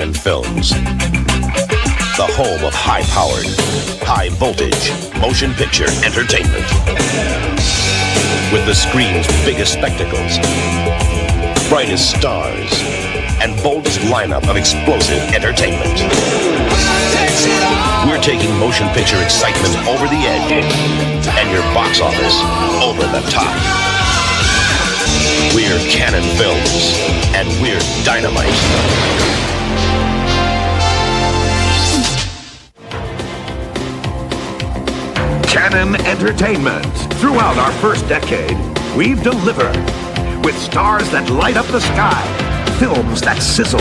Canon Films, the home of high-powered, high-voltage motion picture entertainment. With the screen's biggest spectacles, brightest stars, and boldest lineup of explosive entertainment. We're taking motion picture excitement over the edge and your box office over the top. We're Canon Films, and we're dynamite. Canon Entertainment. Throughout our first decade, we've delivered with stars that light up the sky, films that sizzle,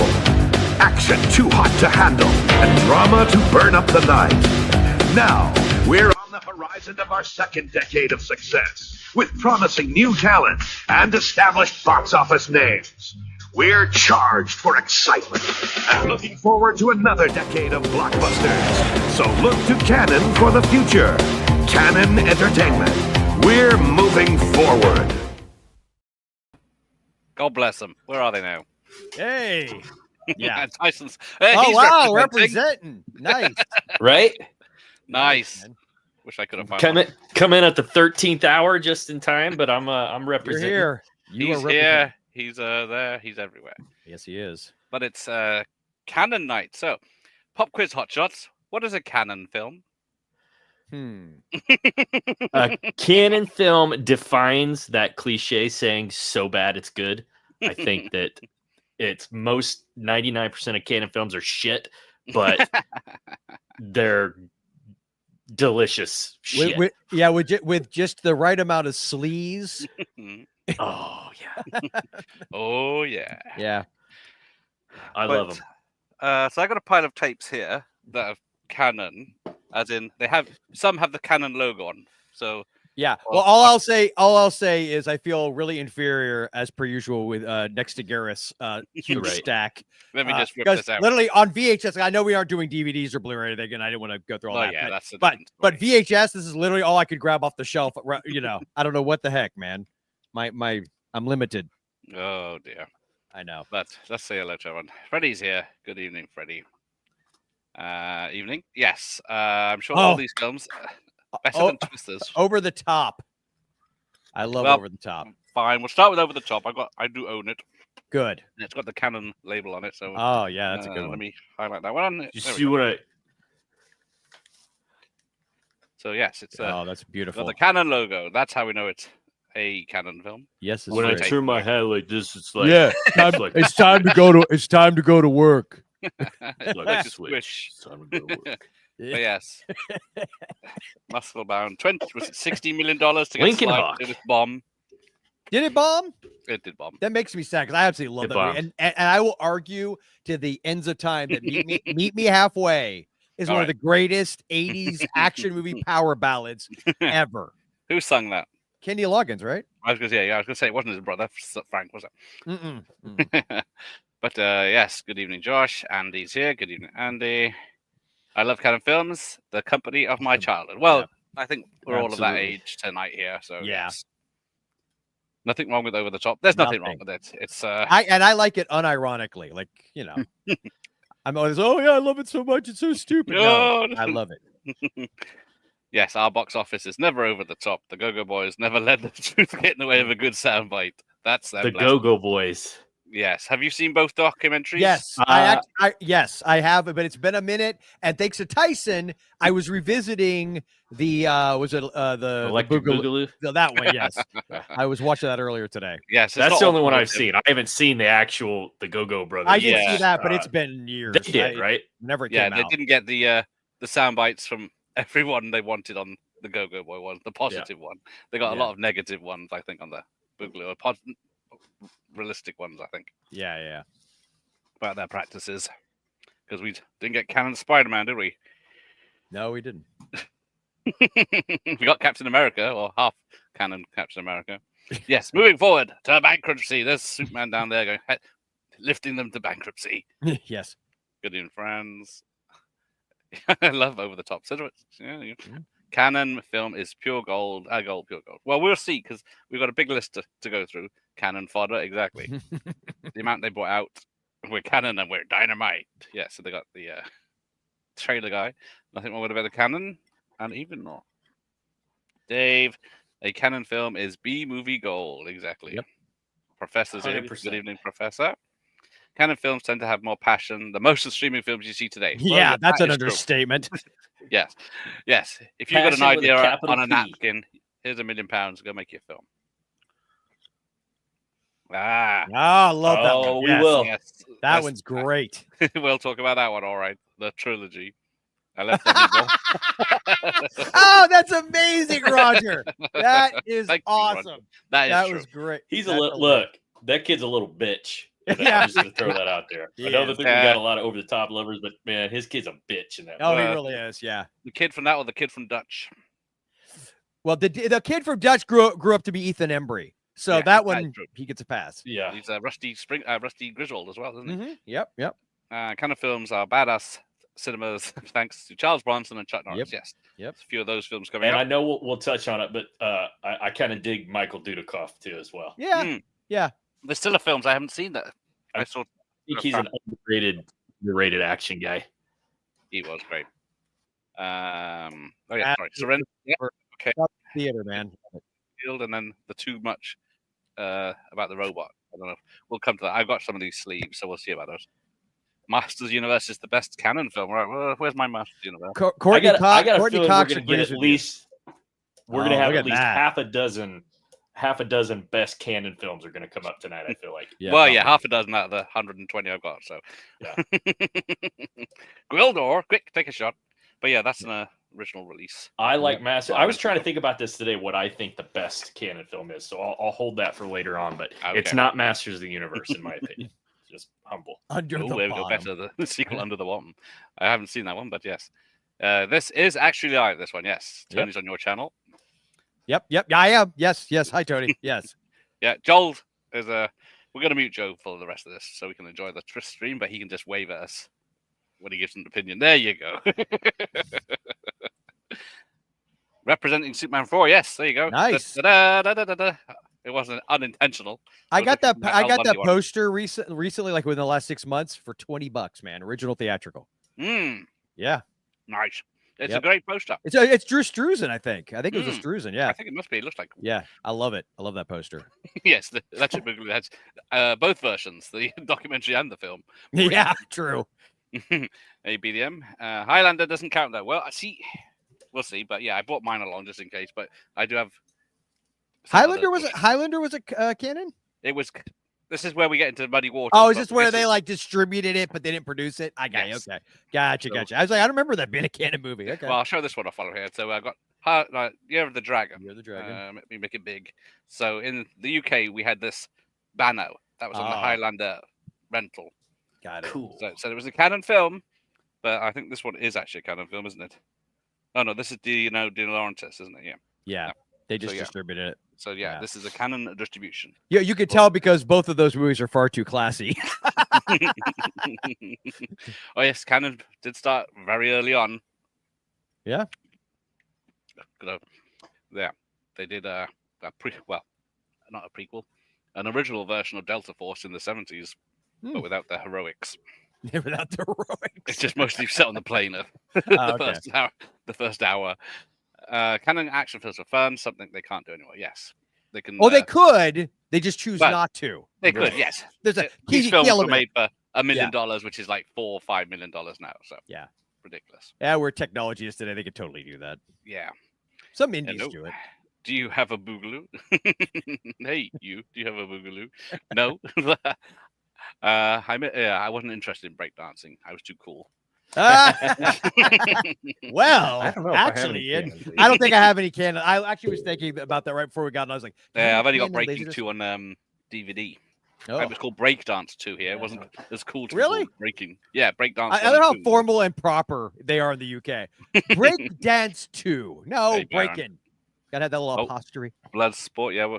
action too hot to handle, and drama to burn up the night. Now, we're on the horizon of our second decade of success, with promising new talent and established box office names. We're charged for excitement and looking forward to another decade of blockbusters. So look to Canon for the future. Canon Entertainment. We're moving forward. God bless them. Where are they now? Hey. Yeah. Tyson's. Oh, He's wow. representing. Nice. Right? Nice. Wish I could have found Come in at the 13th hour just in time, but I'm representing. You're here. He's here. He's there. He's everywhere. Yes, he is. But it's Canon night. So, pop quiz hotshots. What is a Canon film? A Canon film defines that cliche saying "so bad it's good." I think that it's 99% of Canon films are shit, but they're delicious shit. With just the right amount of sleaze. Oh yeah. Oh yeah. Yeah. I love them. So I got a pile of tapes here that are Canon, as in some have the Canon logo on. So yeah. Well, all I'll say is I feel really inferior as per usual with next to Gareth's huge stack. Let me just rip this out. Literally on VHS, I know we aren't doing DVDs or Blu-ray or anything, and I didn't want to go through all that. Yeah, but VHS, this is literally all I could grab off the shelf. You know, I don't know what the heck, man. I'm limited. Oh dear. I know. But let's say hello to everyone. Freddie's here. Good evening, Freddie. Evening. Yes. I'm sure all these films better than Twisters. Over the Top. I love Over the Top. Fine. We'll start with Over the Top. I do own it. Good. And it's got the Canon label on it. So oh yeah, that's a good one. Let me highlight that one. You see what I? So yes, it's oh, that's beautiful. Got the Canon logo. That's how we know it's a Canon film. Yes. When I turn my head like this, it's like it's time to go to work. Like a swish. It's time to go to work. But yes, muscle bound. Was it $60 million to get Lincoln slide Hawk. to this bomb? Did it bomb? It did bomb. That makes me sad because I absolutely love that movie. And I will argue to the ends of time that Meet Me Halfway is one of the greatest 80s action movie power ballads ever. Who sung that? Kenny Loggins, right? I was going to say it wasn't his brother, Frank, was it? But yes, good evening, Josh. Andy's here. Good evening, Andy. I love Canon Films, the company of my childhood. Well, I think we're all of that age tonight here, so yes. Nothing wrong with Over the Top. There's nothing wrong with it. It's I like it unironically, like I'm always I love it so much. It's so stupid. No, I love it. Yes, our box office is never over the top. The Go-Go Boys never let the truth get in the way of a good soundbite. That's the Go-Go Boys. Yes. Have you seen both documentaries? Yes, yes, I have, but it's been a minute. And thanks to Tyson, I was revisiting the the Electric Boogaloo? That one. Yes, I was watching that earlier today. Yes, that's the only one I've seen. I haven't seen the Go-Go Brothers. I did see that, but it's been years. They did, right? Never came out. They didn't get the sound bites from everyone they wanted on the Go-Go Boy one, the positive one. They got a lot of negative ones, I think, on the Boogaloo. Realistic ones, I think. Yeah. About their practices. Because we didn't get Canon Spider-Man, did we? No, we didn't. We got Captain America, or half Canon Captain America. Yes, moving forward to bankruptcy. There's Superman down there going, lifting them to bankruptcy. Yes. Good evening, friends. I love Over the Top. So, Canon film is pure gold. Pure gold. Well, we'll see, because we've got a big list to go through. Canon fodder, exactly. The amount they brought out We're canon and we're dynamite. Yeah, so they got the trailer guy. Nothing wrong with a bit of canon, and even more. Dave, a canon film is B movie gold. Exactly. Yep. Professor's in. 100%. Good evening, Professor. Canon films tend to have more passion than most of the streaming films you see today. Well, Yeah, that's that an is true. understatement. Yes. If you've got an Passion with a idea capital on a P. napkin, here's £1 million. Go make your film. Ah. I love that one. Oh, we Yes. will. Yes. That one's great. We'll talk about that one. All right. The trilogy. I left that people. Oh, that's amazing, Roger. That is Thank you, awesome. Roger. That is true. was great. He's That's a little look. That kid's a little bitch. Yeah. I'm just gonna throw that out there. I don't think we got a lot of over the top lovers, but man, his kid's a bitch in that. Oh, he really is. Yeah. The kid from that or the kid from Dutch? Well, the kid from Dutch grew up to be Ethan Embry, so Yeah, that one true. he gets a pass. Yeah. He's Rusty Griswold as well, isn't he? Mm-hmm. Yep. Kind of films are badass cinemas thanks to Charles Bronson and Chuck Norris. Yes. Yep. A few of those films coming And up. I know we'll touch on it, but I kind of dig Michael Dudikoff too as well. Yeah. Yeah. There's still films I haven't seen that I saw. I think he's an underrated action guy. He was great. Sorry. Surrender. Yeah. Okay. Theater, man. Field, and then the too much about the robot. I don't know. We'll come to that. I've got some of these sleeves, so we'll see about those. Masters Universe is the best canon film. Right? Well, where's my Masters Universe? Courtney I got a Courtney feeling Cox we're gonna get agrees at with you. least we're gonna have look at at least that. half a dozen best canon films are gonna come up tonight. I feel like. Yeah, half a dozen out of the 120 I've got. So, yeah. Gwildor, quick, take a shot. But yeah, that's an original release. I like Master. I was trying to think about this today. What I think the best canon film is. So I'll hold that for later on. But it's not Masters of the Universe in my opinion. Just humble. Under the There we go. Better the sequel Under the Bottom. I haven't seen that one, but yes. This is actually live, this one. Yes. Tony's on your channel. Yep. Yeah, I am. Yes. Hi, Tony. Yes. Yeah. Joel is we're going to mute Joe for the rest of this so we can enjoy the stream, but he can just wave at us when he gives an opinion. There you go. Representing Superman 4. Yes. There you go. Nice. It wasn't unintentional. I got that poster recently, like within the last 6 months, for $20, man. Original theatrical. Yeah. Nice. It's a great poster. It's Drew Struzan, I think. I think it was a Struzan. Yeah. I think it must be. It looks like. Yeah, I love it. I love that poster. Yes, the Electric Boogaloo has both versions, the documentary and the film. Yeah, true. ABDM. Highlander doesn't count though. Well, we'll see. But yeah, I brought mine along just in case. But I do have. Highlander was a canon? It was. This is where we get into muddy water. Oh, is this where they like distributed it, but they didn't produce it? I got you. Okay, gotcha. I was like, I don't remember that being a canon movie. Okay. Well, I'll show this one off here. So I got Year of the Dragon. Year of the Dragon. Let me make it big. So in the UK, we had this Bano that was on the Highlander rental. Got it. Cool. So it was a canon film, but I think this one is actually a canon film, isn't it? Oh no, this is De Laurentiis, isn't it? Yeah. Yeah. They just distributed it. So yeah, this is a canon distribution. Yeah, you could tell because both of those movies are far too classy. Oh yes, canon did start very early on. Yeah. Yeah, they did not a prequel, an original version of Delta Force in the 70s, but without the heroics. Without the heroics. It's just mostly set on the plane of the first hour. Canon action films are fun, something they can't do anymore. Yes, they can. Oh, they could. They just choose not to. They could. Yes. There's a these films were made for $1 million, which is like $4 or $5 million now. So yeah, ridiculous. Yeah, where technology is today, they could totally do that. Yeah. Some indies do it. Do you have a boogaloo? Hey, you. Do you have a boogaloo? No. I wasn't interested in breakdancing. I was too cool. Well, I don't know actually, I don't think I have any canon. I actually was thinking about that right before we got on. I was like, yeah, I've only got Breaking 2 on DVD. Oh. It was called Breakdance 2 here. It wasn't as cool to really Breaking. Yeah, Breakdance. I don't know how formal and proper they are in the UK. Breakdance 2. No, Breaking. Gotta have that little apostrophe. Bloodsport. Yeah,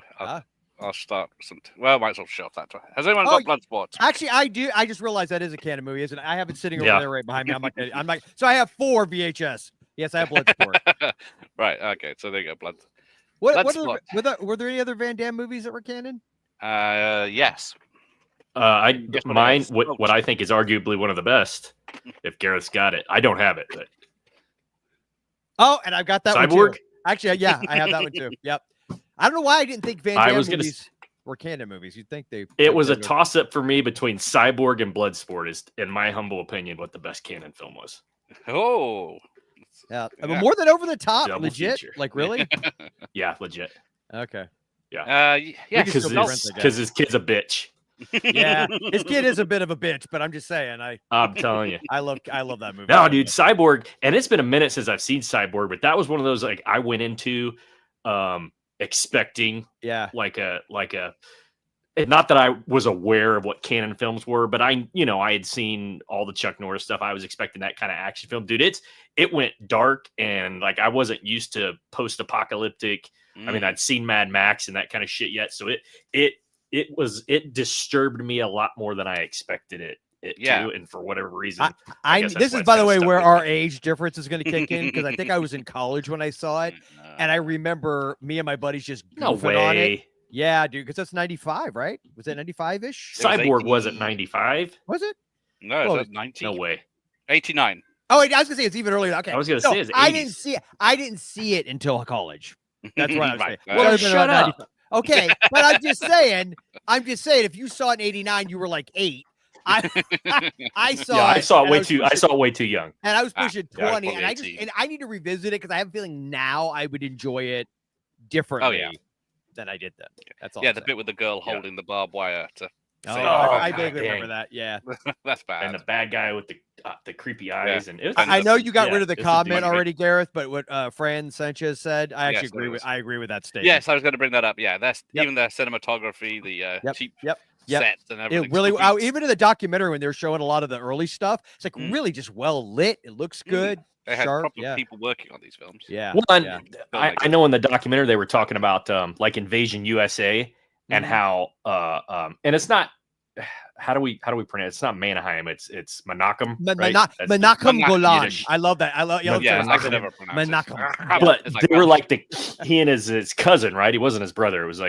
I'll start some. Well, I might as well show that. Has anyone got Bloodsport? Actually, I do. I just realized that is a canon movie, isn't it? I have it sitting over there right behind me. I'm like, so I have 4 VHS. Yes, I have Bloodsport. Right. Okay. So there you go. Were there any other Van Damme movies that were canon? Yes. Mine. What I think is arguably one of the best. If Gareth's got it, I don't have it. But Oh, and I've got that one Cyborg. too. Actually, yeah, I have that one too. Yep. I don't know why I didn't think Van Damme movies were canon movies. You'd think they. It was a toss-up for me between Cyborg and Bloodsport. Is, in my humble opinion, what the best canon film was. Oh. Yeah, I mean, more than Over the Top, Double legit. feature. Like really? Yeah, legit. Okay. Yeah. Because his kid's a bitch. Yeah, his kid is a bit of a bitch, but I'm just saying. I'm telling you, I love that movie. No, dude, Cyborg, and it's been a minute since I've seen Cyborg, but that was one of those like I went into expecting, like a not that I was aware of what canon films were, but I had seen all the Chuck Norris stuff. I was expecting that kind of action film, dude. It went dark, and like I wasn't used to post-apocalyptic. I mean, I'd seen Mad Max and that kind of shit yet, so it disturbed me a lot more than I expected it to, and for whatever reason, this is, by the way, where our age difference is going to kick in, because I think I was in college when I saw it, and I remember me and my buddies just goofing on it. Yeah, dude, because that's 95, right? Was it 95-ish? Cyborg wasn't 95. Was it? No, it was 90. No way. 89. Oh, wait, I was gonna say it's even earlier. Okay, I was gonna say it's 80s. I didn't see it until college. That's what I was saying. Well, shut up. Okay, but I'm just saying, if you saw it in 89, you were like 8. I saw it way too young. And I was pushing 20, and I need to revisit it because I have a feeling now I would enjoy it differently than I did then. That's all. Yeah, the bit with the girl holding the barbed wire to I vaguely remember that. Yeah. That's bad. And the bad guy with the creepy eyes. And I know you got rid of the comment already, Gareth, but what Fran Sanchez said, I actually agree with that statement. Yes, I was going to bring that up. Yeah, that's even the cinematography, the cheap sets and everything. It really, even in the documentary when they're showing a lot of the early stuff, it's like really just well lit. It looks good. They had proper people working on these films. Yeah. Well, I know in the documentary they were talking about like Invasion USA and how and it's not how do we pronounce it? It's not Mannheim, it's Menachem. Menachem Golan. I love that. I can never pronounce Menachem. But they were like he and his cousin, right? He wasn't his brother. It was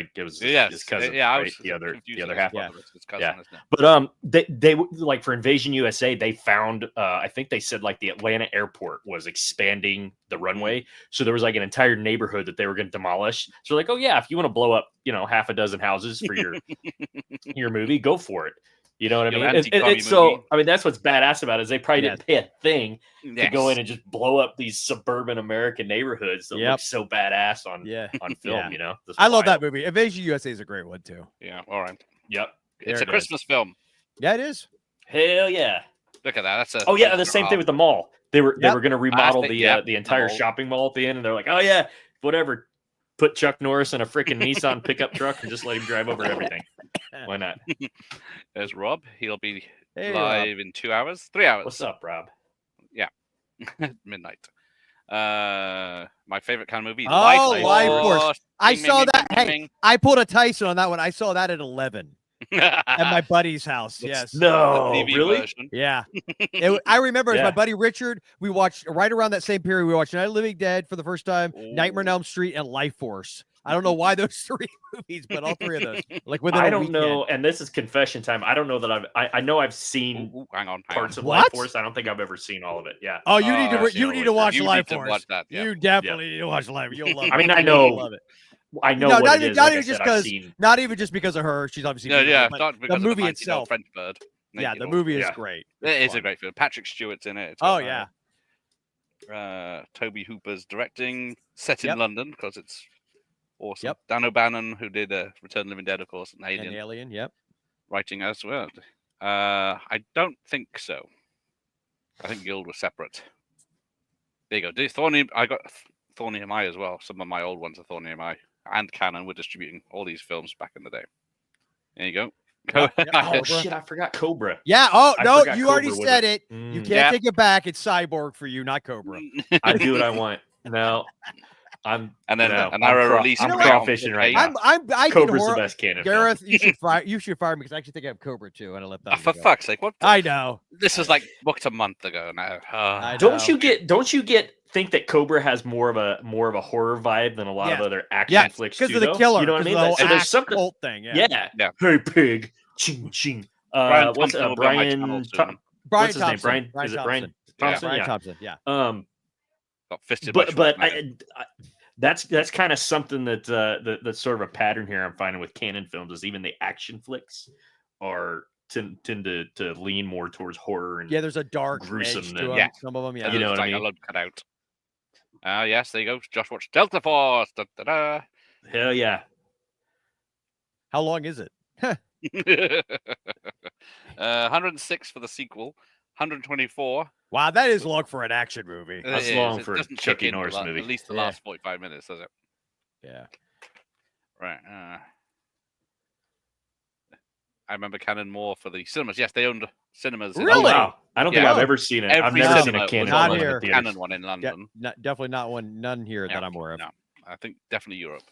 his cousin. Yeah, right? the other half. His cousin, But they like for Invasion USA, they found I think they said like the Atlanta airport was expanding the runway, so there was like an entire neighborhood that they were going to demolish. So like, oh yeah, if you want to blow up, half a dozen houses for your movie, go for it. You know what I mean? It's so, I mean, that's what's badass about it is they probably didn't pay a thing to go in and just blow up these suburban American neighborhoods that look so badass on film, I love that movie. Invasion USA is a great one, too. Yeah, all right. Yep. It's a Christmas film. Yeah, it is. Hell yeah. Look at that. The same thing with the mall. They were going to remodel the entire shopping mall at the end, and they're like, oh, yeah, whatever. Put Chuck Norris in a freaking Nissan pickup truck and just let him drive over everything. Why not? There's Rob. He'll be live in 2 hours, 3 hours. What's up, Rob? Yeah, midnight. My favorite kind of movie. Life Force. I saw that. Hey, I pulled a Tyson on that one. I saw that at 11 at my buddy's house. Yes. No, really? Version. Yeah. I remember as my buddy Richard. We watched right around that same period. We watched Night of the Living Dead for the first time, Nightmare on Elm Street, and Life Force. I don't know why those 3 movies, but all 3 of those. Like within I don't know, and this is confession time. I don't know that I know I've seen parts of Life Force. I don't think I've ever seen all of it. Yeah. Oh, you need to watch Life Force. Watch that, You definitely need to watch Life. You'll love it. I mean, I know. Love it. I know what it is. Not even just because of her. She's obviously the movie itself. French Bird. Yeah, the movie is great. It is a great film. Patrick Stewart's in it. Oh yeah. Toby Hooper's directing, set in London because it's awesome. Yep. Dan O'Bannon, who did Return of the Living Dead, of course, and Alien. Yep. Writing as well. I don't think so. I think Guild was separate. There you go. I got Thorny EMI as well. Some of my old ones are Thorny EMI and Canon were distributing all these films back in the day. There you go. Oh shit! I forgot Cobra. Yeah. Oh no, you already said it. You can't take it back. It's Cyborg for you, not Cobra. I do what I want. No, I'm. And then an arrow release. I'm crawfishing right now. I Cobra's the best canon. Gareth, you should fire me because I actually think I have Cobra too, and I let that. For fuck's sake! What? I know. This was like booked a month ago now. Don't you think that Cobra has more of a horror vibe than a lot of other action flicks? Because of the killer. You know what I mean? So there's something cult thing. Yeah. Hey pig, ching ching. Brian what's Thompson will be on my Brian? channel soon. Brian What's his Thompson. name? Brian? Brian Is it Thompson. Brian Yeah. Thompson? Brian Thompson. Yeah. Got fisted by But Schwarzenegger. that's kind of something that that's sort of a pattern here I'm finding with Canon films is even the action flicks are tend to lean more towards horror and there's a dark gruesome edge than to them, yeah. some of them. Yeah, And You know there's what I like mean? a load cut out. Yes, there you go. Josh watched Delta Force. Da, da, da. Hell yeah. How long is it? 106 for the sequel. 124. Wow, that is long for an action movie. That's It long is. for a doesn't Chucky kick in Norris for movie. At least the Yeah. last 45 minutes, does it? Yeah. Right. I remember Canon more for the cinemas. Yes, they owned cinemas. Really? Oh wow. I don't think Yeah. I've ever seen it. I've Every never seen cinema a Canon was Not film in here. the theaters. Canon one in London. Definitely none here that I'm aware of. No, I think definitely Europe.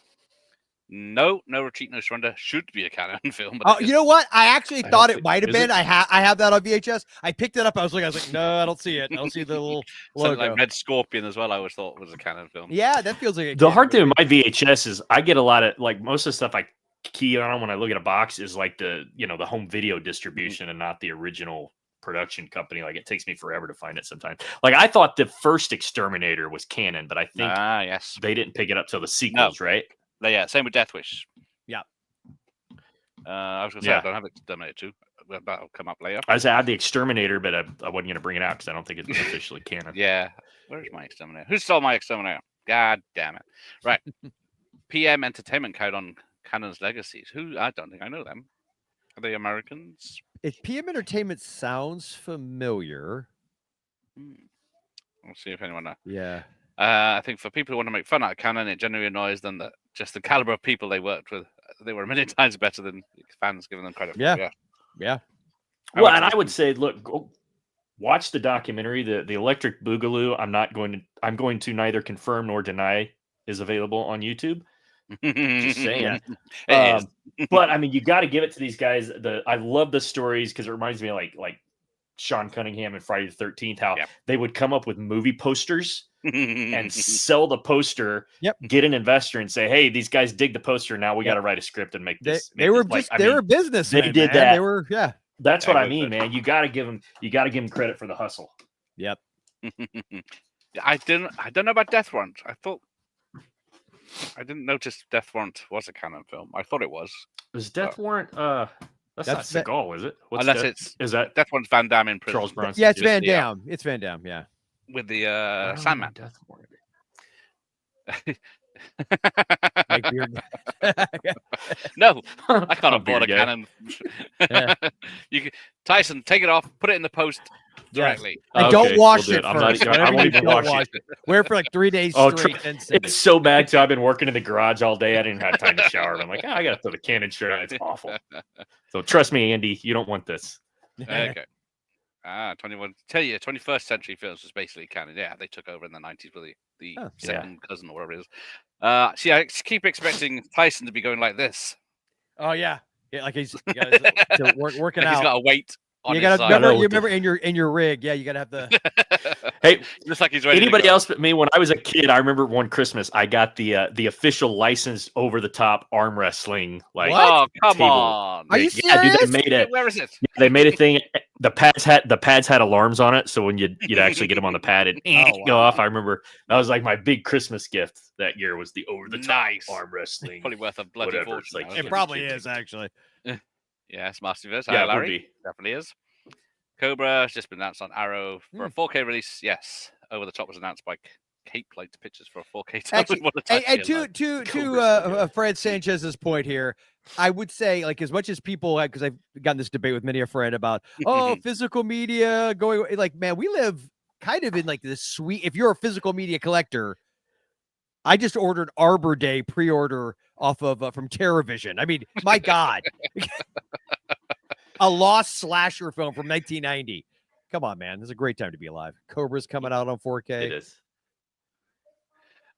No Retreat, No Surrender should be a Canon film. But Oh, you know what? I actually thought it might have is been. it? I have that on VHS. I picked it up. I was like, no, I don't see it. I don't see the little something logo. like Red Scorpion as well. I always thought was a Canon film. Yeah, that feels like a The kid hard thing movie. with my VHS is I get a lot of like most of the stuff I key on when I look at a box is like the home video distribution and not the original production company. Like it takes me forever to find it sometimes. Like I thought the first Exterminator was Canon, but I think yes. they didn't pick it up till the sequels, right? Yeah, same with Death Wish. Yeah. I was going to say Yeah. I don't have Exterminator 2. That'll come up later. I had the Exterminator, but I wasn't going to bring it out because I don't think it's officially canon. Yeah. Where's my Exterminator? Who stole my Exterminator? God damn it. Right. PM Entertainment carried on Canon's legacies. I don't think I know them. Are they Americans? If PM Entertainment sounds familiar. We'll see if anyone knows. Yeah. I think for people who want to make fun out of Canon, it generally annoys them that just the caliber of people they worked with, they were a million times better than fans giving them credit for. Yeah. Well, and I would say, look, go watch the documentary, the Electric Boogaloo. I'm going to neither confirm nor deny is available on YouTube. Just saying. But I mean, you got to give it to these guys. I love the stories because it reminds me of like Sean Cunningham and Friday the 13th, how they would come up with movie posters and sell the poster, get an investor and say, hey, these guys dig the poster. Now we got to write a script and make this. They were businessmen. They did that. They were, That's what I mean, man. You got to give them credit for the hustle. Yep. I don't know about Death Warrant. I didn't notice Death Warrant was a Canon film. I thought it was. Is Death Warrant? That's not Seagal, is it? Is that Death Warrant's Van Damme in prison? Charles Bronson? Yeah, it's Van Damme. It's Van Damme. Yeah. With the Sandman. Death Warrant. Like beard. No, I can't afford a beard Canon. Yeah. Tyson, take it off. Put it in the post directly. And don't wash it first. I won't even wash it. Wear it for like 3 days Oh, straight. Then send It's so bad too. I've been working in the garage all day. I didn't have time to shower. I'm like, I got to throw the Canon shirt on. It's awful. So trust me, Andy, you don't want this. Okay. 21st century films was basically Canon. Yeah, they took over in the 90s with the second cousin or whatever it is. See, I keep expecting Tyson to be going like this. Oh yeah, like he's working Like out. He's got a weight on You his gotta side. remember in your rig. Yeah, you gotta have the. Hey, looks like he's ready. Anybody else but me? When I was a kid, I remember one Christmas I got the official licensed over the top arm wrestling Oh, come table. on! Are you Yeah, dude, serious? they made it. Where is it? They made a thing. The pads had alarms on it, so when you'd actually get them on the pad, it'd go off. I remember that was like my big Christmas gift that year was the over the top arm wrestling. Probably worth a bloody whatever. fortune. It's like- now, It probably is actually. Yes, Masterverse. Yeah, Hi, it would Larry. be. Definitely is. Cobra has just been announced on Arrow for a 4K release. Yes, Over the Top was announced by Cape Light Pictures for a 4K. Actually, and to Fred Sanchez's point here, I would say, like, as much as people, because I've gotten this debate with many a friend about, physical media going, like, man, we live kind of in like this sweet. If you're a physical media collector, I just ordered Arbor Day pre-order off of from TerraVision. I mean, my God, a lost slasher film from 1990. Come on, man, this is a great time to be alive. Cobra's coming out on 4K. It is.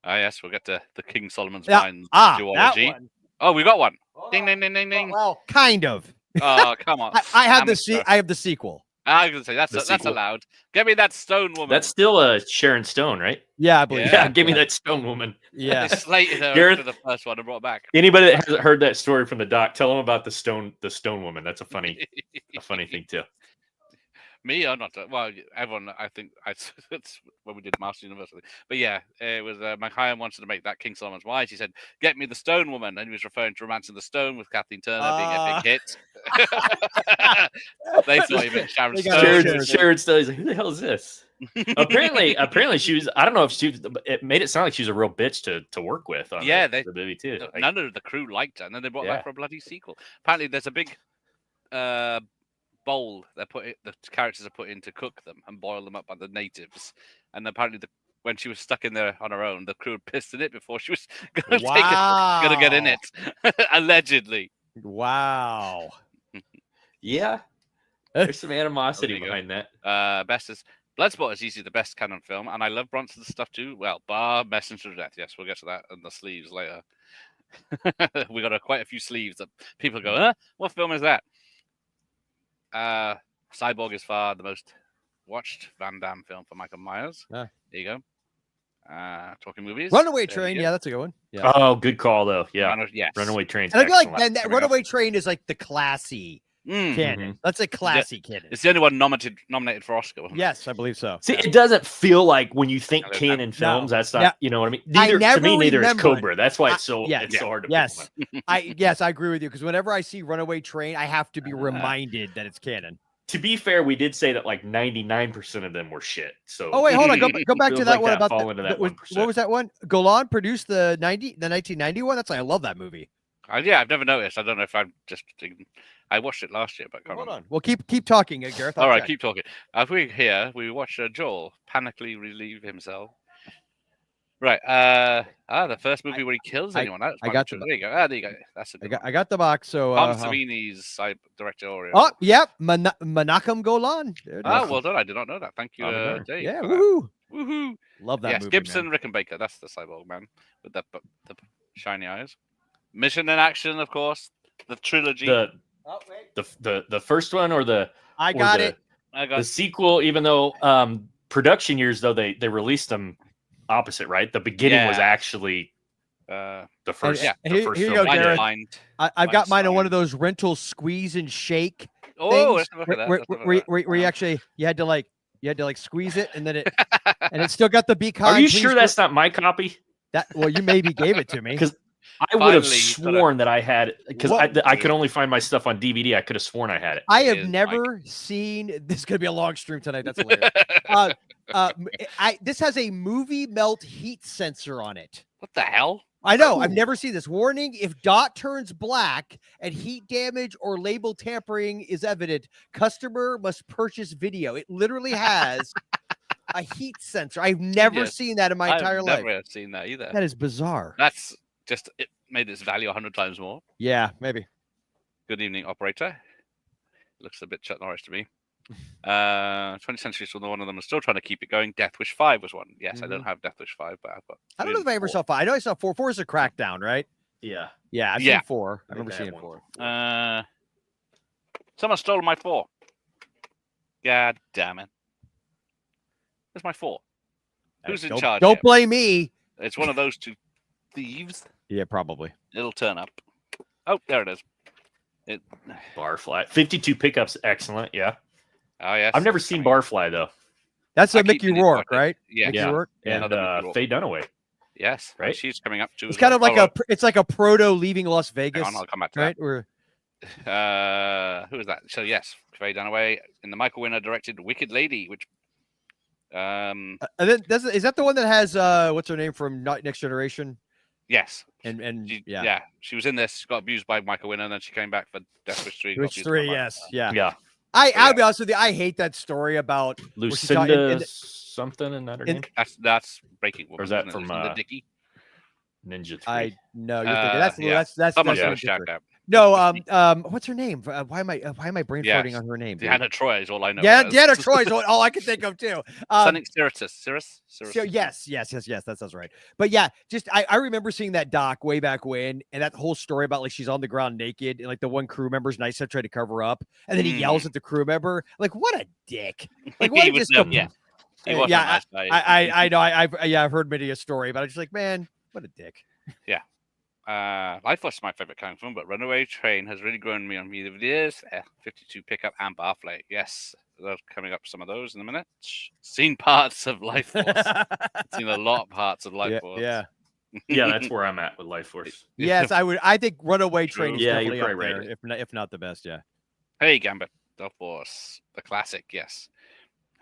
Yes, we'll get to the King Solomon's Mines that duology. one. Oh, we got one. Ding, ding, ding, ding, ding. Well, kind of. Oh, come on. I have the sequel. I was going to say that's allowed. Give me that stone woman. That's still a Sharon Stone, right? Yeah, I believe. Yeah, give me that stone woman. They slated her Gareth, after the first one and brought back. Anybody that hasn't heard that story from the doc, tell them about the stone woman. That's a funny thing too. Me or not? Well, everyone. I think it's when we did Master University. But yeah, it was McHyan wanted to make that King Solomon's Wives. He said, "Get me the Stone Woman," and he was referring to Romancing the Stone with Kathleen Turner being a big hit. They thought he meant Sharon Stone. Sharon Stone. He's like, who the hell is this? apparently she was. I don't know if she was. It made it sound like she was a real bitch to work with. On the movie too. None of the crew liked her, and then they brought her back for a bloody sequel. Apparently, there's a big bowl the characters are put in to cook them and boil them up by the natives, and apparently when she was stuck in there on her own, the crew had pissed in it before she was gonna get in it. Allegedly. Wow. Yeah, there's some animosity behind that. Best is Bloodsport is easily the best canon film, and I love Bronson's stuff too. Well, bar Messenger of Death. Yes, we'll get to that and the sleeves later. We got quite a few sleeves that people go, huh? What film is that? Cyborg is far the most watched Van Damme film for Michael Myers. There you go. Talking movies. Runaway Train. Yeah, that's a good one. Yeah. Oh, good call though. Yeah. Runaway Train. And I feel like that Runaway Train is like the classy canon. That's a classy canon. It's the only one nominated for Oscar. Yes, I believe so. See, it doesn't feel like when you think canon films, that's not, you know what I mean? Neither is Cobra. That's why it's so hard to pick one. I agree with you, because whenever I see Runaway Train, I have to be reminded that it's canon. To be fair, we did say that like 99% of them were shit. So wait, hold on. Go back to that one about what was that one? Golan produced the 1990 one. That's I love that movie. Yeah, I've never noticed. I don't know if I'm just. I watched it last year, but hold on. Well, keep talking, Gareth. All right, keep talking. As we watch Joel panically relieve himself. Right. The first movie where he kills anyone. I got you. There you go. There you go. That's I got the box. So Tom Savini's directorial. Oh, yep. Menachem Golan. Well done. I did not know that. Thank you, Dave. Yeah. Woohoo. Woohoo. Love that movie. Gibson, Rickenbacker. That's the cyborg man with the shiny eyes. Mission in Action, of course. The trilogy. The first one or the I got the sequel. Even though production years though they released them opposite, right? The beginning was actually the first. The first here you go, Gareth. I've got mine on one of those rental squeeze and shake. Oh, where you actually you had to like squeeze it and then it still got the be kind. Are you sure that's not my copy? You maybe gave it to me because I would have sworn that I had it because I could only find my stuff on DVD. I could have sworn I had it. I have never seen this. Is gonna be a long stream tonight. That's hilarious. This has a movie melt heat sensor on it. What the hell? I know. I've never seen this. Warning: if dot turns black and heat damage or label tampering is evident, customer must purchase video. It literally has a heat sensor. I've never seen that in my entire life. I've never seen that either. That is bizarre. That's just it made its value 100 times more. Yeah, maybe. Good evening, operator. Looks a bit Chuck Norris to me. 20th Century was one of them. I'm still trying to keep it going. Death Wish 5 was one. Yes, I don't have Death Wish 5, but I've got. I don't know if I ever saw 5. I know I saw 4. 4 is a Crackdown, right? Yeah. Yeah, I've seen 4. I remember seeing 4. Someone stole my 4. God damn it. Where's my 4? Who's in charge? Don't blame me. It's one of those two thieves. Yeah, probably. It'll turn up. Oh, there it is. Barfly. 52 pickups. Excellent. Yeah. Oh, yes. I've never seen Barfly, though. That's a Mickey Rourke, right? Yeah. Mickey Rourke? And Faye Dunaway. Yes. Right. She's coming up too. It's kind of like it's like a proto Leaving Las Vegas. I'll come back to right? Who is that? So, yes. Faye Dunaway in the Michael Winner directed Wicked Lady, which. And then is that the one that has what's her name from Next Generation? Yes. And she was in this. She got abused by Michael Winner, and then she came back for Death Wish 3. Which 3? Yes. Yeah. Yeah. I'll be honest with you. I hate that story about Lucinda something and that her name. That's Breaking Woman. Or is that from Ninja 3? Ninja 3? No, you're thinking that's someone got shagged out. No, what's her name? Why am I brain farting on her name? Deanna Troy is all I know. Yeah, Deanna Troy is all I can think of too. Something Cirrus. So yes, that sounds right. But yeah, just I remember seeing that doc way back when, and that whole story about like she's on the ground naked, and like the one crew member's nice to try to cover up, and then he yells at the crew member, like, "What a dick!" Like, what just He was a nice guy. I know. I've heard many a story, but I just like, man, what a dick. Yeah. Life Force is my favorite kind of film, but Runaway Train has really grown me on me over the years. 52 Pickup and Barfly. Yes, they're coming up some of those in a minute. Seen parts of Life Force. Seen a lot of parts of Life Force. Yeah, that's where I'm at with Life Force. Yes, I think Runaway Train is definitely up there, right. if not the best. Yeah. Hey, Gambit, Life Force, the classic. Yes.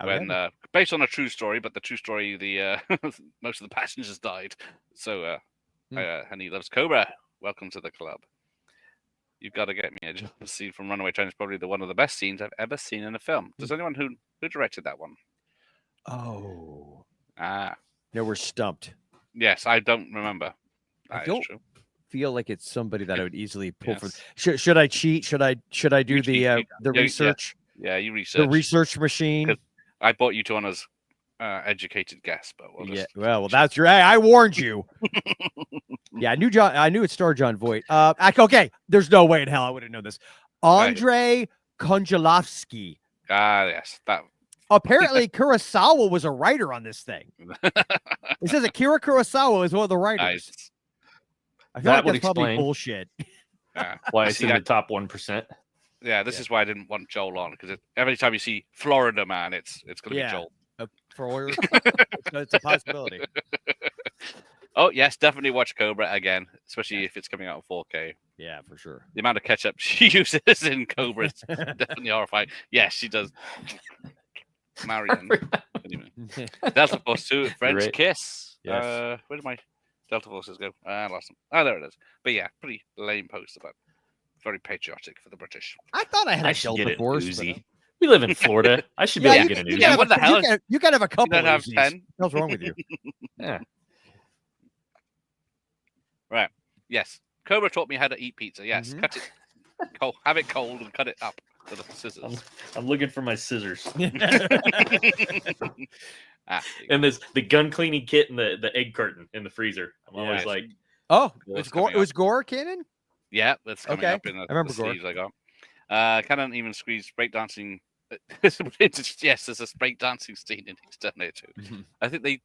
When based on a true story, but the true story, the most of the passengers died. So. And he loves Cobra. Welcome to the club. You've got to get me a jump scene from Runaway Train. It's probably one of the best scenes I've ever seen in a film. Does anyone who directed that one? Oh. No, we're stumped. Yes, I don't remember. I don't feel like it's somebody that I would easily pull for. Should I cheat? Should I do the research? Yeah, you research. The research machine. I bought you to as educated guess, but well, that's your. I warned you. Yeah, I knew it starred John Voight. Okay, there's no way in hell I would have known this. Andrei Konchalovsky. Yes, that. Apparently, Kurosawa was a writer on this thing. It says Akira Kurosawa is one of the writers. Nice. I feel like that's probably bullshit. Why it's in the top 1%. Yeah, this is why I didn't want Joel on, because every time you see Florida Man, it's going to be Joel. It's a possibility. Oh yes, definitely watch Cobra again, especially if it's coming out in 4K. Yeah, for sure. The amount of ketchup she uses in Cobra is definitely horrifying. Yes, she does. Marion. Delta Force 2, French Kiss. Yes. Where did my Delta Forces go? I lost them. Oh, there it is. But yeah, pretty lame poster, but very patriotic for the British. I thought I had a Delta Force. We live in Florida. I should be able to get an Uzi. What the hell? You can have a couple. You don't have 10. What's wrong with you? Yeah. Right. Yes. Cobra taught me how to eat pizza. Yes. Cut it cold. Have it cold and cut it up with the scissors. I'm looking for my scissors. And there's the gun cleaning kit and the egg carton in the freezer. I'm always like, it was Gore Cannon? Yeah, that's coming up in the sleeves I got. Cannon even squeezed breakdancing. Yes, there's a breakdancing scene in Exterminator 2. I think they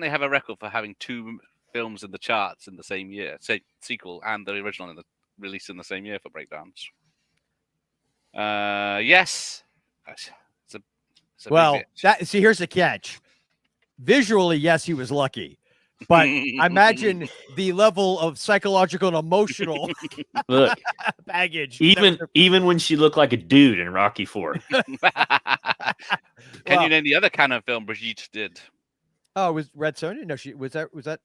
have a record for having 2 films in the charts in the same year, say sequel and the original released in the same year for breakdance. Yes. See, here's the catch. Visually, yes, he was lucky. But imagine the level of psychological and emotional baggage. Even when she looked like a dude in Rocky 4. Can you name the other Cannon film Brigitte did? Oh, it was Red Sonja? No, was that?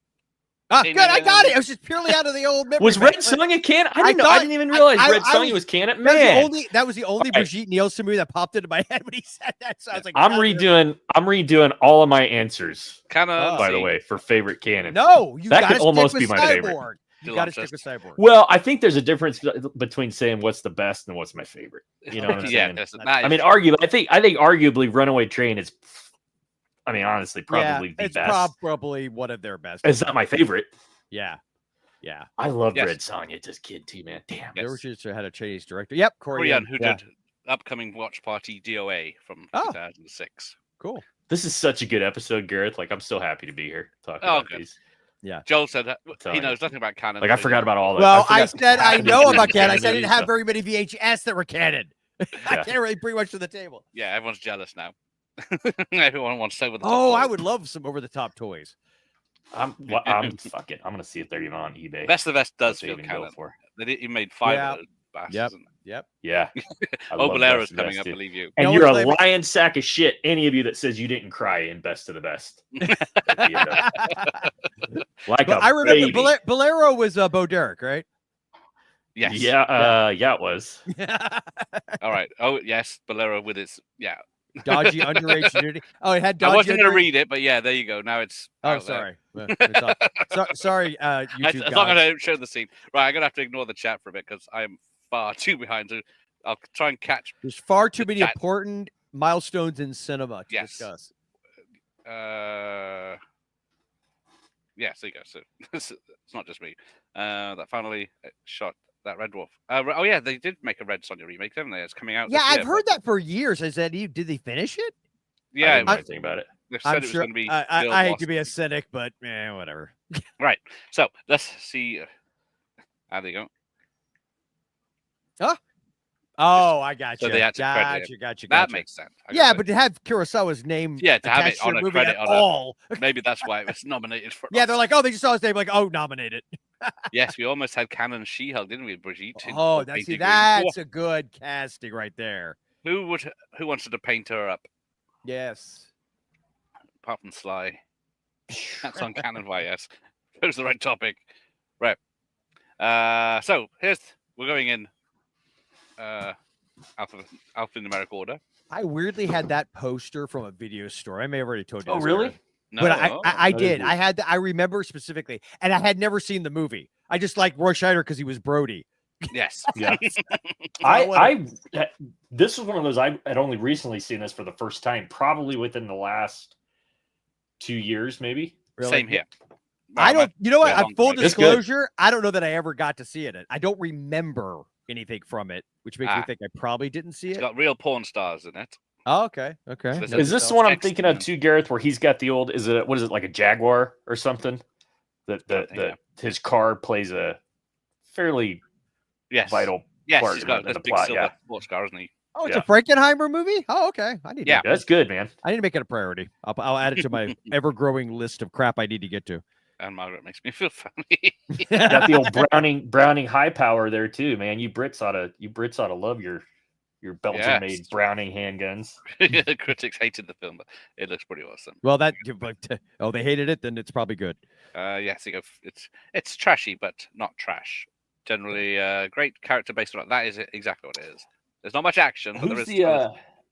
Ah, good, I got it. It was just purely out of the old memory. Was Red Sonja canon? I didn't even realize Red Sonja was canon. Man, that was the only Brigitte Nielsen movie that popped into my head when he said that. So I was like, I'm redoing all of my answers. Canon, by the way, for favorite canon. No, that could almost be my favorite. You got to stick with Cyborg. Well, I think there's a difference between saying what's the best and what's my favorite. You know what I'm saying? I mean, arguably, I think arguably Runaway Train is. I mean, honestly, probably the best. It's probably one of their best. It's not my favorite. Yeah. I loved Red Sonja as a kid too, man. Damn. They just had a Chinese director. Yep, Korean who did upcoming Watch Party DOA from 2006. Cool. This is such a good episode, Gareth. Like, I'm so happy to be here talking about these. Yeah. Joel said he knows nothing about canon. Like, I forgot about all that. Well, I said I know about canon. I said I didn't have very many VHS that were canon. I can't really bring much to the table. Yeah, everyone's jealous now. Everyone wants over the top. Oh, I would love some over the top toys. Fuck it. I'm gonna see if they're even on eBay. Best of the Best does feel canon. He made 5 of those bastards. Yep. Yeah. Balero's coming up, I believe you. And you're a lying sack of shit, any of you that says you didn't cry in Best of the Best. I remember Bolero was Bo Derek, right? Yes. Yeah, it was. All right. Oh, yes, Bolero with its dodgy underage nudity. Oh, it had dodgy. I wasn't going to read it, but there you go. Now it's. Oh, sorry. Sorry, YouTube. As long as I don't show the scene. Right, I'm going to have to ignore the chat for a bit because I'm far too behind. So I'll try and catch. There's far too many important milestones in cinema to discuss. Yes, there you go. So it's not just me. That finally shot that Red Dwarf. Oh yeah, they did make a Red Sonja remake, didn't they? It's coming out. Yeah, this year, I've heard that for years. I said, did they finish it? Yeah, I didn't know anything about it. They said it was going to be. I hate to be a cynic, but whatever. Right. So let's see. There you go. Huh? Oh, I got you. So they had to credit it. Gotcha. That makes sense. Yeah, but to have Kurosawa's name, to have it on a movie credit at all. Maybe that's why it was nominated for. Yeah, they're like, oh, they just saw his name, like, oh, nominated. Yes, we almost had Canon She-Hulk, didn't we, Brigitte? Oh, that's a good casting right there. Who wanted to paint her up? Yes. Apart from Sly. That's on Canon YS. Who's the right topic? Right. So we're going in alphanumeric order. I weirdly had that poster from a video store. I may have already told you. Oh, really? No, but I did. I had. I remember specifically, and I had never seen the movie. I just liked Roy Scheider because he was Brody. Yes. Yeah. This was one of those I had only recently seen this for the first time, probably within the last 2 years, maybe. Really? Same here. I don't. You know what? Full disclosure, I don't know that I ever got to see it. I don't remember anything from it, which makes me think I probably didn't see it. It's got real porn stars in it. Oh, okay. Is this the one I'm thinking of too, Gareth, where he's got the old? What is it, like a Jaguar or something? His car plays a fairly vital part he's got in the big plot. silver sports car, isn't he? Oh, it's a Frankenheimer movie? Oh, okay. That's good, man. I need to make it a priority. I'll add it to my ever-growing list of crap I need to get to. And Margaret makes me feel funny. Got the old Browning high power there too, man. You Brits ought to love your Belgian-made Browning handguns. The critics hated the film, but it looks pretty awesome. Well, they hated it, then it's probably good. Yes, it's trashy, but not trash. Generally, great character based on it. That is exactly what it is. There's not much action. But Who's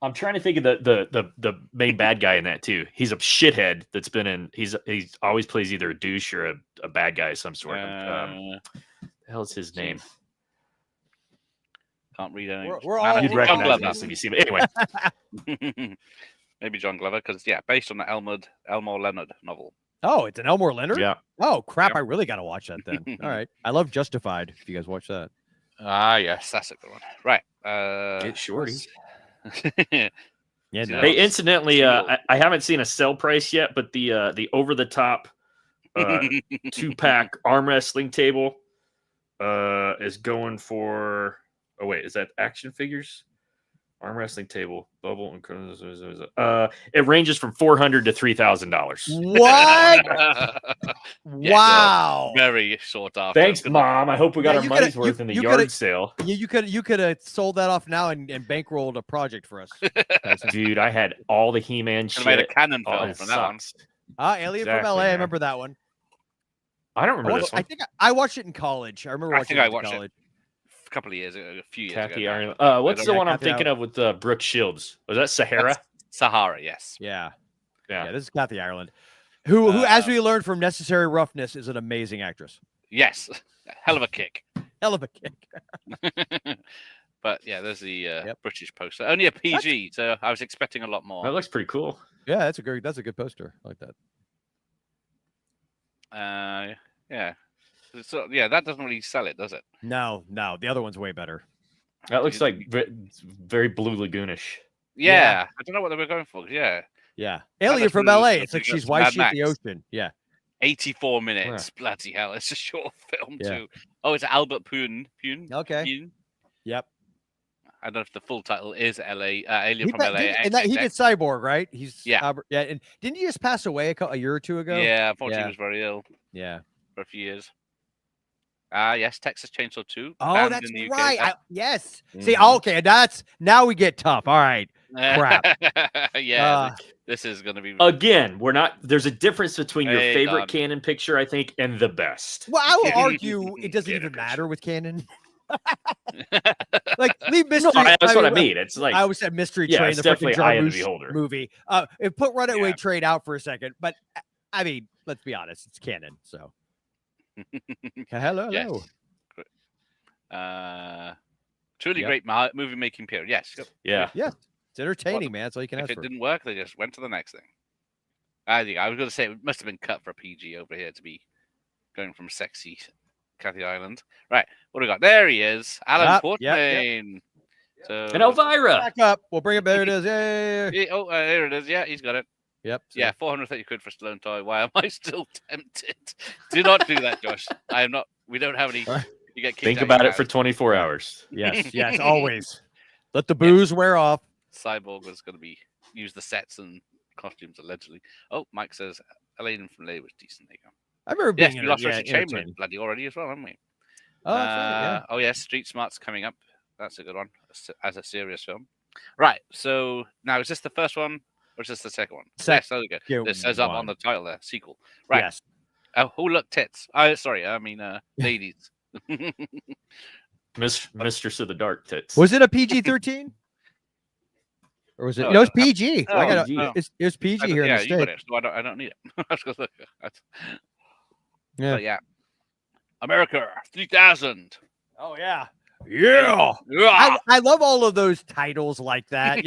I'm trying to think of the main bad guy in that too. He's a shithead that's been in. He's always plays either a douche or a bad guy of some sort. The hell's his name? Can't read anything. You'd recognize this if you see it. Anyway, maybe John Glover, because based on the Elmore Leonard novel. Oh, it's an Elmore Leonard? Yeah. Oh crap! I really got to watch that then. All right. I love Justified. If you guys watch that. Yes, that's a good one. Right. It's shorty. Yeah. No. Hey, incidentally, I haven't seen a sell price yet, but the over the top 2-pack arm wrestling table is going for. Oh wait, is that action figures? Arm wrestling table, bubble, and it ranges from $400 to $3,000. What? Wow! Very short after. Thanks, Mom. I hope we got our money's worth in the yard sale. You could have sold that off now and bankrolled a project for us. Dude, I had all the He-Man shit. Made a Canon film from that one. Alien from LA. Man. I remember that one. I don't remember this one. I think I watched it in college. I remember watching it in college. A couple of years ago, a few years Kathy ago. Ireland. What's the one I'm thinking of with Brooke Shields? Was that Sahara? Sahara, yes. Yeah. This is Kathy Ireland, who, as we learned from Necessary Roughness, is an amazing actress. Yes, hell of a kick. But yeah, there's the British poster. Only a PG, so I was expecting a lot more. That looks pretty cool. Yeah, that's a good poster. I like that. Yeah. So that doesn't really sell it, does it? No. The other one's way better. That looks like very Blue Lagoonish. Yeah. I don't know what they were going for. Yeah. Alien from LA. It's like she's white sheet the ocean. Yeah. 84 minutes. Yeah. Bloody hell. It's a short film too. Oh, it's Albert Pune. Okay. Pune. Yep. I don't know if the full title is Alien from LA. He did Cyborg, right? He's Albert, and didn't he just pass away a year or two ago? Yeah, unfortunately he was very ill. Yeah. For a few years. Yes, Texas Chainsaw 2. Oh, that's right. Yes. See, okay, now we get tough. All right. Crap. This is going to be again. There's a difference between your favorite Canon picture, I think, and the best. Well, I will argue it doesn't even matter with Canon. Like leave mystery. No, that's what I mean. It's like I always said Mystery Train, the freaking Eye of the Beholder movie. Put Runaway Train out for a second, but I mean, let's be honest, it's Canon, so. Hello. Yes. Truly great movie making period. Yes. Yeah. Yes. It's entertaining, man. That's all you can ask for. If for. it didn't work, they just went to the next thing. I was going to say it must have been cut for a PG over here to be going from sexy Kathy Island. Right. What do we got? There he is. Alan Portman. So, and Elvira. Back up. We'll bring it. There it is. Yeah. There it is. Yeah, he's got it. Yep. So. Yeah, 430 quid for Stallone toy. Why am I still tempted? Do not do that, Josh. I am not. We don't have any. You get think about it for 24 hours. Yes. Yes. Always. Let the booze wear off. Cyborg was going to use the sets and costumes allegedly. Oh, Mike says Elaine from Lay was decent. There you go. I remember being we lost Richard Chamberlain bloody already as well, haven't we? Oh, right, oh yes, Street Smart's coming up. That's a good one as a serious film. Right. So now is this the first one or is this the second one? Yes, there we go. This says up on the title there, sequel. Right. Yes. Oh, look, tits. Sorry, I mean ladies. Mistress of the Dark tits. Was it a PG-13? Or was it? No, it's PG. It was PG here in the States. You got it, so I don't need it. But yeah. America 3000. Oh yeah. Yeah. I love all of those titles like that,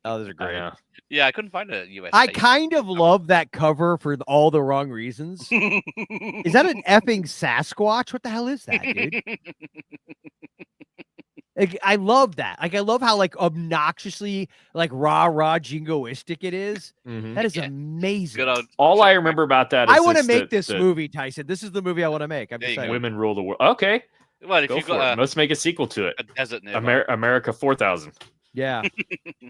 those are great. Yeah, I couldn't find a US. I kind of love that cover for all the wrong reasons. Is that an effing Sasquatch? What the hell is that, dude? I love that. I love how obnoxiously rah jingoistic it is. Mm-hmm. That is amazing. All I remember about that is I want to make this movie, Tyson. This is the movie I want to make. I'm just saying. Women rule the world. Okay. Well, if you've got let's make a sequel to it. A desert America 4000. Yeah.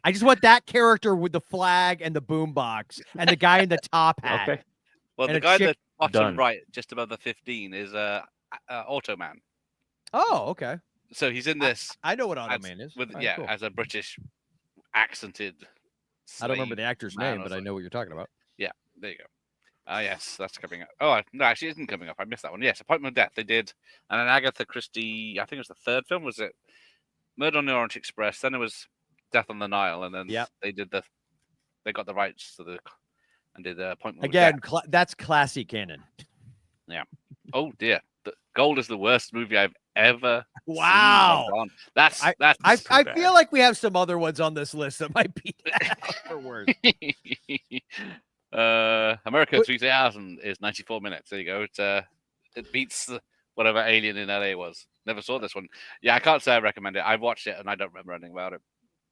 I just want that character with the flag and the boombox and the guy in the top hat. Okay. Well, the guy that's bottom right, just above the 15, is Automan. Oh, okay. So he's in this. I know what Automan is. Cool. As a British accented. I don't remember the actor's name, but I know what you're talking about. Yeah, there you go. Yes, that's coming up. Oh, no, actually, it isn't coming up. I missed that one. Yes, Appointment of Death. They did. And then Agatha Christie, I think it was the third film, was it? Murder on the Orient Express. Then it was Death on the Nile. And then they got the rights to and did the Appointment Again, that's classy canon. Yeah. Oh, dear. Gold is the worst movie I've ever Wow. seen. That's I feel like we have some other ones on this list that might be for worse. America 3000 is 94 minutes. There you go. It beats whatever Alien in LA was. Never saw this one. Yeah, I can't say I recommend it. I watched it and I don't remember anything about it.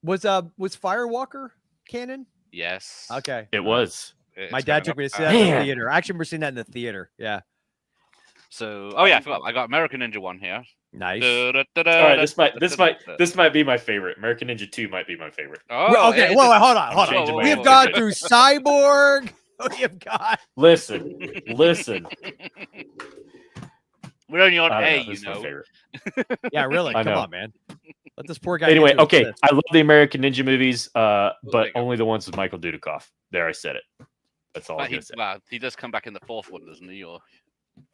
Was Firewalker canon? Yes. Okay. It was. My dad took me to see that in the theater. I actually remember seeing that in the theater. Yeah. So, I forgot. I got American Ninja 1 here. Nice. All right, this might be my favorite. American Ninja 2 might be my favorite. Oh, okay. Well, hold on. We have gone through Cyborg. We have got. Listen. We're only on A, you know. Yeah, really. Come on, man. Let this poor guy. Anyway, okay. I love the American Ninja movies, but only the ones with Michael Dudikoff. There, I said it. That's all I'm gonna say. Well, he does come back in the fourth one, doesn't he? Or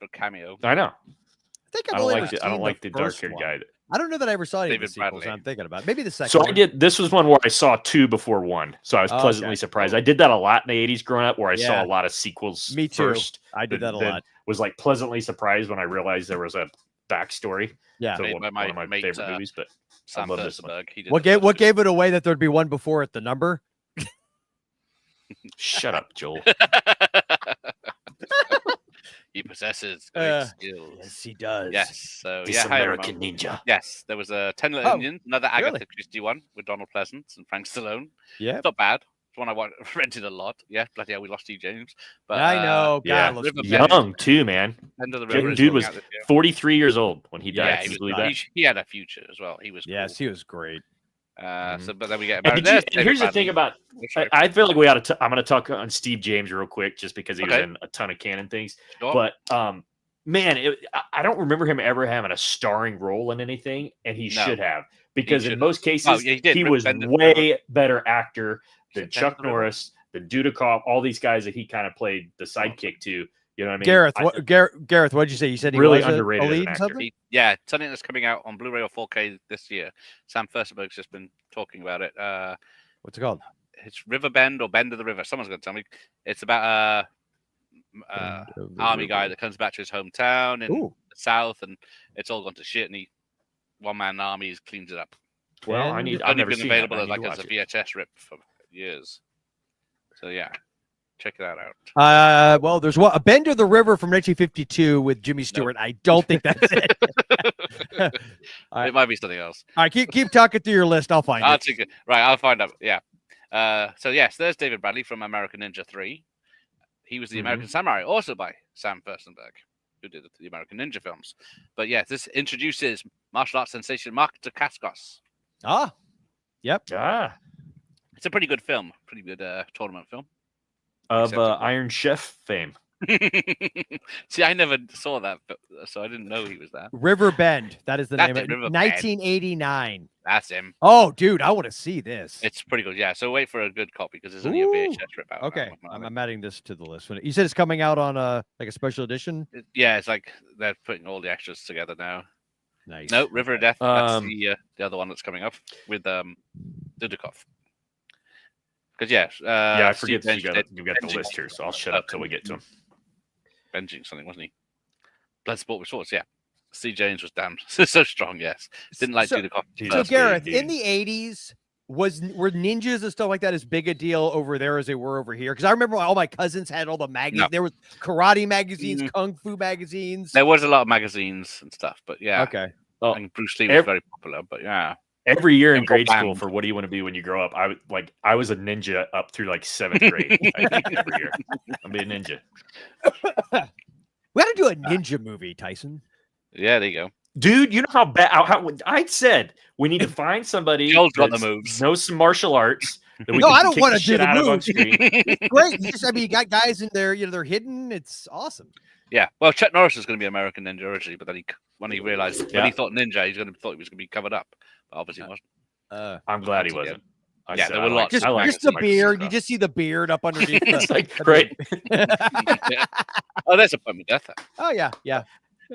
a cameo. I know. I don't like the dark-haired guy. I don't know that I ever saw any of the sequels. I'm thinking about maybe the second. So I did. This was one where I saw 2 before 1, so I was pleasantly surprised. I did that a lot in the '80s growing up, where I saw a lot of sequels. Me too. First, I did that a lot. Was pleasantly surprised when I realized there was a backstory. Yeah, to one of my favorite movies. But Sam Furstenberg. What gave it away that there'd be one before it? The number. Shut up, Joel. He possesses great skills. Yes, he does. Yes. So this American Ninja. Yes, there was a 10 Little Indians, another Agatha Christie one with Donald Pleasance and Frank Stallone. Yeah, it's not bad. It's one I rented a lot. Yeah, bloody hell, we lost Steve James. But I know. God, young too, man. Dude was 43 years old when he died. Yeah, he had a future as well. He was. Yes, he was great. So, but then we get. And here's the thing about. I feel like we ought to. I'm going to talk on Steve James real quick, just because he was in a ton of canon things. Sure. But man, I don't remember him ever having a starring role in anything, and he should have, because in most cases he was way better actor than Chuck Norris, than Dudikoff, all these guys that he kind of played the sidekick to. You know what I mean? Gareth, what did you say? You said he really was underrated a lead as an actor. Yeah, something that's coming out on Blu-ray or 4K this year. Sam Furstenberg's just been talking about it. What's it called? It's Riverbend or Bend of the River. Someone's going to tell me. It's about army guy that comes back to his hometown in the south, and it's all gone to shit, and he one-man armies cleans it up. Well, I've only never been seen available that. as a VHS rip for years. So yeah, check that out. Well, there's a Bend of the River from 1952 with Jimmy Stewart. Nope. I don't think that's it. It might be something else. All right, keep talking through your list. I'll find it. Take it. Right, I'll find out. Yeah. So yes, there's David Bradley from American Ninja 3. He was the American Samurai, also by Sam Furstenberg, who did the American Ninja films. But yes, this introduces martial arts sensation Mark Dacascos. Ah, yep. Ah, it's a pretty good film, pretty good tournament film of Iron Chef fame. See, I never saw that, so I didn't know he was that. River Bend, that is the name of it. 1989. That's him. Oh, dude, I want to see this. It's pretty good. Yeah, so wait for a good copy because there's only a VHS rip out. Okay, I'm adding this to the list. You said it's coming out on like a special edition. Yeah, it's like they're putting all the extras together now. Nice. No, River of Death. That's the other one that's coming up with Dudikoff. Because I forget that you've got the list here, so I'll shut up till we get to him. Benching something, wasn't he? Bloodsport with swords, yeah. C. James was damned so strong, yes. Didn't like Dudikoff. So Gareth, in the 80s, were ninjas and stuff like that as big a deal over there as they were over here? Because I remember all my cousins had all the magazines. No. There was karate magazines, kung fu magazines. There was a lot of magazines and stuff, but yeah. Okay. Well, and Bruce Lee was very popular, but yeah. Every year in grade school for what do you want to be when you grow up? I was a ninja up through like 7th grade. Every year, I'll be a ninja. We got to do a ninja movie, Tyson. Yeah, there you go, dude. You know how bad? How I said we need to find somebody that knows some martial arts. That we I don't want to do the moves. Great, you got guys in there. They're hidden. It's awesome. Yeah. Well, Chuck Norris was going to be American Ninja originally, but then when he realized when he thought ninja, thought he was going to be covered up. Obviously wasn't. I'm glad he wasn't. There were lots. Just the beard. You just see the beard up underneath. It's like great. Oh, there's a Appointment with Death. Oh yeah. There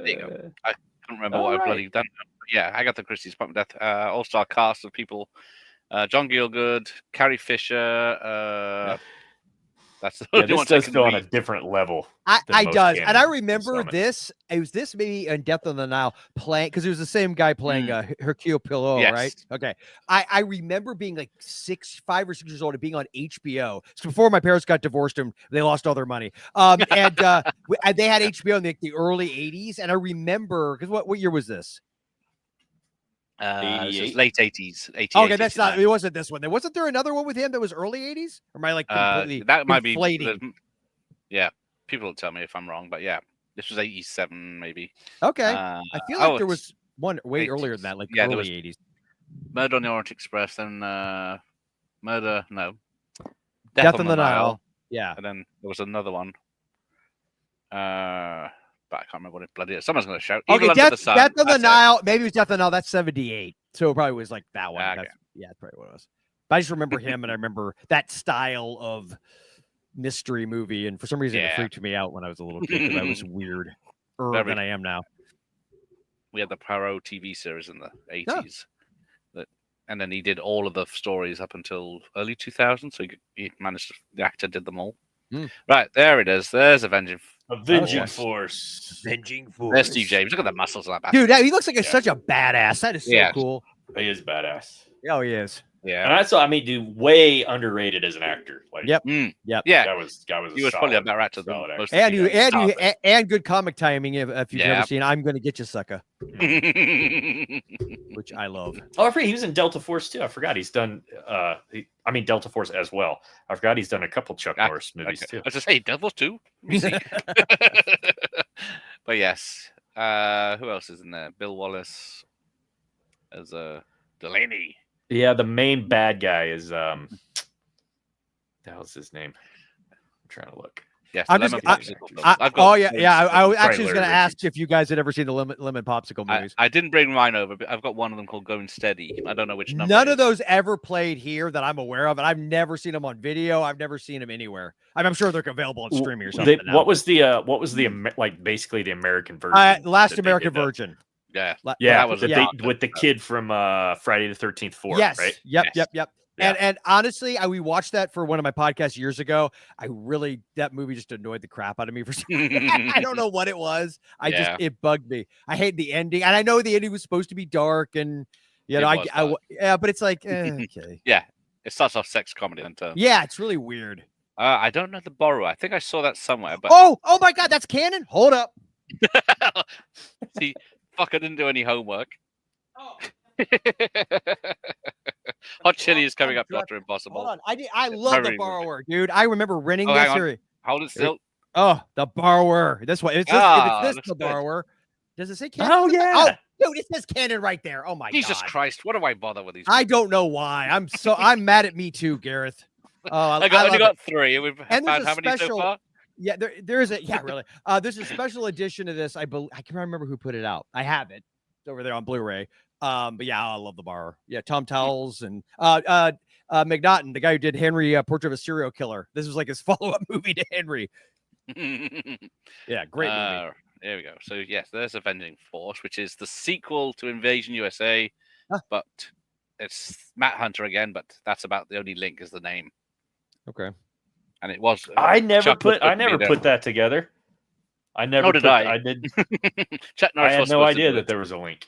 you go. I can't remember what I've bloody done. But yeah, Agatha Christie's Appointment with Death. All-star cast of people: John Gielgud, Carrie Fisher. That's the only one. This does go on a different level. I does, and I remember this. It was this maybe in Death on the Nile playing because it was the same guy playing Hercule Poirot, right? Okay, I remember being like 5 or 6 years old and being on HBO. So before my parents got divorced and they lost all their money, and they had HBO in the early '80s. And I remember because what year was this? Late 80s. Okay, that's not. It wasn't this one. Wasn't there another one with him that was early 80s? Or am I like completely that might be? Yeah, people will tell me if I'm wrong, but yeah, this was 87 maybe. Okay, I feel like there was one way 80s. Earlier than that, like early 80s. Murder on the Orient Express, then Death on the Nile. Yeah, and then there was another one. But I can't remember what it bloody is. Someone's going to shout. Okay, Death on the Nile. Maybe it was Death on the Nile. That's 78. So it probably was like that one. Okay. Yeah, that's probably what it was. But I just remember him, and I remember that style of mystery movie. And for some reason, it freaked me out when I was a little kid because I was weirder than I am now. We had the Poirot TV series in the 80s. And then he did all of the stories up until early 2000. So he managed to, the actor did them all. Right, there it is. There's Avenging Force. Avenging Force. There's Steve James. Look at the muscles on that. Dude, he looks like such a badass. That is so cool. He is badass. Oh, he is. Yeah. And that's dude, way underrated as an actor. Like, yep. Yeah. Guy was he was probably a better actor than most. And good comic timing. If you've never seen I'm Gonna Get You, Sucker. Which I love. Oh, I forgot he was in Delta Force too. I forgot he's done Delta Force as well. I forgot he's done a couple Chuck Norris movies too. I was just say Delta Force 2. Let me see. But yes. Who else is in there? Bill Wallace as Delaney. Yeah, the main bad guy is the hell's his name? I'm trying to look. Yes, I was actually was going to ask if you guys had ever seen the Lemon Popsicle movies. I didn't bring mine over, but I've got one of them called Going Steady. I don't know which number. None of those ever played here that I'm aware of, and I've never seen them on video. I've never seen them anywhere. I'm sure they're available on streaming or something. Basically the American version? Last American Virgin. Yeah, that was with the kid from Friday the 13th 4. Yes. Right? Yep. And honestly, we watched that for one of my podcasts years ago. That movie just annoyed the crap out of me for some I don't know what it was. It bugged me. I hate the ending. And I know the ending was supposed to be dark and but it's like, okay. Yeah. It starts off sex comedy and turns. Yeah, it's really weird. I don't know The Borrower. I think I saw that somewhere. But oh my God, that's canon. Hold up. See, fuck, I didn't do any homework. Oh. Hot Chili is coming up Dr. Impossible. Hold on. I love The Borrower, dude. I remember renting this series. Hold it still. Oh, The Borrower. This one. If it's The Borrower. Does it say canon? Oh, yeah. Oh, dude, it says canon right there. Oh my Jesus God. Christ. What do I bother with these? I don't know why. I'm mad at me too, Gareth. I only got 3. We've found how many so far? Yeah, there is really. There's a special edition of this. I can't remember who put it out. I have it. It's over there on Blu-ray. But yeah, I love The Borrower. Yeah, Tom Towles and McNaughton, the guy who did Henry, Portrait of a Serial Killer. This was like his follow-up movie to Henry. Yeah, great movie. There we go. So yes, there's Avenging Force, which is the sequel to Invasion USA, but it's Matt Hunter again. But that's about the only link is the name. Okay. And it was. I never put that together. I never. I did. Chuck Norris I had no idea that there was a link.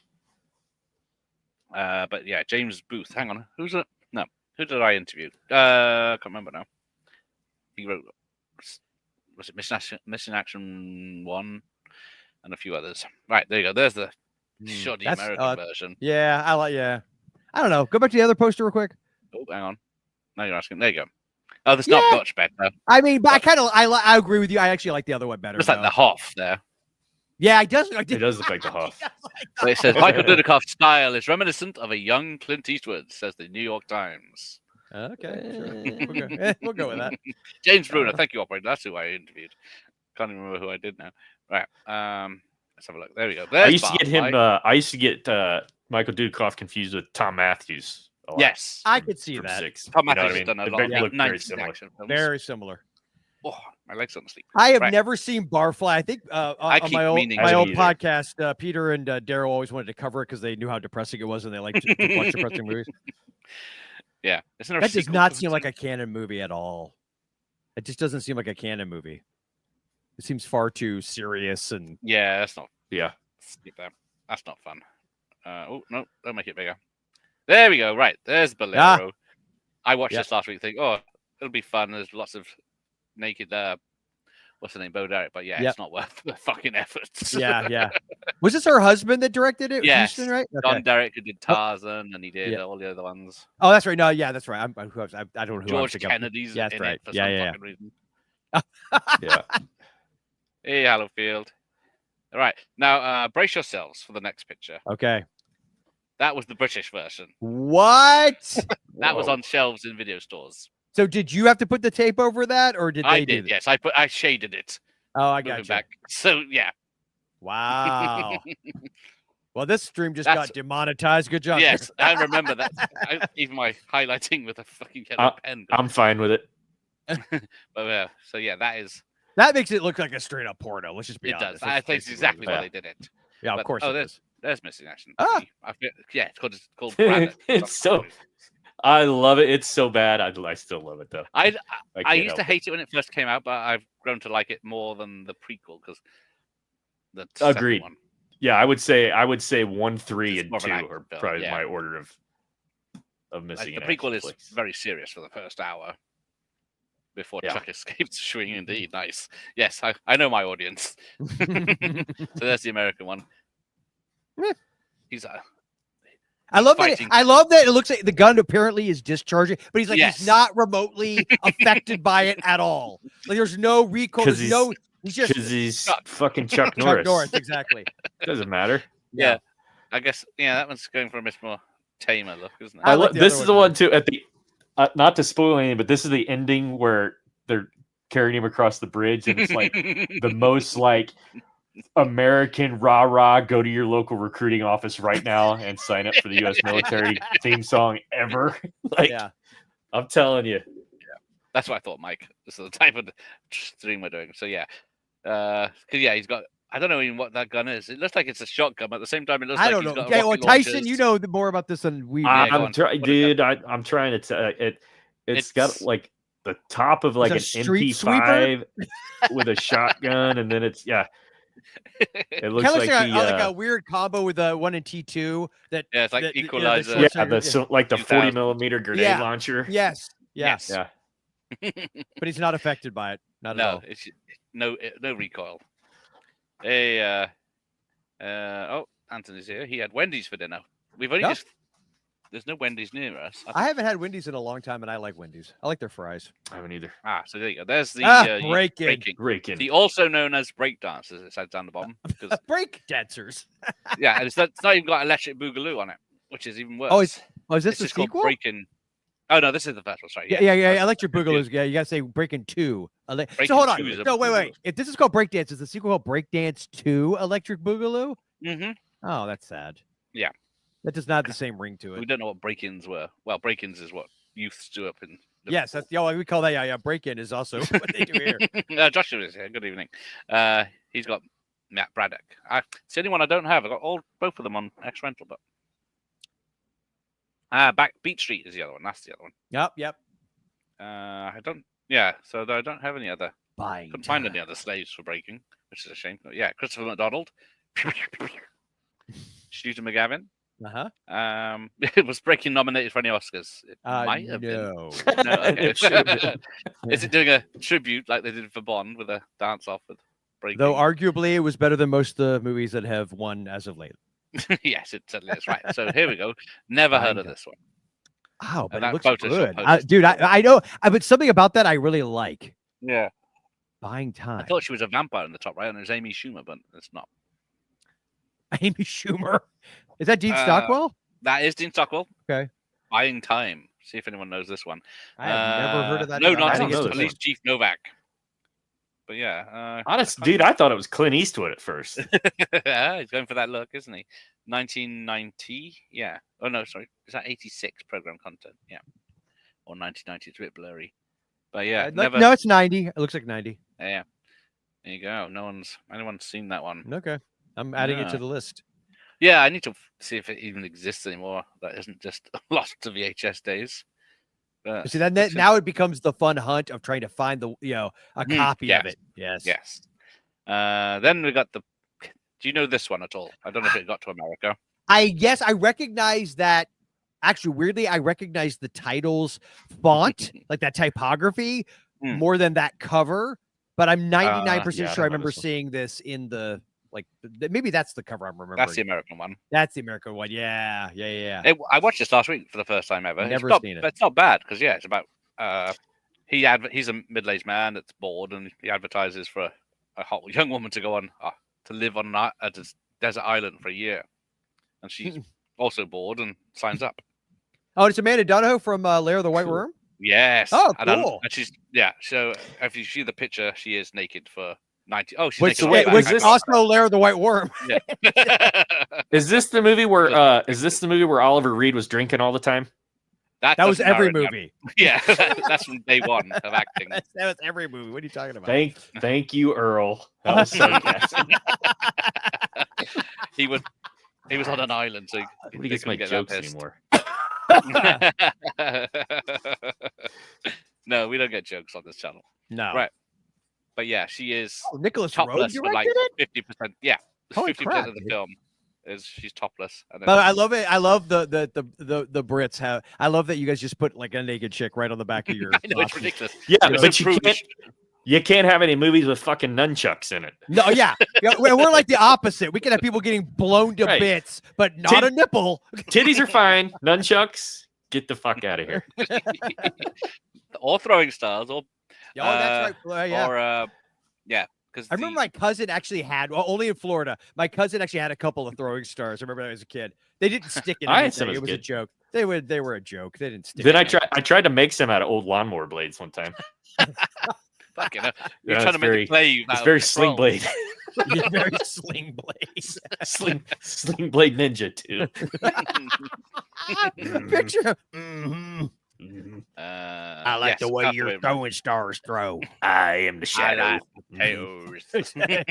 But yeah, James Booth. Hang on, who's it? No, who did I interview? Can't remember now. He wrote. Was it Missing Action 1 and a few others? Right, there you go. There's the shoddy American version. Yeah, I don't know. Go back to the other poster real quick. Oh, hang on. Now you're asking. There you go. Oh, there's not much better. I mean, but I agree with you. I actually like the other one better. It's like the Hoff there. Yeah, it does. It does look like the Hoff. So it says Michael Dudikoff's style is reminiscent of a young Clint Eastwood, says the New York Times. Okay. We'll go with that. James Bruner, thank you, operator. That's who I interviewed. Can't even remember who I did now. Right. Let's have a look. There we go. I used to get Michael Dudikoff confused with Tom Matthews. Yes, I could see that. Tom Matthews has done a lot. They look very similar. Very similar. Oh, my legs on sleep. I have never seen Barfly. I think on my old podcast, Peter and Daryl always wanted to cover it because they knew how depressing it was and they liked to watch depressing movies. Yeah, that does not seem like a canon movie at all. It just doesn't seem like a canon movie. It seems far too serious and that's not. Yeah, skip that. That's not fun. Oh no, don't make it bigger. There we go. Right, there's Bolero. I watched this last week. Think, it'll be fun. There's lots of naked. What's the name? Bo Derek. But it's not worth the fucking efforts. Yeah. Was this her husband that directed it? Yes, Houston, right? Okay. Don Derek, who did Tarzan, and he did all the other ones. Oh, that's right. No, that's right. I don't know who George Kennedy's. That's in right. It for some fucking reason. Yeah. Hey, Hallowfield. All right, now brace yourselves for the next picture. Okay. That was the British version. What? That was on shelves in video stores. So did you have to put the tape over that, or did they do that? Yes, I shaded it. Oh, I got you. Back. So yeah. Wow. Well, this stream just got demonetized. Good job. Yes, I remember that. Even my highlighting with a fucking yellow pen. I'm fine with it. But so yeah, that makes it look like a straight up porno. Let's just be honest. It does. I think it's exactly why they did it. Yeah, of course. There's Missing Action. It's called it's so. I love it. It's so bad. I still love it though. I used to hate it when it first came out, but I've grown to like it more than the prequel because the agreed. One. Yeah, I would say 1, 3, and 2 are probably my order of missing. The prequel is very serious for the first hour before Chuck escapes swing. Indeed, nice. Yes, I know my audience. So there's the American one. He's I love that it looks like the gun apparently is discharging, but he's like he's not remotely affected by it at all. Like there's no recoil. He's fucking Chuck Norris. Chuck Norris, exactly. Doesn't matter. Yeah. I guess that one's going for a much more tamer look, isn't it? This is the one too. At the not to spoil anything, but this is the ending where they're carrying him across the bridge, and it's like the most like American rah-rah, go to your local recruiting office right now and sign up for the U.S. military theme song ever. I'm telling you. Yeah. That's what I thought, Mike. This is the type of stream we're doing. So, he's got I don't know even what that gun is. It looks like it's a shotgun, but at the same time, it looks I like don't he's know. got Okay, well, rocket Tyson, launchers. you know more about this than we. I'm trying, dude. I'm trying to tell it. It's got like the top of like an MP5 with a shotgun, and then it's It looks like a weird combo with the 1 and T2. It's like equalizer. Like the 40 millimeter grenade launcher. Yes. Yeah. But he's not affected by it. Not at all. It's no recoil. Hey, Anthony's here. He had Wendy's for dinner. We've only there's no Wendy's near us. I haven't had Wendy's in a long time, and I like Wendy's. I like their fries. I haven't either. So there you go. There's the breaking. The also known as break dancers. It says down the bottom. Break dancers. Yeah, and it's not even got Electric Boogaloo on it, which is even worse. Is this the sequel? Breaking. Oh no, this is the first one. Sorry. Yeah. Electric Boogaloo. Yeah, you gotta say Breaking 2. So hold on. No, wait. If this is called Breakdance, is the sequel called Breakdance 2 Electric Boogaloo? Mm-hmm. Oh, that's sad. Yeah. That does not have the same ring to it. We don't know what break-ins were. Well, break-ins is what youths do up in. Yes, that's we call that. Yeah. Break-in is also what they do here. Joshua is here. Good evening. He's got Matt Braddock. It's the only one I don't have. I got both of them on X Rental, but back Beat Street is the other one. That's the other one. Yep. I don't. Yeah, so I don't have any other. Couldn't find any other slaves for breaking, which is a shame. But yeah, Christopher McDonald. Shooter McGavin. It was Breaking nominated for any Oscars. It might have been. No, okay. Is it doing a tribute like they did for Bond with a dance off with Breaking? Though arguably it was better than most of the movies that have won as of late. Yes, it certainly is. Right. So here we go. Never heard of this one. Oh, but it looks good. Dude, I know. But something about that I really like. Yeah. Buying time. I thought she was a vampire in the top right, and there's Amy Schumer, but it's not. Amy Schumer? Is that Dean Stockwell? That is Dean Stockwell. Okay. Buying Time. See if anyone knows this one. I have never heard of that. No, not Police Chief Novak. But yeah. Honest, dude, I thought it was Clint Eastwood at first. He's going for that look, isn't he? 1990? Yeah. Oh, no, sorry. Is that 86 program content? Yeah. Or 1990. It's a bit blurry. But yeah. No, it's 90. It looks like 90. Yeah. There you go. Anyone's seen that one. Okay. I'm adding it to the list. Yeah, I need to see if it even exists anymore. That isn't just lost to VHS days. But see, now it becomes the fun hunt of trying to find a copy of it. Yes. Then we got do you know this one at all? I don't know if it got to America. I recognize that. Actually, weirdly, I recognize the title's font, like that typography, more than that cover. But I'm 99% sure I remember seeing this in the maybe that's the cover I'm remembering. That's the American one. That's the American one. Yeah. I watched this last week for the first time ever. Never seen it. But it's not bad because it's about he's a middle-aged man that's bored and he advertises for a hot young woman to go on to live on a desert island for a year, and she's also bored and signs up. Oh, it's Amanda Donohoe from Lair of the White Worm. Yes. Oh, cool. And she's So if you see the picture, she is naked for 90. Oh, she's naked. Wait, was this also Lair of the White Worm? Yeah. Is this the movie where Oliver Reed was drinking all the time? That was every movie. Yeah, that's from day one of acting. That was every movie. What are you talking about? Thank you, Earl. That was sarcastic. He was on an island, so he gets my jokes anymore. No, we don't get jokes on this channel. No. Right. But yeah, she is Nicholas topless Rowe for like it? 50%. Yeah. 50% of the dude. film is she's topless. But I love it. I love the Brits have. I love that you guys just put like a naked chick right on the back of your. I know, it's ridiculous. Yeah, but you can't have any movies with fucking nunchucks in it. No, yeah. We're like the opposite. We can have people getting blown to bits, but not a nipple. Titties are fine. Nunchucks, get the fuck out of here. Or throwing stars, or that's right. Yeah. Or because I remember my cousin actually had only in Florida. My cousin actually had a couple of throwing stars. I remember that as a kid. They didn't stick in anything. It was a joke. They were a joke. They didn't stick. Then I tried to make some out of old lawnmower blades one time. Fucking hell. You're trying to make it play. It's very sling blade. Yeah, very sling blade. Sling blade ninja too. Picture. I like the way your throwing stars throw. I am the shadow. potatoes.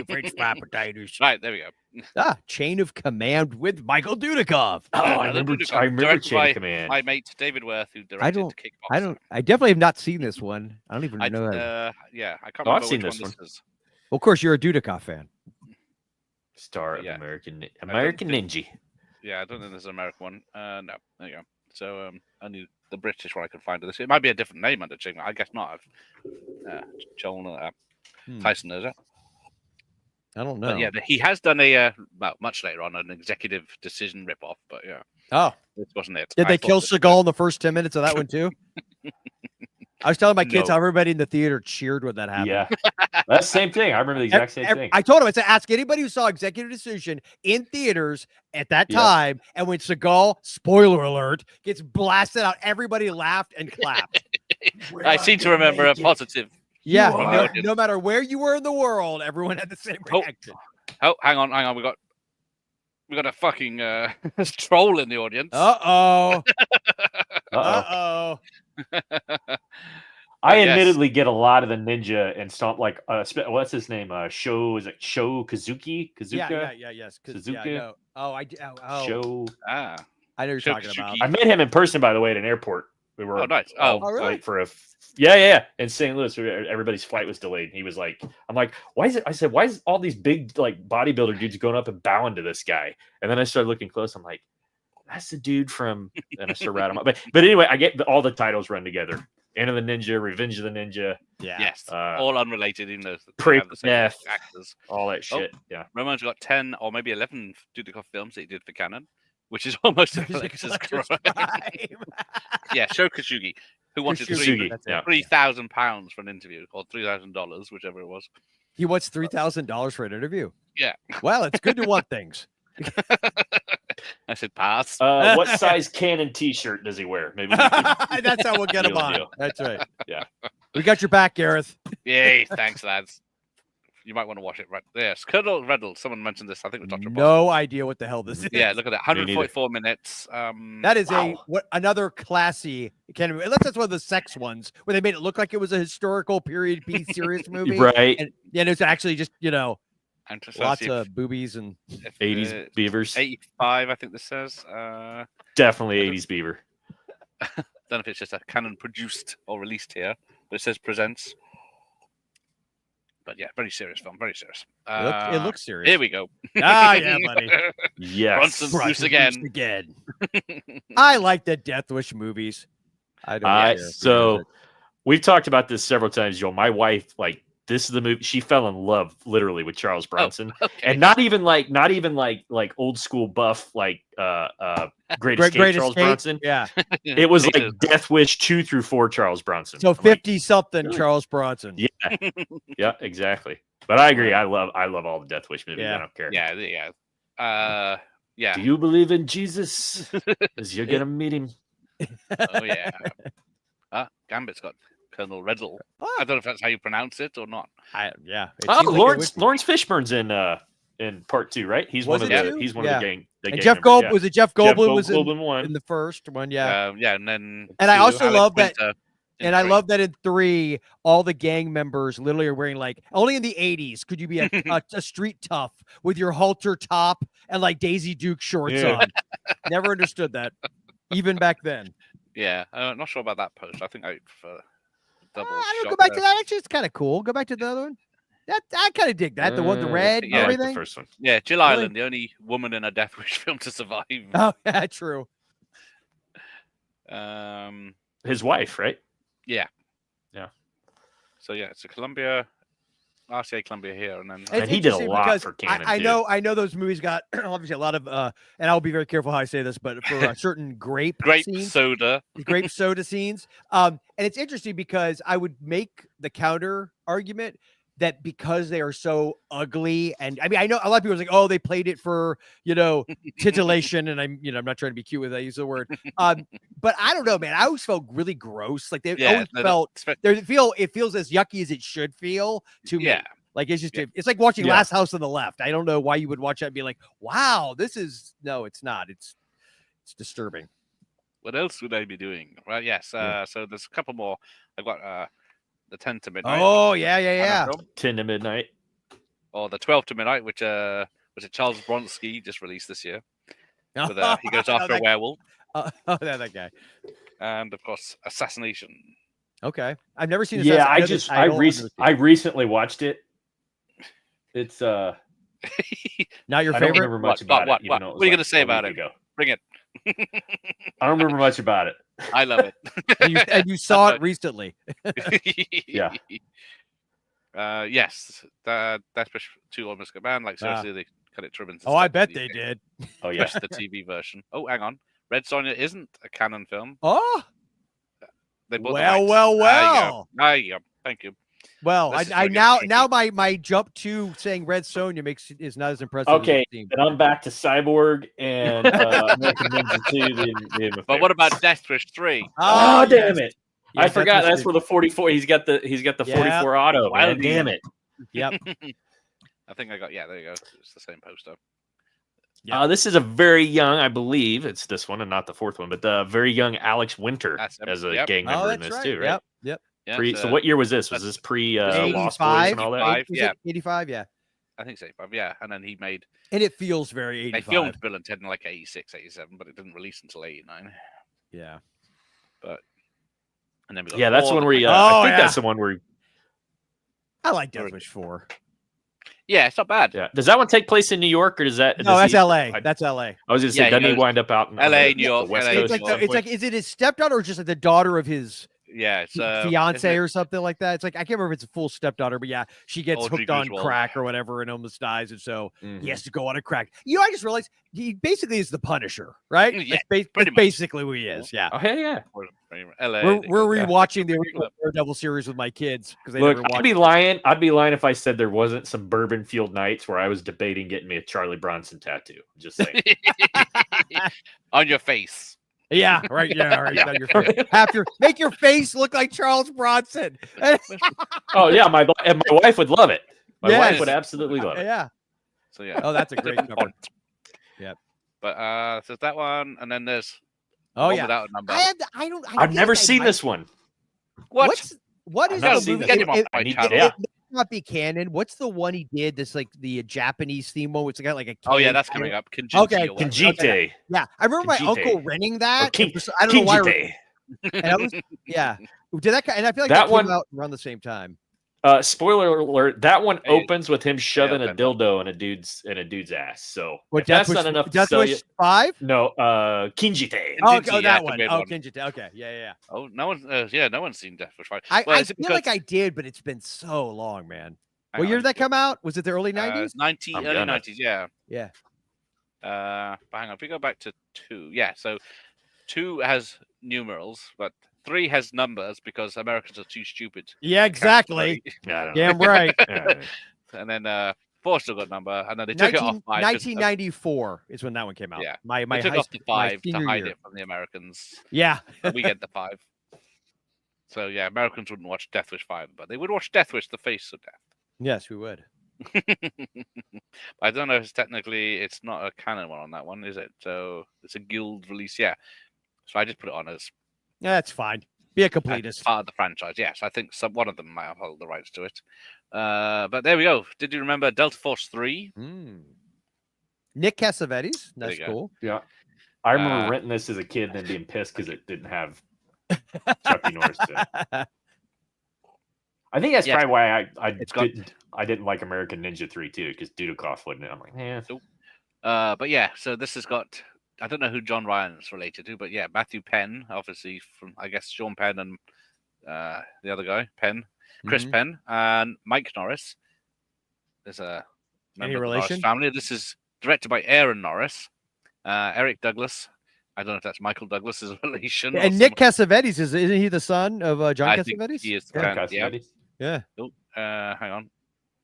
French fried potatoes. Right, there we go. Chain of Command with Michael Dudikoff. Oh, I remember Chain of Command. My mate David Worth, who directed Kickboxer. I definitely have not seen this one. I don't even know that. Yeah, I can't remember I've seen which this one one. this is. Well, of course, you're a Dudikoff fan. Star of American Ninja. Yeah, I don't think there's an American one. No, there you go. So only the British one I could find of this. It might be a different name under Ching. I guess not. Joel Tyson knows it. I don't know. But yeah, he has done much later on, an executive decision ripoff. But yeah. Oh, this wasn't it. Did they kill Seagal in the first 10 minutes of that one too? I was telling my kids how everybody in the theater cheered when that happened. Yeah, that's the same thing. I remember the exact same thing. I told him, I said, ask anybody who saw Executive Decision in theaters at that time, and when Seagal, spoiler alert, gets blasted out, everybody laughed and clapped. I seem to remember a positive. Yeah, no matter where you were in the world, everyone had the same reaction. Oh, hang on. We got a fucking troll in the audience. Uh-oh. I admittedly get a lot of the ninja and stomp, like what's his name? Sho Kazuki? Kazuka? Yes. Suzuka? Sho. I know you're talking about. I met him in person, by the way, at an airport. We were nice. Really? For a in St. Louis. Everybody's flight was delayed. He was like, I'm like, why is all these big like bodybuilder dudes going up and bowing to this guy? And then I started looking close. I'm like, that's the dude from. And I started rattling him up. But anyway, I get all the titles run together. End of the Ninja, Revenge of the Ninja. Yeah. Yes. All unrelated, even though they have the same actors. All that shit. Yeah. Roman's got 10 or maybe 11 Dudikoff films that he did for Canon, which is almost a collector's crime. Yeah, Sho Kosugi, who wanted £3,000 for an interview, or $3,000, whichever it was. He wants $3,000 for an interview. Yeah. Well, it's good to want things. I said pass. What size Canon T-shirt does he wear? Maybe that's how we'll get him on. That's right. Yeah, we got your back, Gareth. Yay! Thanks, lads. You might want to watch it. Right, yes, Colonel Riddle. Someone mentioned this. I think we talked about. No idea what the hell this is. Yeah, look at that. 144 minutes. That is another classy. Unless that's one of the sex ones where they made it look like it was a historical period piece serious movie, right? And it's actually just lots of boobies and 80s beavers. 85, I think this says. Definitely 80s beaver. Don't know if it's just a Canon produced or released here, but it says presents. But yeah, very serious film, very serious. It looks serious. Here we go. Yeah, buddy. Yes. Bronson's loose again. I like the Death Wish movies. I don't care. So we've talked about this several times, Joel. My wife, this is the movie. She fell in love literally with Charles Bronson, and not even like old school buff Great Escape Charles Bronson. Yeah, it was like Death Wish 2 through 4 Charles Bronson. So 50-something Charles Bronson. Yeah, exactly. But I agree. I love all the Death Wish movies. Yeah. I don't care. Yeah. Yeah. Do you believe in Jesus? Because you're gonna meet him. Oh yeah. Gambit's got Colonel Riddle. I don't know if that's how you pronounce it or not. Lawrence Fishburne's in part 2, right? He's one of the gang. And Jeff Goldblum was it? Jeff Goldblum was in the first one. Yeah. And I also love that. And I love that in 3, all the gang members literally are wearing only in the 80s could you be a street tough with your halter top and Daisy Duke shorts on. Never understood that, even back then. Yeah, I'm not sure about that post. I think I prefer double. I don't go back to that. Actually, it's kind of cool. Go back to the other one. I kind of dig that. The red, and everything. Like the first one. Yeah, Jill Island, the only woman in a Death Wish film to survive. Oh, yeah, true. His wife, right? Yeah. So yeah, it's a Columbia, RCA Columbia here, and he did a lot for Canon. I know those movies got obviously a lot of, and I'll be very careful how I say this, but for certain grape soda scenes. And it's interesting because I would make the counter argument that because they are so ugly, and I mean, I know a lot of people are like, oh, they played it for, titillation, and I'm not trying to be cute with that, I use the word. But I don't know, man. I always felt really gross. Like it feels as yucky as it should feel to me. Like it's like watching Last House on the Left. I don't know why you would watch that and be like, wow, it's not. It's disturbing. What else would I be doing? Well, yes. So there's a couple more. I've got the 10 to Midnight. Oh, yeah. 10 to Midnight. Or the 12 to Midnight, which was it Charles Bronski just released this year. With, he goes after a werewolf. That guy. And of course, Assassination. Okay, I've never seen. Yeah, I recently watched it. It's not your favorite. I don't remember much about it. What are you going to say about it? Bring it. I don't remember much about it. I love it. and you saw it recently. Yeah. Yes. That's too almost good man. Like seriously, they cut it to ribbons. Oh, I bet they did. Oh yeah. Especially the TV version. Oh, hang on. Red Sonja isn't a canon film. Oh. They bought Well. There you go. Thank you. Well, I now my jump to saying Red Sonja is not as impressive. Okay, and I'm back to Cyborg and American Ninja 2. But what about Death Wish 3? Oh, damn it! Yeah, I forgot. That's where the 44. He's got the 44 auto. Man. Damn it! Yep. I think I got. Yeah, there you go. It's the same poster. Yeah. This is a very young, I believe it's this one and not the fourth one, but the very young Alex Winter as a gang member in this too, right? Yep. Yeah, so what year was this? Was this pre Lost Boys and all that? 85, yeah. I think it's 85, yeah. And then he made... And it feels very 85. They filmed Bill and Ted in like 86, 87, but it didn't release until 89. Yeah. But... And then we got that's the one where I think that's the one where... I like Death Wish 4. Yeah, it's not bad. Yeah. Does that one take place in New York, or does that? No, that's L.A. That's L.A. I was going to say, doesn't he wind up out in L.A., New York, West LA, Coast? It's like, is it his stepdaughter or just like the daughter of his fiance or something like that? It's like I can't remember if it's a full stepdaughter, but yeah, she gets hooked on crack or whatever and almost dies, and so he has to go on a crack. I just realized he basically is the Punisher, right? Yeah, that's basically who he is. Yeah. Oh, hey, yeah. LA, we're rewatching the original Daredevil series with my kids because they never watched. I'd be lying if I said there wasn't some bourbon field nights where I was debating getting me a Charlie Bronson tattoo. Just saying. On your face. Yeah, right. Yeah, right. On your face. Make your face look like Charles Bronson. Oh yeah, my wife would love it. My wife would absolutely love it. Yeah. So yeah. Oh, that's a great cover. Yep. But so that one, and then there's without a number. I've never seen this one. What is the movie? It not be canon. What's the one he did? This like the Japanese theme one, which got like a that's coming up. Kinjite. Okay. Yeah, I remember my uncle renting that. I don't know why. And I was did that? And I feel like that one came out around the same time. Spoiler alert: that one opens with him shoving a dildo in a dude's ass. So that's not enough to tell you. 5? No, Kinjite. Oh, that one. Oh, Kinjite. Okay, yeah. Oh, no one's seen Death Wish 5. I feel like I did, but it's been so long, man. What year did that come out? Was it the early 90s? Early 90s, yeah. Yeah. But hang on, if we go back to 2, so 2 has numerals, but 3 has numbers because Americans are too stupid. Yeah, exactly. Damn right. And then 4 still got a number, and then they took it off 5. 1994 is when that one came out. Yeah, my took off the 5 to hide it from the Americans. Yeah, we get the 5. So yeah, Americans wouldn't watch Death Wish 5, but they would watch Death Wish: The Face of Death. Yes, we would. I don't know if it's not a canon one on that one, is it? So it's a guild release, yeah. So I just put it on as. Yeah, that's fine. Be a completist. Part of the franchise, yes. I think one of them might have held the rights to it. But there we go. Did you remember Delta Force 3? Nick Cassavetes. That's cool. Yeah. I remember renting this as a kid and then being pissed because it didn't have Chucky Norris in it. I think that's probably why I didn't like American Ninja 3 too, because Dudikoff wasn't it. I'm like, but yeah, so this has got, I don't know who John Ryan's related to, but yeah, Matthew Penn, obviously from, I guess, Sean Penn and the other guy, Chris Penn, and Mike Norris. There's a any relation family. This is directed by Aaron Norris, Eric Douglas. I don't know if that's Michael Douglas's relation. And Nick Cassavetes, isn't he the son of John Cassavetes? He is. Cassavetes. Yeah. Oh, hang on.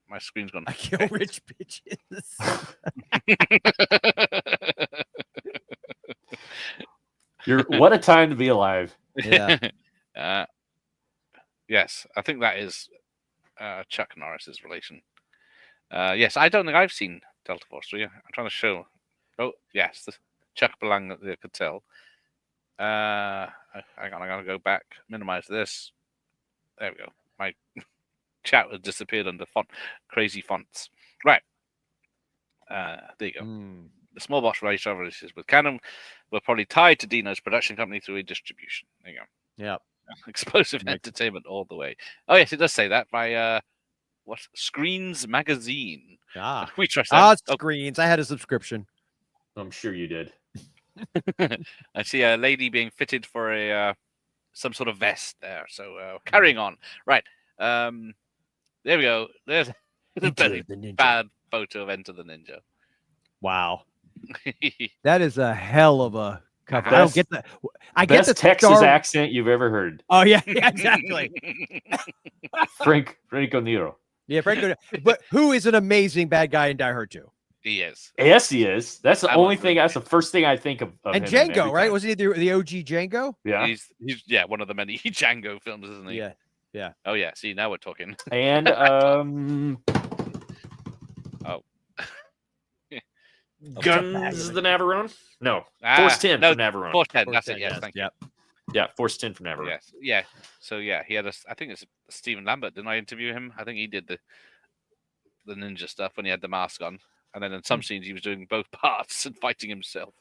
My screen's gone. I kill rich bitches. What a time to be alive. Yeah. Yes, I think that is Chuck Norris's relation. Yes, I don't think I've seen Delta Force 3. I'm trying to show. Oh, yes, Chuck Belang that they could tell. Hang on, I gotta go back, minimize this. There we go. my chat has disappeared under crazy fonts. Right. There you go. The small box releases with Canon were probably tied to Dino's production company through a distribution. There you go. Yeah. Explosive entertainment all the way. Oh yes, it does say that by what Screens Magazine. We trust that. Screens. I had a subscription. I'm sure you did. I see a lady being fitted for a some sort of vest there. So carrying on. Right. There we go. There's a very bad photo of Enter the Ninja. Wow. That is a hell of a cover. I don't get that. I get the Texas accent you've ever heard. Oh yeah, exactly. Franco Nero. Yeah, Franco. But who is an amazing bad guy in Die Hard 2? He is. Yes, he is. That's the only thing. That's the first thing I think of and Django, right? Wasn't he the OG Django? Yeah. He's one of the many Django films, isn't he? Yeah. Oh yeah. See, now we're talking. And Guns the Navarone? No. Force 10 from Navarone. Force 10, that's it. Yes, thank you. Yeah, Force 10 from Navarone. Yes. Yeah. So yeah, he had I think it's Stephen Lambert. Didn't I interview him? I think he did the ninja stuff when he had the mask on. And then in some scenes he was doing both parts and fighting himself.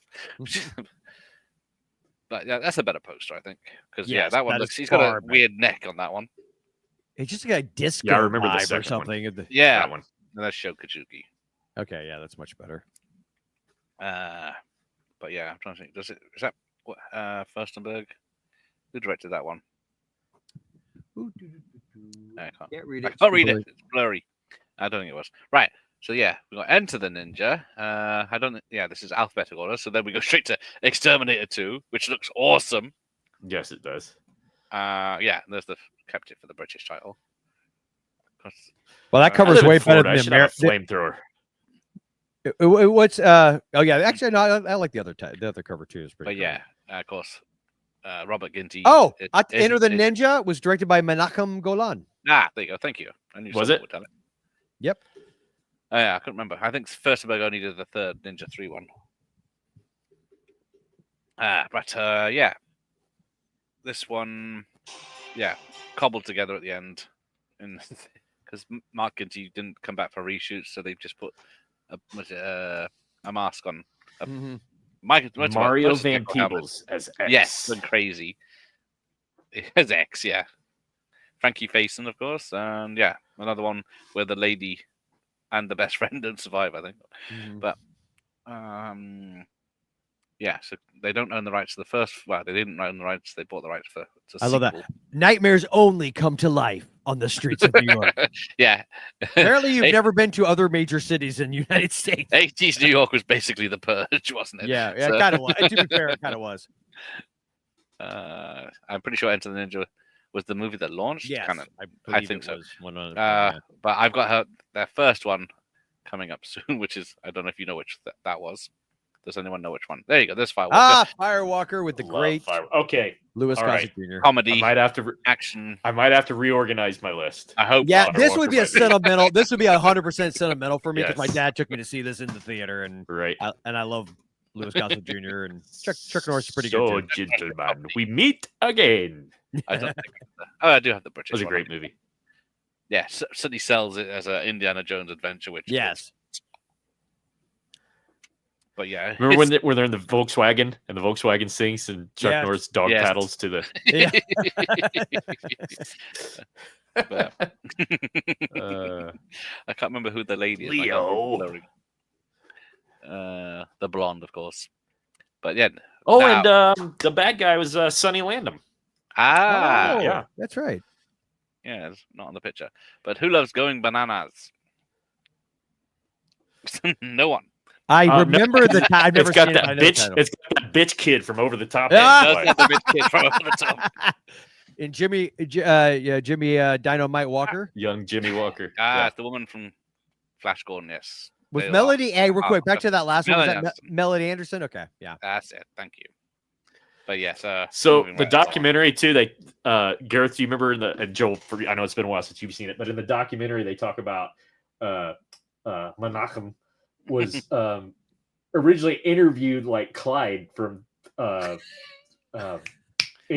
But yeah, that's a better poster, I think. Because that one looks he's got a weird neck on that one. It's just like a disco I remember the vibe or something. That one. And that's Sho Kazuki. Okay, yeah, that's much better. But yeah, I'm trying to think. Is that Furstenberg? Who directed that one? I can't read it. I can't read it. It's blurry. I don't think it was. Right. So yeah, we got Enter the Ninja. This is alphabetical order. So then we go straight to Exterminator 2, which looks awesome. Yes, it does. There's the kept it for the British title. Well, that covers way better than the American flamethrower. What's actually no, I like the other cover too. Is pretty cool. Of course, Robert Ginty. Oh, Enter the Ninja was directed by Menachem Golan. There you go. Thank you. Was it? Yep. Oh yeah, I couldn't remember. I think Furstenberg only did the third Ninja 3 one. This one, cobbled together at the end, because Mark Ginty didn't come back for reshoots, so they've just put a mask on. Mario Van Peebles as X. Yes, and crazy. As X, yeah. Frankie Faison, of course, and another one where the lady and the best friend don't survive, I think. But so they don't own the rights to the first. Well, they didn't own the rights. They bought the rights for. I love that. Nightmares only come to life on the streets of New York. Yeah. Apparently, you've never been to other major cities in the United States. 80s New York was basically the Purge, wasn't it? Yeah, it kind of was. To be fair, it kind of was. I'm pretty sure Enter the Ninja was the movie that launched. Yes, I think so. But I've got their first one coming up soon, which is I don't know if you know which that was. Does anyone know which one? There you go. This Firewalker. Firewalker with the great Louis Gossett Jr. Comedy. I might have to action. I might have to reorganize my list. I hope. Yeah, this would be a sentimental. This would be 100% sentimental for me because my dad took me to see this in the theater, and I love Louis Gossett Jr. and Chuck Norris is pretty good. So, gentlemen, we meet again. I don't think. I do have the British. It was a great movie. Yeah, certainly sells it as an Indiana Jones adventure, which But yeah, remember when they're in the Volkswagen and the Volkswagen sinks and Chuck Norris dog paddles to the. I can't remember who the lady is. Leo. The blonde, of course. But yeah. And the bad guy was Sonny Landham. Yeah, that's right. Yeah, it's not on the picture. But who loves going bananas? No one. I remember the time. I've never seen it. It's got that bitch kid from Over the Top. The bitch kid from Over the Top. And Jimmy Dynamite Walker. Young Jimmy Walker. The woman from Flash Gordon, yes. Was Melody real quick, back to that last one. Was that Melody Anderson? Okay, yeah. That's it. Thank you. But yes, so the documentary too, they Gareth, do you remember and Joel, I know it's been a while since you've seen it, but in the documentary they talk about Menachem was originally interviewed like Clyde from Any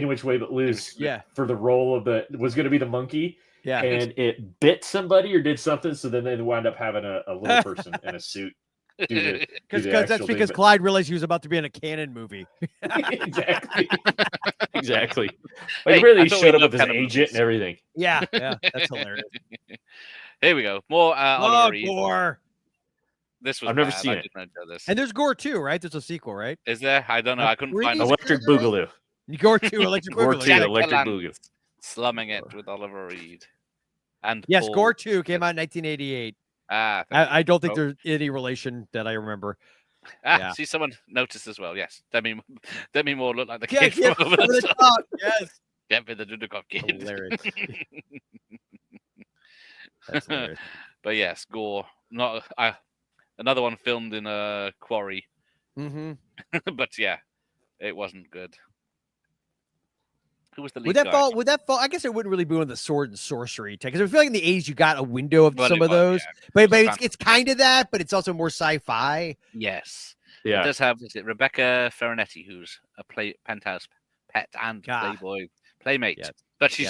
Which Way But Loose for the role of was going to be the monkey, Yeah. And it bit somebody or did something, so then they wind up having a little person in a suit. Because Clyde realized he was about to be in a canon movie. Exactly. Exactly. Like, really showed up with his agent and everything. Yeah, that's hilarious. Here we go. More Oliver Reed. Gore. This was I've never seen it. And there's Gore 2, right? There's a sequel, right? Is there? I don't know. I couldn't find Electric Boogaloo. Gore 2, Electric Boogaloo. Gore 2, Electric Boogaloo. Slumming it with Oliver Reed. And yes, Paul. Gore 2 came out in 1988. I don't think there's any relation that I remember. See, someone noticed as well. Yes, Demi Moore looked like the kid from over the top. Yes, get with the Dudikoff kid. Hilarious. That's hilarious. But yes, Gore. Not another one filmed in a quarry. Mm-hmm. But yeah, it wasn't good. Who was the lead would that guy? Would that fall? I guess it wouldn't really be one of the sword and sorcery tech, because I feel like in the 80s you got a window of some of those, but it's kind of that, but it's also more sci-fi. Yes, yeah. It does have Rebecca Ferranetti, who's a Penthouse pet and Playboy playmate, but she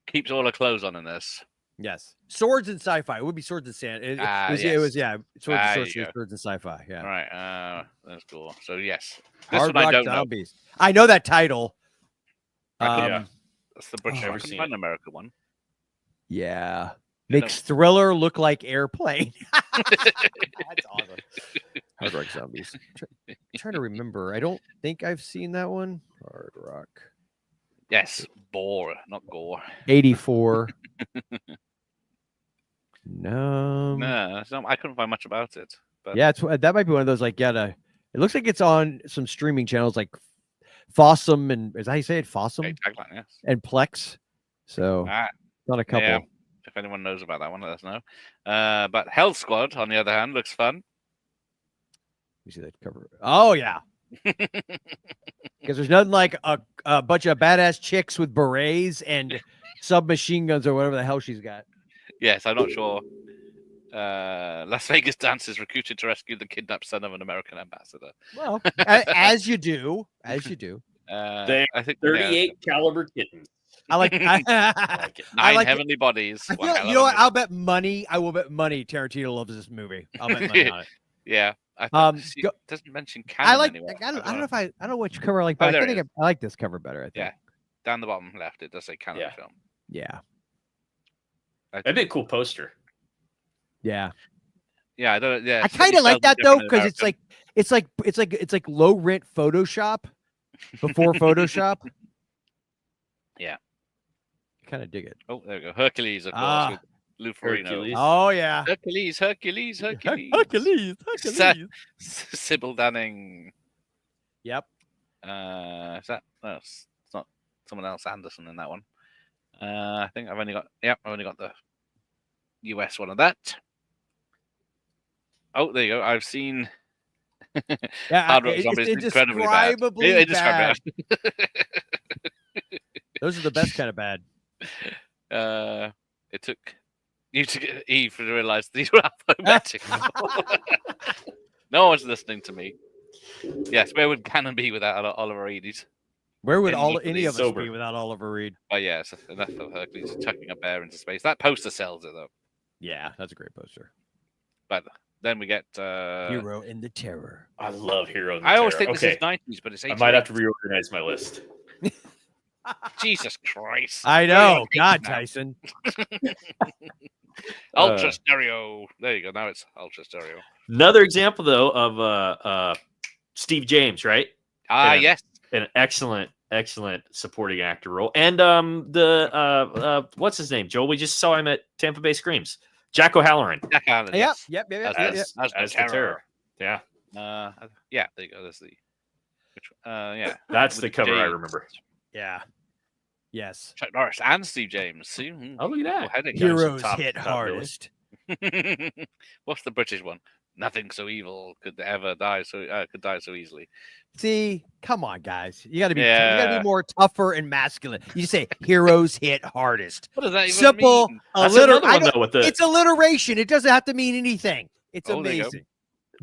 keeps all her clothes on in this. Yes, swords and sci-fi. It would be swords and sand. It was swords and sorcery, swords and sci-fi. Yeah, right. That's cool. So yes, this Hard one Rock Zombies. I know that title. That's the British American one. Yeah. Makes Thriller look like Airplane. That's awesome. Hard Rock Zombies. I'm trying to remember. I don't think I've seen that one. Hard Rock. Yes. Bore, not Gore. 84. No. No, I couldn't find much about it. But yeah, that might be one of those, like, it looks like it's on some streaming channels like Fossum, and is that how you say it? Fossum? Yes. And Plex. So not a couple. Yeah. If anyone knows about that one, let us know. But Hell Squad, on the other hand, looks fun. You see that cover? Oh yeah. Because there's nothing like a bunch of badass chicks with berets and submachine guns or whatever the hell she's got. Yes, I'm not sure. Las Vegas dancers recruited to rescue the kidnapped son of an American ambassador. Well, as you do. I think 38 caliber kittens. I like it. Nine heavenly bodies. You know what? I will bet money Tarantino loves this movie. I'll bet money on it. Yeah. Doesn't mention canon anywhere. I don't know I don't know which cover I like, but I think I like this cover better. I think. Yeah. Down the bottom left, it does say canon film. Yeah. That'd be a cool poster. Yeah. Yeah, I kind of like that though, because it's like low rent Photoshop before Photoshop. Yeah. Kind of dig it. Oh, there we go. Hercules, of course, with Lou Ferrigno. Oh yeah. Hercules. Sybil Danning. Yep. Is that? No, it's not someone else. Anderson in that one. I think I've only got the US one of that. Oh, there you go. I've seen. Hard Rock Zombies. It's incredibly bad. bad. Those are the best kind of bad. It took you to get Eve to realize these were alphabetical. No one's listening to me. Yes, where would canon be without Oliver Reed? Where would any of us be without Oliver Reed? Oh yes, enough of Hercules chucking a bear into space. That poster sells it though. Yeah, that's a great poster. But then we get Hero in the Terror. I love Hero in the Terror. I always Terror. think this is 90s, but it's 80s. I might have to reorganize my list. Jesus Christ. I know. God, Tyson. Ultra stereo. There you go. Now it's ultra stereo. Another example, though, of Steve James, right? Yes. An excellent supporting actor role. And what's his name? Joel, we just saw him at Tampa Bay Screams. Jack O'Halloran. Yep. As the terror. Yeah. Yeah, there you go. That's yeah. That's the cover I remember. Yeah. Yes. Chuck Norris and Steve James. See? Oh, look at that. Heroes hit hardest. What's the British one? Nothing so evil could die so easily. See, come on, guys. You gotta be more tougher and masculine. You say heroes hit hardest. What does that even mean? It's alliteration. It doesn't have to mean anything. It's amazing.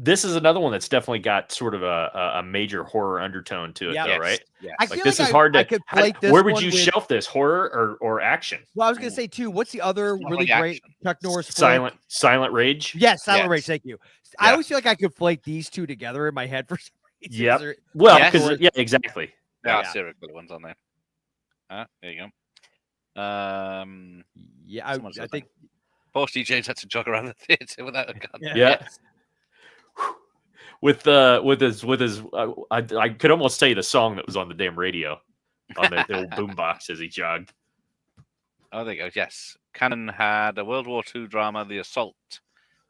this is another one that's definitely got sort of a major horror undertone to it, though, right? Yeah. I Like feel this like is hard to. I could flake this where would one you with- shelf this? Horror or action? Well, I was gonna say too. What's the other It's not really really great action. Chuck Norris flick? Silent Rage. Yes, Silent Yes. Rage. Thank you. I Yeah. always feel like I could flake these two together in my head for some reason. Yep. They're- Well, Yes. because yeah, exactly. There are Yeah. serial killer ones on there. There you go. Yeah, someone's I got think. Poor Steve James had to jog around the theater without a gun. Yeah. With his I could almost say the song that was on the damn radio on the old boombox as he jogged. Oh, there you go. Yes. Cannon had a World War II drama, The Assault,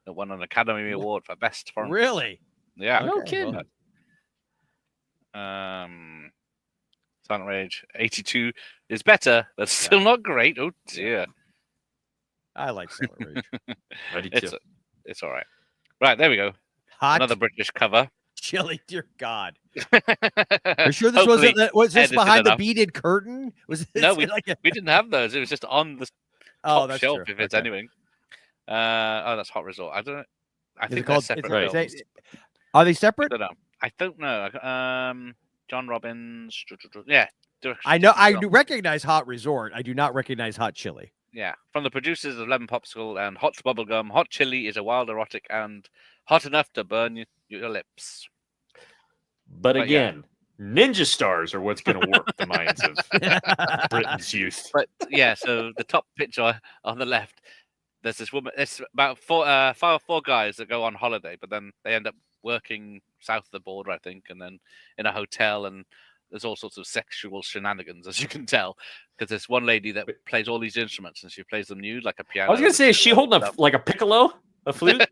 that won an Academy Award for Best Foreign. Really? Yeah. No Okay, kidding. Silent Rage 82 is better, but still not great. Oh dear. I like Silent Rage. I do too. It's all right. Right, there we go. Hot Another British cover. chili. Dear God. Are you sure this was this edited behind the enough. beaded curtain? Was this No, we like a... didn't have those. It was just on the Oh, top that's shelf, true. if it's Okay. anything. That's Hot Resort. I don't know. I Is think it they're called? separate Right. films. Are they I separate? don't know. John Robbins. Yeah. I know. I different do film. recognize Hot Resort. I do not recognize Hot Chili. Yeah. From the producers of Lemon Popsicle and Hot Bubblegum, Hot Chili is a wild erotic and hot enough to burn your lips. But yeah. again, ninja stars are what's going to warp the minds of Britain's youth. But yeah, so the top picture on the left, there's this woman. It's about four guys that go on holiday, but then they end up working south of the border, I think, and then in a hotel, and there's all sorts of sexual shenanigans, as you can tell, because there's one lady that plays all these instruments, and she plays them nude, like a piano. I was going to say, is she holding like a piccolo, a flute?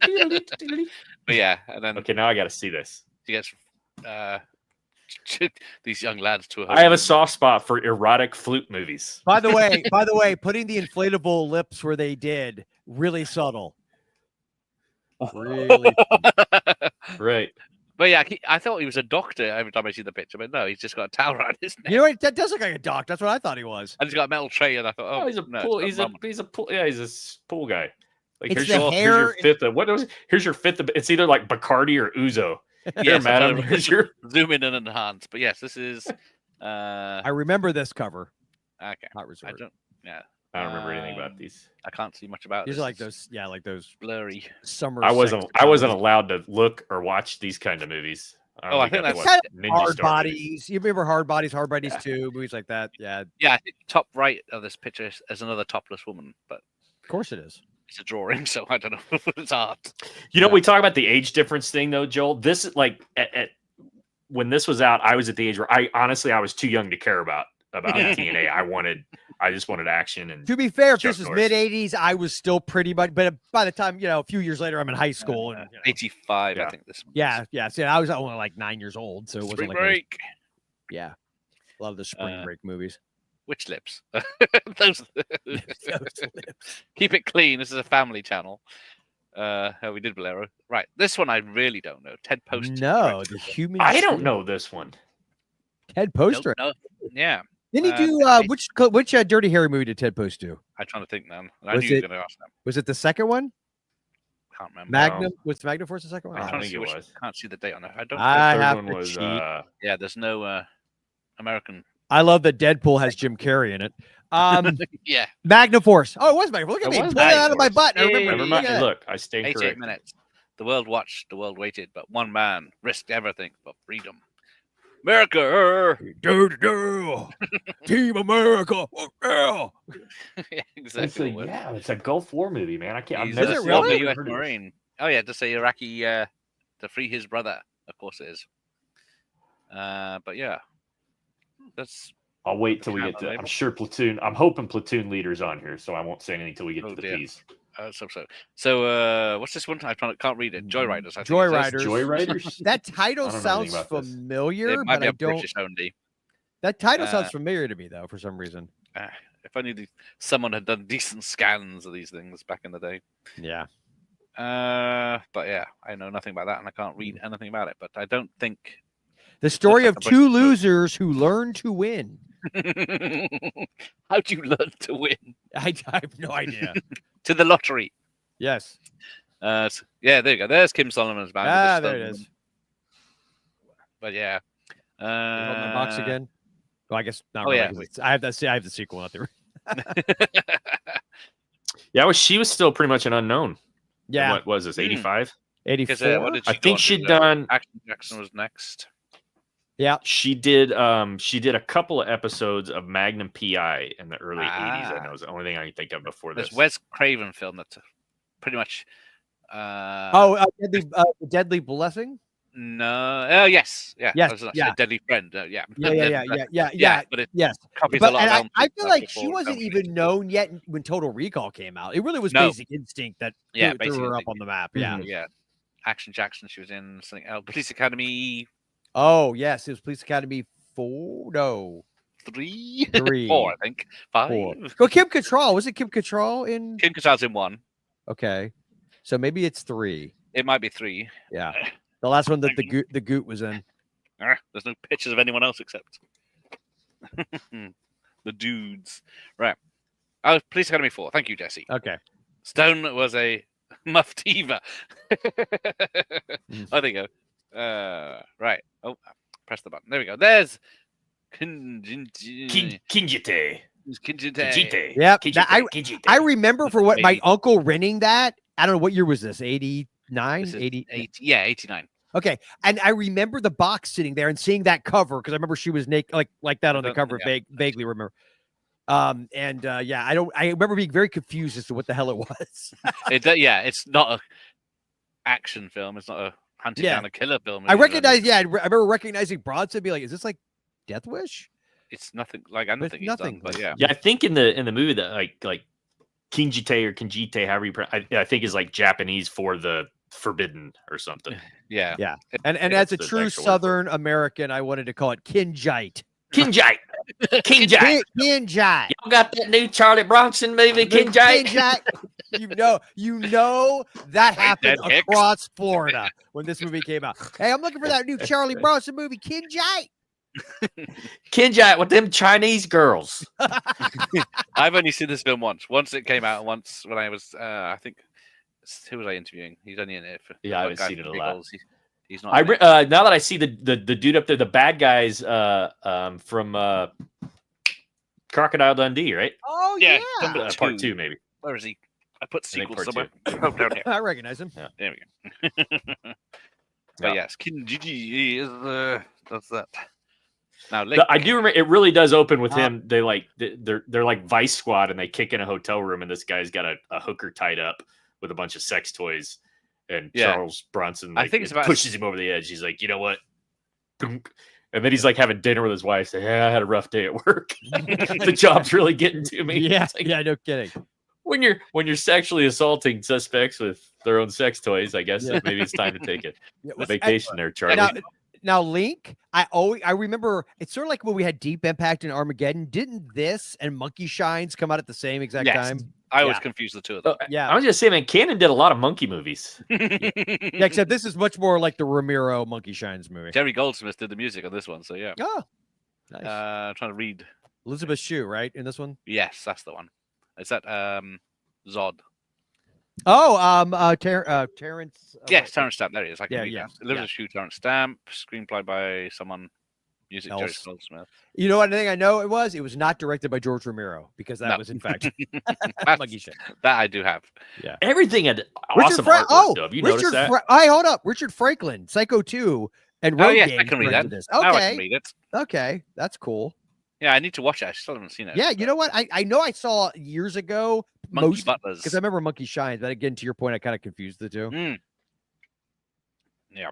But yeah, and then Okay, now I got to see this. she gets these young lads to her. I have a soft spot for erotic flute movies. By the way, putting the inflatable lips where they did, really subtle. Really. Right. But yeah, I thought he was a doctor every time I see the picture, but no, he's just got a towel around his neck. You know what? That does look like a doc. That's what I thought he was. And he's got a metal tray, and I thought, Oh, he's a no, pool. it's not He's a pool. Yeah, he's a pool guy. Like It's here's the your, hair here's your fifth. What was? Here's your fifth. It's either like Bacardi or Ouzo. Yeah, Here, madam. Here's your. zoom in and enhance. But yes, this is. I remember this cover. Okay. Hot Resort. I don't remember anything about these. I can't see much about These this. are like those, like those blurry. summer. I sex wasn't comedies. allowed to look or watch these kind of movies. I think that's watched kind Ninja Hard Star movies. Bodies. You remember Hard Bodies 2, movies like that. Yeah, Yeah, I think top right of this picture is another topless woman, but of course it is. it's a drawing, so I don't know if it's art. You know, we talk about the age difference thing, though, Joel. This is like when this was out, I was at the age where I was too young to care about TNA. I just wanted action. And To be fair, if Chuck this was Norris. mid '80s, I was still pretty much. But by the time a few years later, I'm in high school. And, 85, Yeah. I think this one. yeah. See, I was only like 9 years old, so it wasn't Spring like Break. yeah. Love the Spring Break movies. Which lips? Those. Those lips. Keep it clean. This is a family channel. We did Bolero. Right. This one I really don't know. Ted Post. No, the human. I don't Centipede. know this one. Ted Poster. No. Yeah. Didn't he do which Dirty Harry movie did Ted Post do? I'm trying to think, man. I Was knew you were it- going to ask that. Was it the second one? Can't remember. Magnum? Was Magnum Force the second one? I'm I trying to think see it which. was. Can't see the date on it. I don't. I Third have one to was cheat. Yeah, there's no American. I love that Deadpool has Jim Carrey in it. Yeah, Magnum Force. Oh, it was Magnum. Look at It me. was Pull it out of Magnum my Force. butt. I Hey. remember. Never Look mind. at that. Look, I stand 88 corrected. minutes. The world watched, the world waited, but one man risked everything for freedom. America. Team America. Yeah. Yeah, It's exactly. it's a Gulf War movie, man. I've He's never Is it seen really? a it. U.S. Marine. Oh yeah, to say Iraqi to free his brother. Of course it is. But yeah, that's I'll wait till we get to. I'm sure Platoon. I'm hoping Platoon leader's on here, so I won't say anything till we get Oh, to the dear. P's. So what's this one? Can't read it. Joyriders. I think it says. Joyriders. Joyriders. That title I don't know sounds anything about this. familiar, It might but be I a don't. British only. That title sounds Uh, familiar to me, though, for some reason. If only someone had done decent scans of these things back in the day. Yeah. But yeah, I know nothing about that, and I can't read anything about it. But I don't think. The story like of a two British movie. losers who learn to win. How do you learn to win? I have no idea. To the lottery. Yes. Yeah, there you go. There's Kim Solomon's band. Ah, there it is. But yeah. You hold my box again? Well, I guess not Oh, really. Yeah. I have the sequel out there. Yeah, she was still pretty much an unknown. Yeah. What was this, 85? 84? I think she'd done... Action Jackson was next. Yeah. She did a couple of episodes of Magnum P.I. in the early 80s. I know it's the only thing I can think of before this. There's Wes Craven film that's pretty much... Deadly Blessing? No. Yes. Yeah. Yes. Deadly Friend. Yeah. Yeah. But it yes. copies But a lot of I feel like she wasn't even known yet when Total Recall came out. It really was Basic Instinct that threw her up on the map. Yeah. Yeah. Action Jackson. She was in something else. Police Academy. Oh yes, it was Police Academy 4. No. 3. 4, I think. 5. 4. Well, Kim Cattrall. Was it Kim Cattrall in? Kim Cattrall's in 1. Okay. So maybe it's 3. It might be 3. Yeah. The last one that the Goot was in. There's no pictures of anyone else except the dudes. Right. Oh, Police Academy 4. Thank you, Jesse. Okay. Stone was a muffed diva. Oh, there you go. Right. Oh, press the button. There we go. There's Kinjite. Yep. I remember for what my uncle renting that. I don't know what year was this. 89, 80. Yeah, 89. Okay, and I remember the box sitting there and seeing that cover because I remember she was naked, like that on the cover. Yeah. Vaguely remember. I remember being very confused as to what the hell it was. It's not a action film. It's not a hunting down a killer film. I remember recognizing Bronson, be like, "Is this like Death Wish?" It's nothing like anything he's done, but yeah. Yeah, I think in the movie that like Kinjite or Kinjite, however you I think is like Japanese for the forbidden or something. Yeah. And as a true Southern American, I wanted to call it Kinjite. Kinjite. Kinjite. Y'all got that new Charlie Bronson movie, Kinjite? You know that happened across Florida when this movie came out. Hey, I'm looking for that new Charlie Bronson movie, Kinjite. Kinjite with them Chinese girls. I've only seen this film once. Once it came out, and once when I was, I think, who was I interviewing? He's only in it for. Yeah, I haven't seen it a lot. He's not. Now that I see the dude up there, the bad guys from Crocodile Dundee, right? Oh yeah, part 2 maybe. Where is he? I put sequel somewhere. Oh, down here. I recognize him. Yeah, there we go. But yes, Kinjiji is that's that. Now, I do remember it really does open with him. They're like Vice Squad, and they kick in a hotel room, and this guy's got a hooker tied up with a bunch of sex toys, and Charles Bronson I think pushes him over the edge. He's like, you know what? And then he's like having dinner with his wife. Saying, "Hey, I had a rough day at work. The job's really getting to me." Yeah, like, no kidding. When you're sexually assaulting suspects with their own sex toys, I guess maybe it's time to take a vacation there, Charlie. Now, Link, I remember it's sort of like when we had Deep Impact and Armageddon. Didn't this and Monkey Shines come out at the same exact time? I always confuse the two of them. Yeah, I was just saying, man, Cannon did a lot of monkey movies. Except this is much more like the Romero Monkey Shines movie. Jerry Goldsmith did the music on this one, so yeah. Oh, nice. Trying to read Elizabeth Shue, right, in this one? Yes, that's the one. Is that Zod? Oh, Terrence. Yes, Terrence Stamp. There he is. Elizabeth Shue, Terrence Stamp. Screenplay by someone. Music, Jerry Goldsmith. You know what? I think I know it was not directed by George Romero because that was in fact Monkey Shine. That I do have. Yeah, everything had awesome artwork. Have you noticed that? Hold up, Richard Franklin, Psycho 2, and Road Game. I can read that. This. Okay, now I can read it. Okay, that's cool. Yeah, I need to watch it. I still haven't seen it. Yeah, you know what? I know I saw years ago. Monkey Butlers. Because I remember Monkey Shines, but again, to your point, I kind of confused the two. Yeah.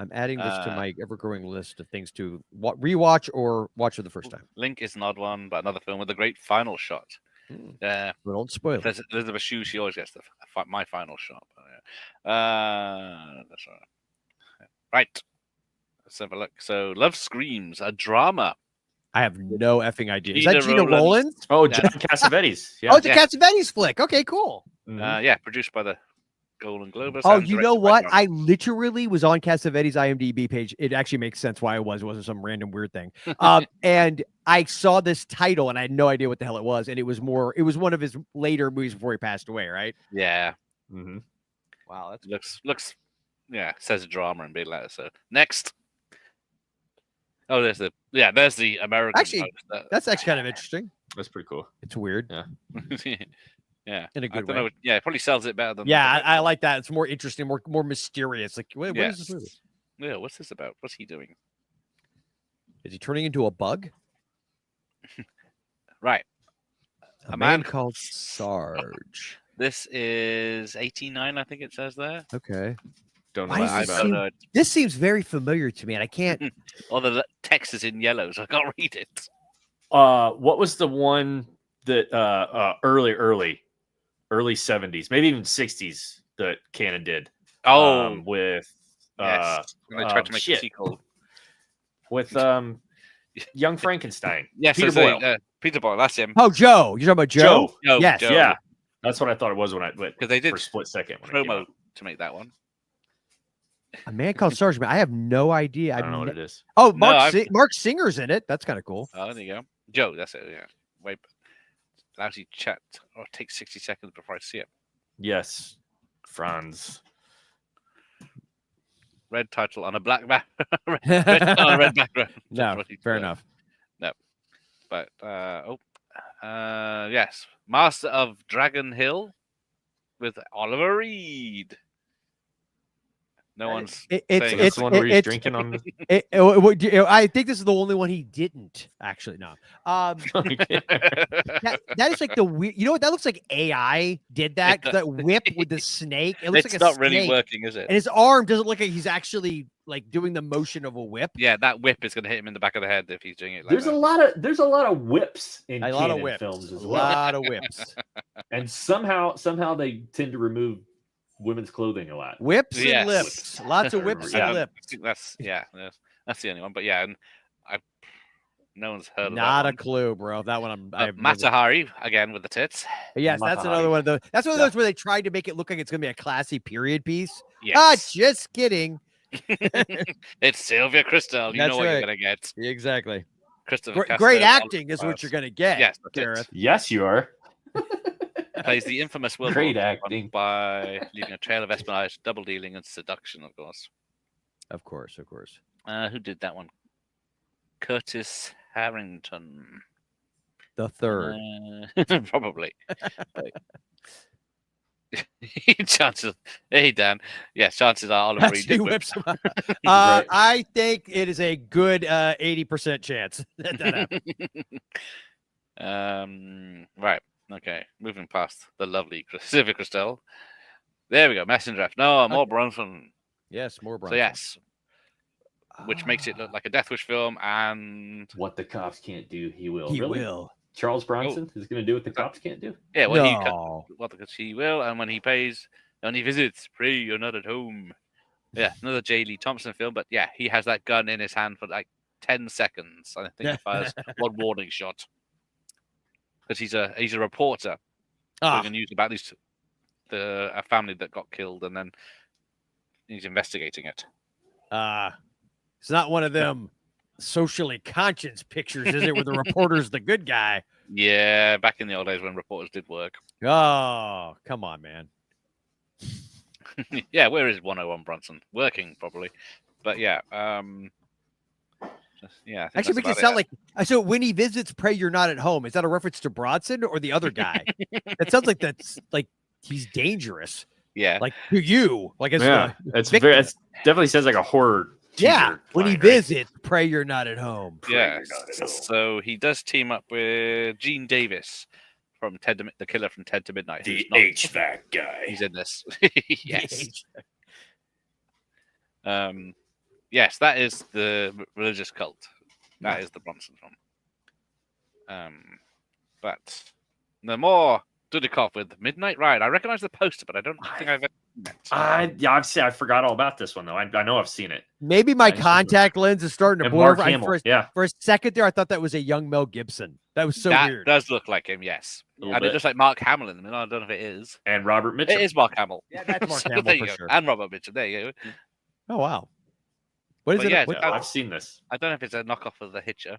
I'm adding this to my ever-growing list of things to rewatch or watch for the first time. Link is an odd one, but another film with a great final shot. Don't spoil it. Elizabeth Shue, she always gets my final shot. That's right. Let's have a look. So, Love Screams, a drama. I have no effing idea. Is that Gina Rowlands? Oh, John Cassavetes. Yeah. Oh, it's a Cassavetes flick. Okay, cool. Produced by the Golden Globus. Oh, you know what? I literally was on Cassavetes' IMDb page. It actually makes sense why it wasn't some random weird thing. And I saw this title and I had no idea what the hell it was. And it was one of his later movies before he passed away, right? Yeah. Mm-hmm. Wow, that's looks. Yeah, says drama in big letters. So next. Oh, there's the American. actually that's actually kind of interesting. That's pretty cool. It's weird. Yeah. Yeah, in a good way. Yeah, it probably sells it better than. Yeah, I like that. It's more interesting, more mysterious. Like, what is this movie? Yeah, what's this about? What's he doing? Is he turning into a bug? Right. A man called Sarge. This is 89, I think it says there. Okay. Don't know about it. This seems very familiar to me, and I can't. Or the text is in yellow, so I can't read it. What was the one that early 70s, maybe even 60s that Cannon did? Oh, with yes. When they tried to make a sequel with Young Frankenstein. Yes, Peter Boyle. Peter Boyle, that's him. Oh, Joe. You're talking about Joe? Yes. Joe. Yeah. That's what I thought it was when I went. Because they did for a split second promo to make that one. A man called Sarge. I have no idea. I don't know what it is. Oh, Mark Singer's in it. That's kind of cool. Oh, there you go. Joe, that's it. Yeah. Wait. Lousy chat. Or take 60 seconds before I see it. Yes. Franz. Red title on a black background. on a red background. No, fair enough. No. But, yes. Master of Dragon Hill with Oliver Reed. No one's saying it's the one where he's drinking on the... I think this is the only one he didn't actually. No, that is like the weird. You know what? That looks like AI did that. That whip with the snake. It looks it's like not really working, is it? And his arm doesn't look like he's actually like doing the motion of a whip. Yeah, that whip is going to hit him in the back of the head if he's doing it. Like there's a lot of whips in Cannon films as well. A lot of whips, and somehow they tend to remove women's clothing a lot. Whips and lips. Lots of whips and lips. I think that's the only one. But yeah, and no one's heard of that. Not a clue, bro. That one Matahari again with the tits. Yes, that's another one of those. That's one of those where they tried to make it look like it's gonna be a classy period piece. Yes. Just kidding. It's Sylvia Crystal. You know what you're gonna get. Exactly. Great acting is what you're gonna get. Yes, Gareth. Yes, you are. Plays the infamous Will Great acting by leaving a trail of espionage, double dealing, and seduction, of course. Of course. Who did that one? Curtis Harrington. The third. Probably. Chances. Hey, Dan. Yes, chances are Oliver Reed did whips. I think it is a good 80% chance that happened. Right. Okay, moving past the lovely Sylvia Crystal. There we go, Messenger. No, more Bronson. Yes, more Bronson. So yes, which makes it look like a Death Wish film. And what the cops can't do, he will. He will. Charles Bronson is going to do what the cops can't do. Yeah, well, he will, and when he pays, when he visits, pray you're not at home. Yeah, another J. Lee Thompson film, but yeah, he has that gun in his hand for like 10 seconds. I think he fires one warning shot. Because he's a reporter. Doing news about a family that got killed, and then he's investigating it. It's not one of them socially conscious pictures, is it? Where the reporter's the good guy. Yeah, back in the old days when reporters did work. Oh, come on, man. Yeah, where is 101 Bronson? Working probably, but yeah. Yeah, actually makes it sound like so. When he visits, pray you're not at home. Is that a reference to Bronson or the other guy? It sounds like that's like he's dangerous. Yeah, like to you, like as it's definitely sounds like a horror. Yeah, when he visits, pray you're not at home. Yeah, so he does team up with Gene Davis from the killer from Ted to Midnight. The HVAC guy. He's in this. Yes. Yes, that is the religious cult. That is the Bronson film. But the more Dudikoff with Midnight Ride. I recognize the poster, but I don't think I've ever seen it. I forgot all about this one though. I know I've seen it. Maybe my contact lens is starting to blur. For a second there, I thought that was a young Mel Gibson. That was so weird. That does look like him, yes. And it looks like Mark Hamill. I mean, I don't know if it is. And Robert Mitchum. It is Mark Hamill. Yeah, that's Mark Hamill for sure. And Robert Mitchum. There you go. Oh wow. What is it? Yeah, I've seen this. I don't know if it's a knockoff of The Hitcher.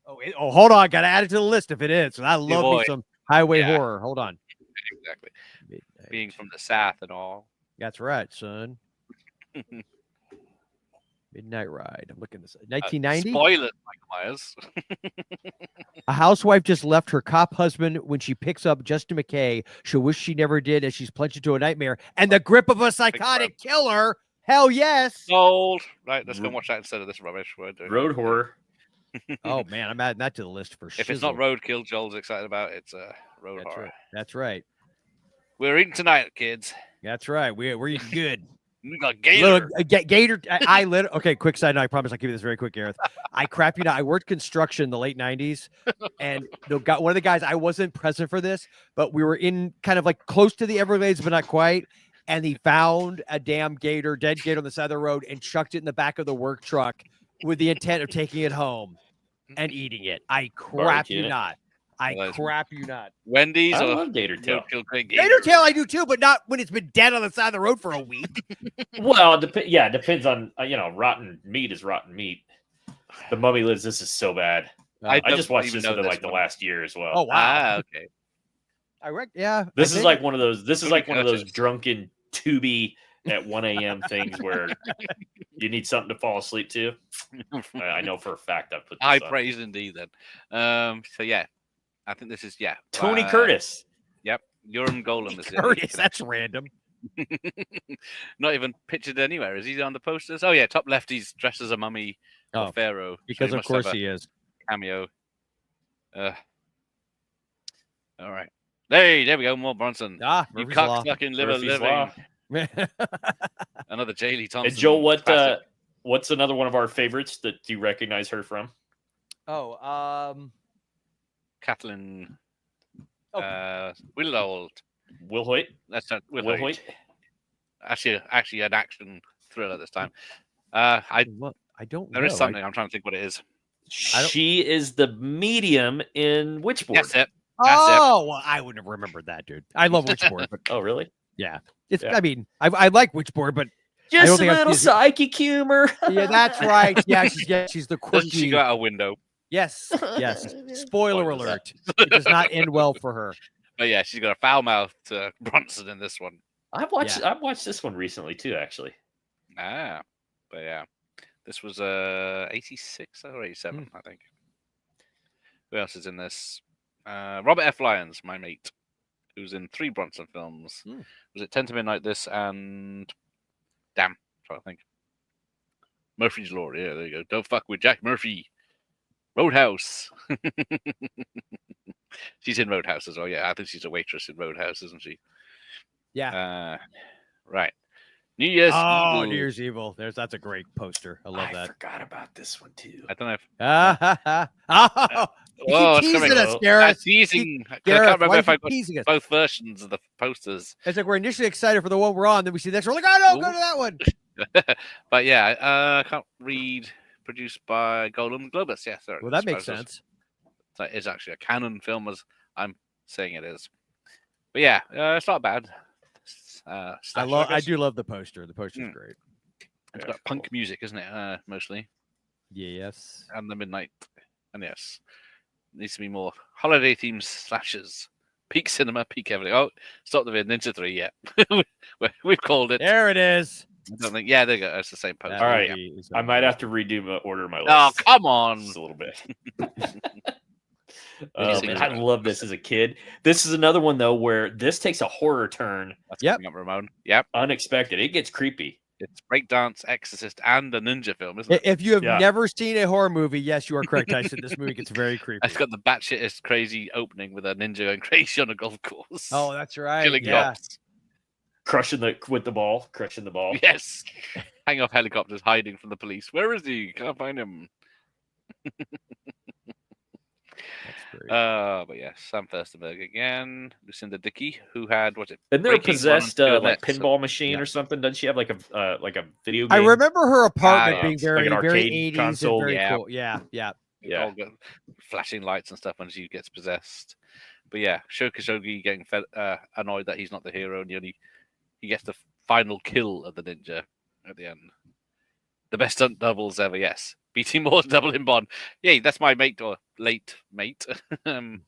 Oh, hold on. Got to add it to the list if it is. I love me some highway horror. Hold on. Exactly. Being from the South and all. That's right, son. Midnight Ride. I'm looking at this. 1990. Spoilers, Michael Myers. A housewife just left her cop husband when she picks up Justin McKay. She'll wish she never did as she's plunged into a nightmare and the grip of a psychotic killer. Hell yes. Sold. Right, let's go watch that instead of this rubbish. Road horror. Oh man, I'm adding that to the list for sure. If it's not roadkill, Joel's excited about it's road horror. Right. That's right. We're eating tonight, kids. That's right. We're eating good. We got gator. Gator. Okay, quick side note. I promise I'll give you this very quick, Gareth. I crap you not. I worked construction in the late 90s, and one of the guys, I wasn't present for this, but we were in kind of like close to the Everglades, but not quite. And he found a damn gator, dead gator on the side of the road, and chucked it in the back of the work truck with the intent of taking it home and eating it. I crap you not. Crap you not. Wendy's. I love gator tail. Gator tail, I do too, but not when it's been dead on the side of the road for a week. Well, it depends on rotten meat is rotten meat. The Mummy Liz, this is so bad. I just watched this within like the last year as well. Oh wow. Okay. This is like one of those. This is like one of those drunken Tubi at 1 a.m. things where you need something to fall asleep to. I know for a fact I've put this high on. praise indeed. Then, so yeah. I think this is Tony Curtis. Yep, Urim Golem is Curtis. That's random. Not even pictured anywhere. Is he on the posters? Oh yeah, top left. He's dressed as a mummy or pharaoh. Because of course he is. Cameo. All right. Hey, there we go. More Bronson. You cock-sucking liver living. Another J. Lee Thompson. And Joel, what's another one of our favorites that you recognize her from? Kathleen Will Hoyt. That's not Will Hoyt. Actually, an action thriller this time. I don't know. There is something. I'm trying to think what it is. She is the medium in Witchboard. That's it. Well, I wouldn't have remembered that, dude. I love Witchboard. But oh, really? Yeah. I mean, I like Witchboard, but just a little psychic humor. Yeah, that's right. Yeah, she's the quirky. Doesn't she go out a window? Yes. Spoiler alert. It does not end well for her. But yeah, she's got a foul mouth to Bronson in this one. I've watched this one recently too, actually. But yeah, this was 86 or 87, I think. Who else is in this? Robert F. Lyons, my mate, who's in 3 Bronson films. Was it 10 to Midnight? This and damn, I'm trying to think. Murphy's Law. Yeah, there you go. Don't fuck with Jack Murphy. Roadhouse. She's in Roadhouse as well. Yeah, I think she's a waitress in Roadhouse, isn't she? Yeah. Right. New Year's Evil. New Year's Evil. That's a great poster. I love that. I forgot about this one too. I don't know if teasing us, Gareth. Teasing. Gareth, I can't remember if I got teasing us? both versions of the posters. It's like we're initially excited for the one we're on, then we see next. We're like, oh no, go to that one. But yeah, I can't read. Produced by Golden Globus. Yeah, sorry. Well, that makes sense. That is actually a canon film, as I'm saying it is. But yeah, it's not bad. I do love the poster. The poster's great. It's got punk music, isn't it? Mostly. Yes. And the midnight. And yes, needs to be more holiday themed slashers. Peak cinema, peak everything. Oh, stop the vid. Ninja 3. Yeah, we've called it. There it is. I don't think. Yeah, there you go. It's the same poster. All right, I might have to redo my order my list. Oh, come on, just a little bit. I love this as a kid. This is another one though where this takes a horror turn. Yep, Ramon. Yep, unexpected. It gets creepy. It's breakdance, Exorcist, and a ninja film, isn't it? If you have never seen a horror movie, yes, you are correct, Tyson. This movie gets very creepy. It's got the batshit crazy opening with a ninja going crazy on a golf course. Oh, that's right. Killing cops. Crushing the ball. Yes. Hang off helicopters, hiding from the police. Where is he? Can't find him. That's great. But yeah, Sam Furstenberg again. Lucinda Dickey, who had Isn't there a possessed like pinball machine or something? Doesn't she have like a video game? I remember her apartment being like an very arcade 80s console. and very cool. Yeah. All got flashing lights and stuff when she gets possessed. But yeah, Sho Kosugi getting annoyed that he's not the hero, and he gets the final kill of the ninja at the end. The best stunt doubles ever, yes. BT Moore's double in Bond. Yeah, that's my mate or late mate. I can't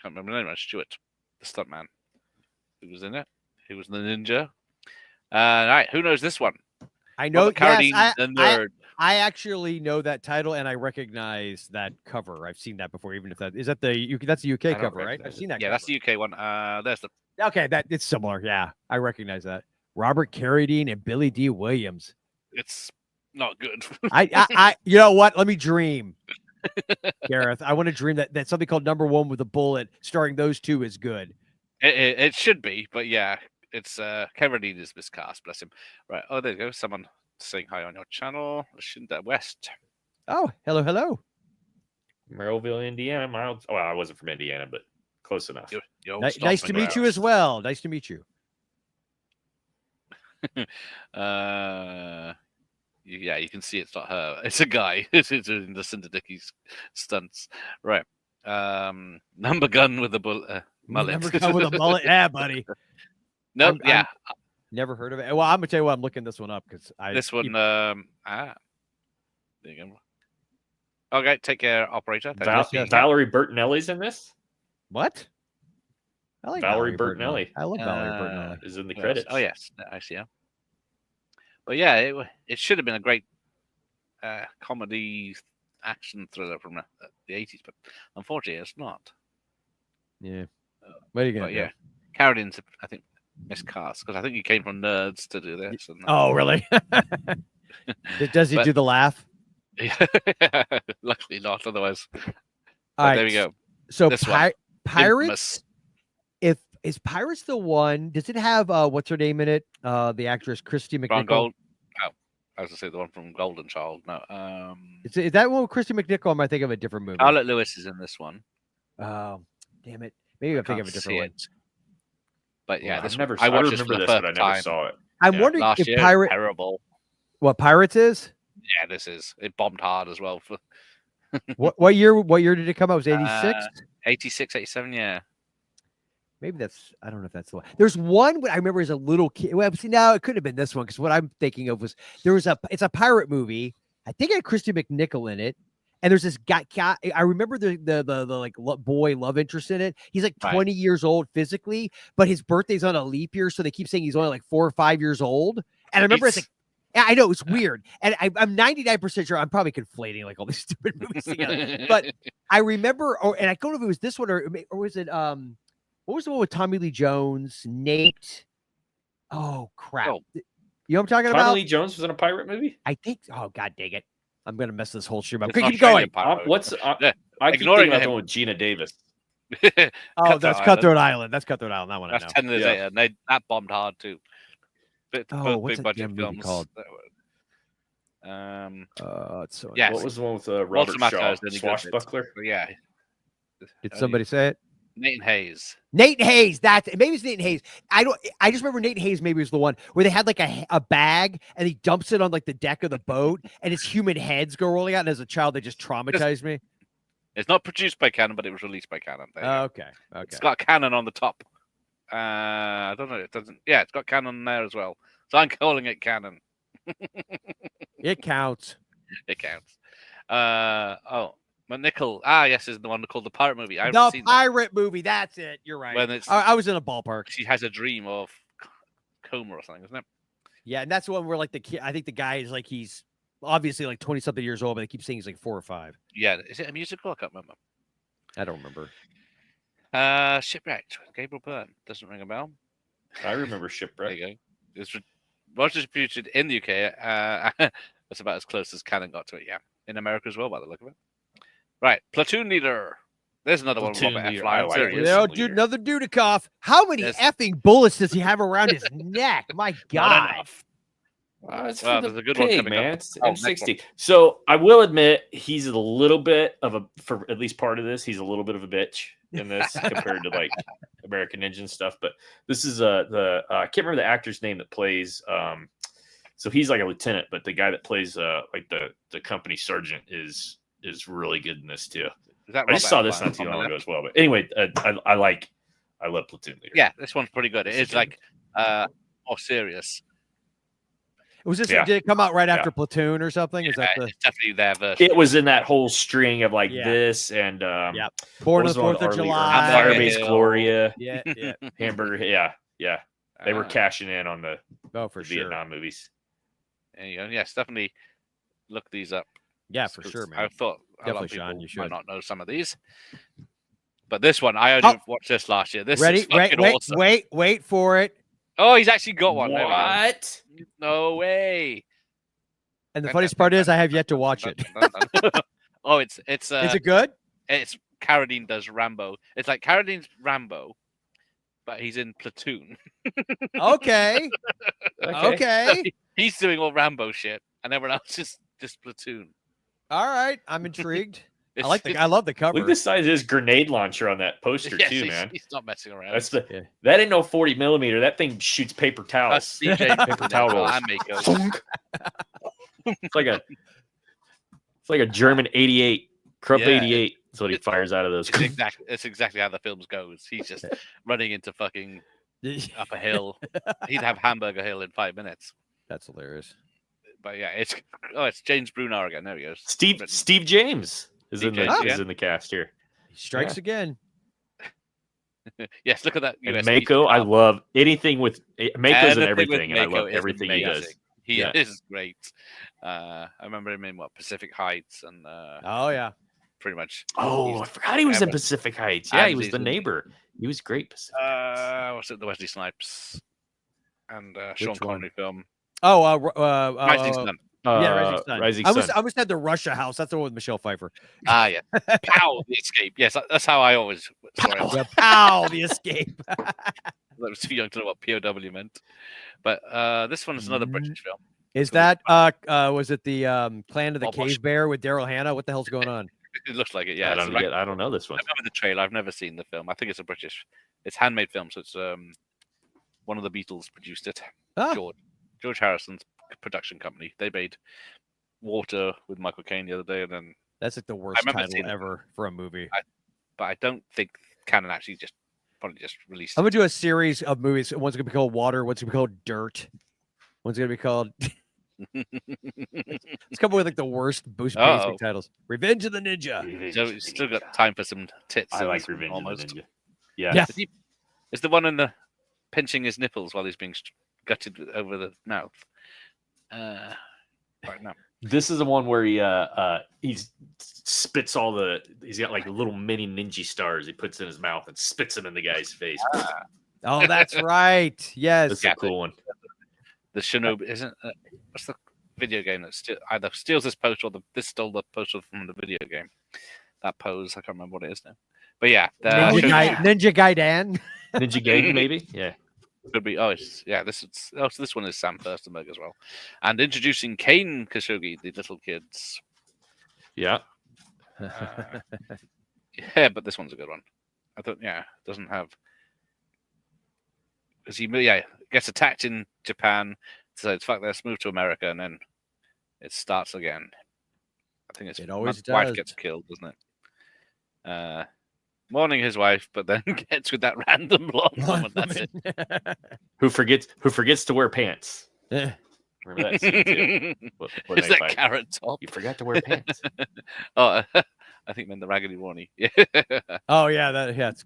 remember the name. Stuart, the stuntman, who was in it. He was the ninja. All right, who knows this one? I know. Yes, the nerd. I actually know that title, and I recognize that cover. I've seen that before, even if that's the UK cover, right? I've seen that. Yeah, cover. that's the UK one. There's the. Okay, it's similar. Yeah, I recognize that. Robert Carradine and Billy D. Williams. It's not good. I you know what? Let me dream, Gareth. I want to dream that something called Number One with a Bullet, starring those two, is good. It should be, but yeah, it's Carradine is miscast. Bless him. Right. Oh, there you go. Someone saying hi on your channel. Shinda West. Oh, hello. Merrillville, Indiana. Miles. Oh, I wasn't from Indiana, but close enough. Nice to meet you as well. Nice to meet you. Yeah, you can see it's not her. It's a guy. It's in the Cinder Dickies stunts. Right. Number gun with a bullet. Mullet. Number gun with a mullet. Yeah, buddy. No, yeah. Never heard of it. Well, I'm gonna tell you what. I'm looking this one up because this one. There you go. Okay, take care, operator. Valerie Bertinelli's in this. What? I like Valerie Bertinelli. I love Valerie Bertinelli. Is in the credits. Oh yes, I see her. But yeah, it should have been a great comedy action thriller from the 80s, but unfortunately, it's not. Yeah. What are you gonna do? Yeah, Carradine's, I think, miscast because I think he came from Nerds to do this. And, oh, really? Does he do the laugh? Luckily not. Otherwise, all right, there we go. So Pirates. Is Pirates the one? Does it have what's her name in it? The actress Christy McNichol. Oh, I was gonna say the one from Golden Child. No, is that one with Christy McNichol? Or am I thinking of a different movie? Charlotte Lewis is in this one. Oh, damn it! Maybe I'm thinking of a different one. But yeah, I remember this, but I never saw it. I'm wondering if Pirates. Terrible. What Pirates is? Yeah, this is. It bombed hard as well. What year? What year did it come out? Was 86? 86, 87, yeah. Maybe that's. I don't know if that's the one. There's one I remember as a little kid. Well, see, now it could have been this one because what I'm thinking of was it's a pirate movie. I think it had Christy McNichol in it, and there's this guy. I remember the like boy love interest in it. He's like 20 years old physically, but his birthday's on a leap year, so they keep saying he's only like 4 or 5 years old. And I remember it's like. I know it's weird, and I'm 99% sure I'm probably conflating like all these stupid movies together. But I remember, and I don't know if it was this one or was it what was the one with Tommy Lee Jones, Nate? Oh crap! You know what I'm talking about? Tommy Lee Jones was in a pirate movie. I think. Oh god, dang it! I'm gonna mess this whole stream up. Keep going. I keep thinking about the one with Gina Davis. That's Cutthroat Island. That's Cutthroat Island. That one. That's 10 years later, and that bombed hard too. What's big budget movie films called? It's so what was the one with Robert Shaw? Swashbuckler. Yeah. Did somebody say it? Nathan Hayes. Maybe it's Nathan Hayes. I just remember Nathan Hayes maybe was the one where they had like a bag and he dumps it on like the deck of the boat and his human heads go rolling out. And as a child, they just traumatized me. It's not produced by Canon, but it was released by Canon. Okay. It's got Canon on the top. I don't know. It doesn't. Yeah, it's got Canon there as well. So I'm calling it Canon. It counts. It counts. McNichol. Yes, is the one called the pirate movie. The pirate movie. That's it. You're right. When I was in a ballpark. She has a dream of coma or something, isn't it? Yeah, and that's the one where like I think the guy is like he's obviously like 20-something years old, but they keep saying he's like 4 or 5. Yeah, is it a musical? I can't remember. I don't remember. Shipwrecked. Gabriel Byrne. Doesn't ring a bell. I remember Shipwrecked. There you go. It was distributed in the UK. That's about as close as Canon got to it. Yeah, in America as well, by the look of it. Right, Platoon Leader. There's another one. Robert F. Lyons. Dude, another Dudikoff. How many effing bullets does he have around his neck? My God. There's a good one coming man. It's M60. So I will admit he's a little bit of for at least part of this, he's a little bit of a bitch in this compared to like American Ninja and stuff. But this is I can't remember the actor's name that plays. So he's like a lieutenant, but the guy that plays like the company sergeant is really good in this too. I just saw this not too long ago as well. But anyway, I love Platoon Leader. Yeah, this one's pretty good. It is like more serious. Was this? Did it come out right after Platoon or something? Is that it's definitely their version? It was in that whole string of like this and Born on the 4th of July, Firebase Gloria, yeah, Hamburger, yeah. They were cashing in on the for Vietnam movies. There you go. Yes, definitely look these up. Yeah, for sure, man. I thought definitely, a lot of people Sean, you should might not know some of these. But this one, I only watched this last year. This is fucking awesome. Wait for it. Oh, he's actually got one. What? No way. And the funniest part is I have yet to watch it. Oh, it's is it good? It's Carradine does Rambo. It's like Carradine's Rambo, but he's in Platoon. Okay. So he's doing all Rambo shit, and everyone else is just Platoon. All right, I'm intrigued. I love the cover. Look at the size of his grenade launcher on that poster too, man. He's not messing around. That's that ain't no 40mm. That thing shoots paper towels. Paper towel rolls. It's like a German 88, Krupp 88. That's what he fires out of those. It's exactly how the film goes. He's just running into fucking up a hill. He'd have Hamburger Hill in 5 minutes. That's hilarious. But yeah, it's James Brunner again. There he goes. Steve James is in the cast here. He strikes again. Yes, look at that. And Mako, I love anything with Mako's and everything, and I love everything he does. He is great. I remember him in Pacific Heights and pretty much. Oh, I forgot he was in Pacific Heights. Yeah, he was the neighbor. He was great. Pacific Heights. What's it? The Wesley Snipes and Sean Connery film. Rising Sun. Rising Sun. I almost had the Russia House. That's the one with Michelle Pfeiffer. Yeah. Pow, the escape. Yes, that's how I always. Pow, the escape. I was too young to know what POW meant. But this one is another British film. Is that was it the Clan of the Cave Bear with Daryl Hannah? What the hell's going on? It looks like it. Yeah, I don't know this one. I remember the trailer. I've never seen the film. I think it's handmade film, so it's one of the Beatles produced it. George Harrison's production company. They made Water with Michael Caine the other day, and then that's like the worst title ever for a movie. But I don't think Canon actually probably just released. I'm gonna do a series of movies. One's gonna be called Water. One's gonna be called Dirt. One's gonna be called. Let's come up with like the worst basic titles. Revenge of the Ninja. So you still got time for some tits. I like Revenge of the Ninja. Yeah. Is the one in the pinching his nipples while he's being gutted over the mouth? Right now. This is the one where he spits he's got like little mini ninja stars he puts in his mouth and spits them in the guy's face. Oh, that's right. Yes. That's a cool one. The Shinobi isn't what's the video game that either steals this poster or this stole the poster from the video game. That pose, I can't remember what it is now. But yeah, Ninja Gaiden. Ninja Gaiden, maybe? Yeah. Could be. So this one is Sam Furstenberg as well, and introducing Kane Khashoggi, the little kids. Yeah. Yeah, but this one's a good one. I thought, it doesn't have because he gets attacked in Japan, so it's fuck. Let's move to America, and then it starts again. I think it always does. Wife gets killed, doesn't it? Mourning his wife, but then gets with that random blonde woman. That's it. Who forgets to wear pants? Remember that scene too? Is that Carrot Top? You forgot to wear pants. I think meant the Raggedy Ronnie. Oh yeah, it's.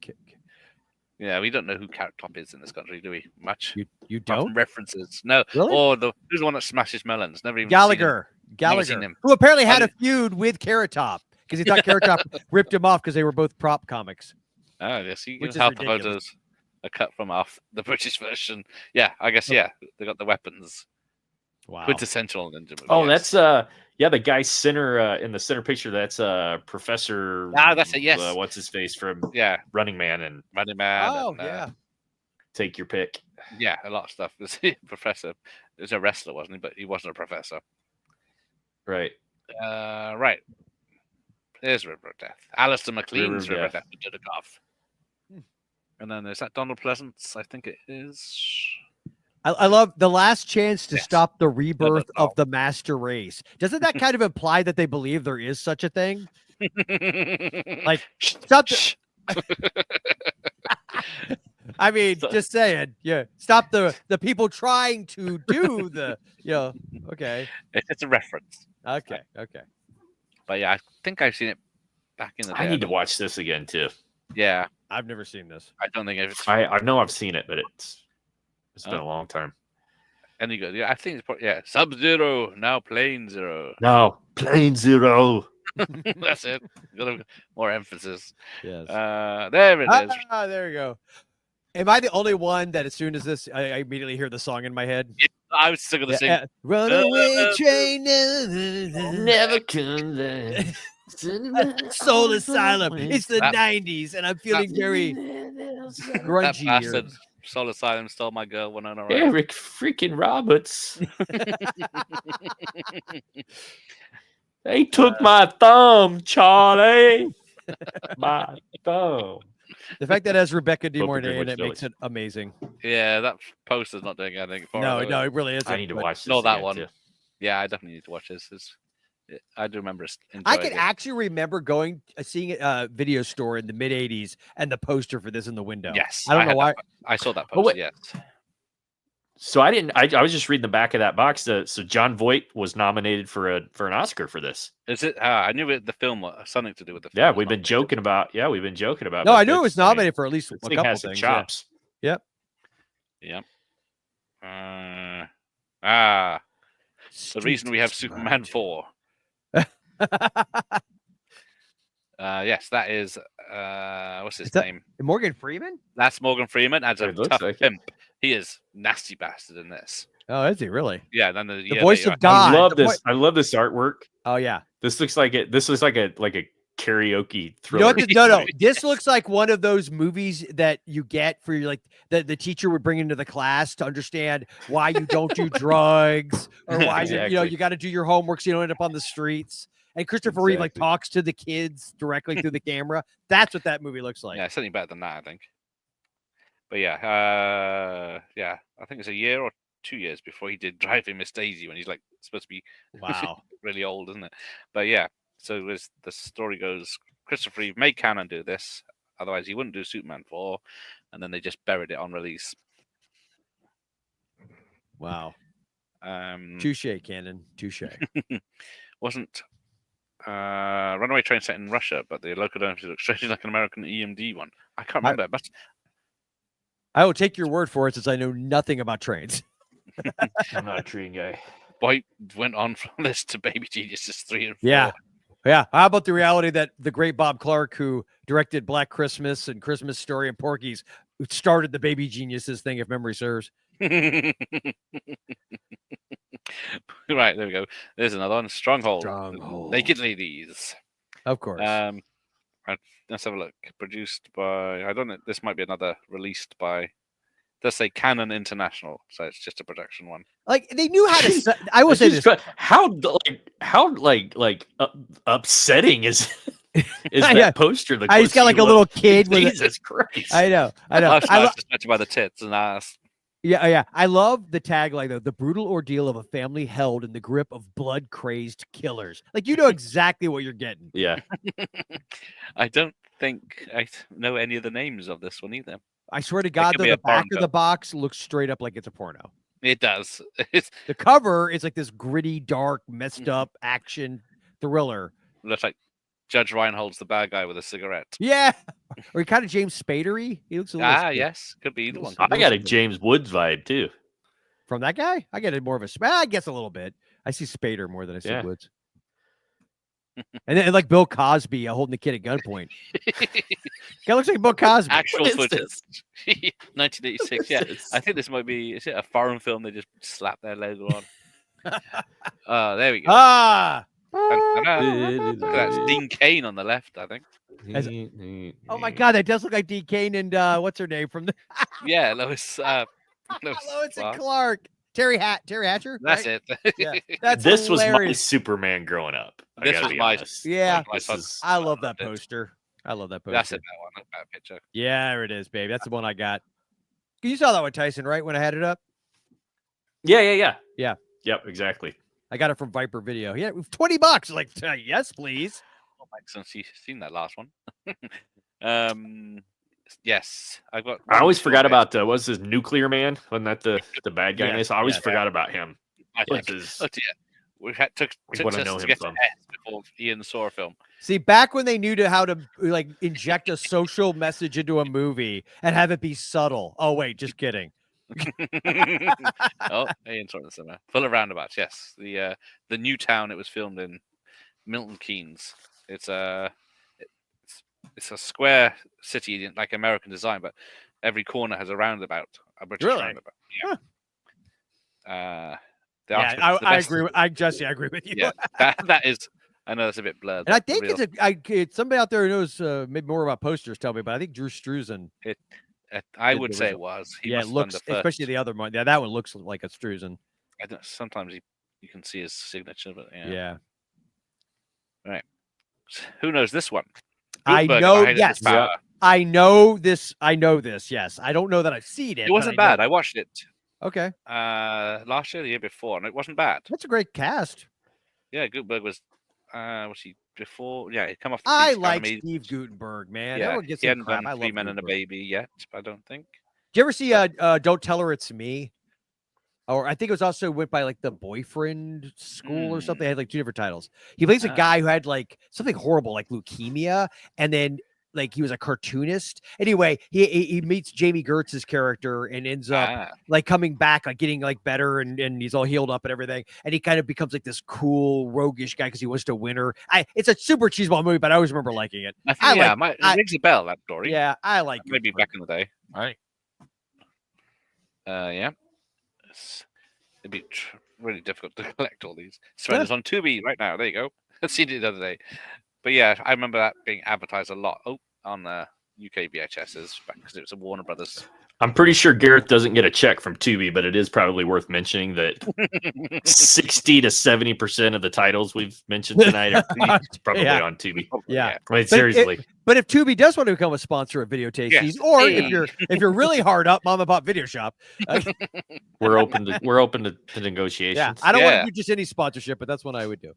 Yeah, we don't know who Carrot Top is in this country, do we? Much. You don't references. No. Really? Or who's the one that smashes melons? Never even Gallagher, seen him. who apparently had a feud with Carrot Top. Because he thought Carrot Top ripped him off because they were both prop comics. Oh, yes. You can half the photos are cut from off the British version. Yeah, I guess, they got the weapons. Wow. Quintessential ninja movie. Oh, yes. That's, the guy in the center picture, that's Professor. Ah, that's it, yes. What's his face from Running Man. Oh, yeah. Take your pick. Yeah, a lot of stuff. Professor. He was a wrestler, wasn't he? But he wasn't a professor. Right. Right. There's River of Death. Alistair McLean's River of Death with Dudikoff. And then is that Donald Pleasance? I think it is. I love the last chance to stop the rebirth of the master race. Doesn't that kind of imply that they believe there is such a thing? Like, stop. I mean, just saying. Yeah, stop the people trying to do the. Okay. It's a reference. Okay. But yeah, I think I've seen it back in the day. I need to watch this again too. Yeah, I've never seen this. I don't think it's. I know I've seen it, but it's. It's been a long time. And you go, yeah, I think it's probably, Sub-Zero, now Plane Zero. No, Plane Zero. That's it. Got more emphasis. Yes. There it is. There you go. Am I the only one that as soon as this, I immediately hear the song in my head? Yeah, I was still gonna sing. Runaway train, never come back. Soul Asylum. It's the 90s, and I'm feeling very grungy That here. bastard Soul Asylum stole my girl Winona Ryder. Eric freaking Roberts. They took my thumb, Charlie. My thumb. The fact that it has Rebecca De Mornay in it makes it amazing. Yeah, that poster's not doing anything for No, it. no, it really isn't. I need to watch this. No, that one. Too. Yeah, I definitely need to watch this. I do remember. I can actually remember going seeing a video store in the mid '80s and the poster for this in the window. Yes, I don't know why. I saw that poster. Yes. So I didn't. I was just reading the back of that box. So John Voight was nominated for an Oscar for this. Is it? I knew the film was something to do with the film. Yeah, we've been joking about. Yeah, we've been joking about. No, I knew it was nominated for at least a couple has things. Chops. Yeah. Yep. The reason we have Superman 4. Yes, that is what's his name? Morgan Freeman? That's Morgan Freeman as a tough pimp. He is nasty bastard in this. Oh, is he really? Yeah, then the voice of God. I love this. I love this artwork. Oh yeah. This looks like it. This looks like a karaoke thriller. No. This looks like one of those movies that you get for like the teacher would bring into the class to understand why you don't do drugs or why you got to do your homework so you don't end up on the streets. And Christopher Reeve like talks to the kids directly through the camera. That's what that movie looks like. Yeah, something better than that, I think. But yeah, I think it's a year or 2 years before he did Driving Miss Daisy when he's like supposed to be really old, isn't it? But yeah, so as the story goes, Christopher Reeve made Cannon do this, otherwise he wouldn't do Superman 4, and then they just buried it on release. Wow. Touche, Cannon. Touche. Wasn't Runaway Train set in Russia, but the local domes look strangely like an American EMD one. I can't remember, but I will take your word for it since I know nothing about trains. I'm not a train guy. Boy, went on from this to Baby Geniuses 3 and 4. Yeah. How about the reality that the great Bob Clark, who directed Black Christmas and Christmas Story and Porky's, started the Baby Geniuses thing, if memory serves. Right, there we go. There's another one. Stronghold. Naked Ladies. Of course. Let's have a look. Produced by, I don't know, this might be another released by, does say Canon International, so it's just a production one. Like they knew how to. I will say this: how upsetting is that poster? He's got like a little kid. Jesus Christ! I know. I was distracted by the tits and ass. Yeah. I love the tagline though: the brutal ordeal of a family held in the grip of blood-crazed killers. Like you know exactly what you're getting. Yeah. I don't think I know any of the names of this one either. I swear to God, though, the back of the box looks straight up like it's a porno. It does. The cover is like this gritty, dark, messed up action thriller. Looks like Judge Reinhold's the bad guy with a cigarette. Yeah. Or kind of James Spadery. He looks a little yes. Could be either one. I got a James Woods vibe, too. From that guy? I get more of I guess a little bit. I see Spader more than I see Woods. And then like Bill Cosby holding the kid at gunpoint. Guy looks like Bill Cosby. Actual footage. 1986. Yeah, I think this might be. Is it a foreign film? They just slap their logo on. There we go. That's Dean Cain on the left, I think. Oh my God, that does look like Dean Cain and what's her name from the? Yeah, Lois. Lois and Clark. Terry Hatcher. That's right? it. Yeah, that's this hilarious. was my Superman growing up. This was my I love that poster. I love that poster. That's it. That one. That picture. Yeah, there it is, baby. That's the one I got. You saw that one, Tyson, right? When I had it up. Yeah. Yep, exactly. I got it from Viper Video. Yeah, $20. Like, yes, please. Oh, Mike, since you've seen that last one. Yes, I've got. I always forgot about what's his Nuclear Man? Wasn't that the bad guy? I always forgot about him. Oh dear, we took us to get to S before Ian saw a film. See, back when they knew how to like inject a social message into a movie and have it be subtle. Oh wait, just kidding. Oh, Ian Thornton Cinema. Full of roundabouts, yes. The new town it was filmed in, Milton Keynes. It's a square city like American design, but every corner has a roundabout, a British roundabout. Yeah. Huh. I agree. Jesse, I agree with you. Yeah, that is. I know that's a bit blurred. And I think it's somebody out there who knows maybe more about posters. Tell me, but I think Drew Struzan. I would say it was. He it looks, especially the other one. Yeah, that one looks like a Struzan. I don't. Sometimes you can see his signature, but yeah. Yeah. Right. Who knows this one? I know. Yes. I know this. Yes. I don't know that I've seen it. It wasn't bad. I watched it. Okay. Last year, the year before, and it wasn't bad. That's a great cast. Yeah, Gutenberg was he before? Yeah, he come off. I like Steve Gutenberg, man. Yeah, Everyone gets he hadn't crap. done Three Men and a Baby yet. I don't think. Did you ever see Don't Tell Her It's Me? Or I think it was also went by like The Boyfriend School or something. It had like 2 different titles. He plays a guy who had like something horrible, like leukemia, and then like he was a cartoonist. Anyway, he meets Jamie Gertz's character and ends up like coming back, like getting like better, and he's all healed up and everything. And he kind of becomes like this cool roguish guy because he wants to win her. It's a super cheeseball movie, but I always remember liking it. It rings a bell, that story. Yeah, I like maybe back in the day. Right. Yeah. It'd be really difficult to collect all these. Sven is on Tubi right now. There you go. I seen it the other day. But yeah, I remember that being advertised a lot on the UK VHSs because it was a Warner Brothers. I'm pretty sure Gareth doesn't get a check from Tubi, but it is probably worth mentioning that 60 to 70% of the titles we've mentioned tonight are probably on Tubi. Yeah. I mean, seriously. But if Tubi does want to become a sponsor of Video Tasties, or if you're really hard up, mom and pop video shop, we're open to negotiations. Yeah, I don't want to do just any sponsorship, but that's what I would do.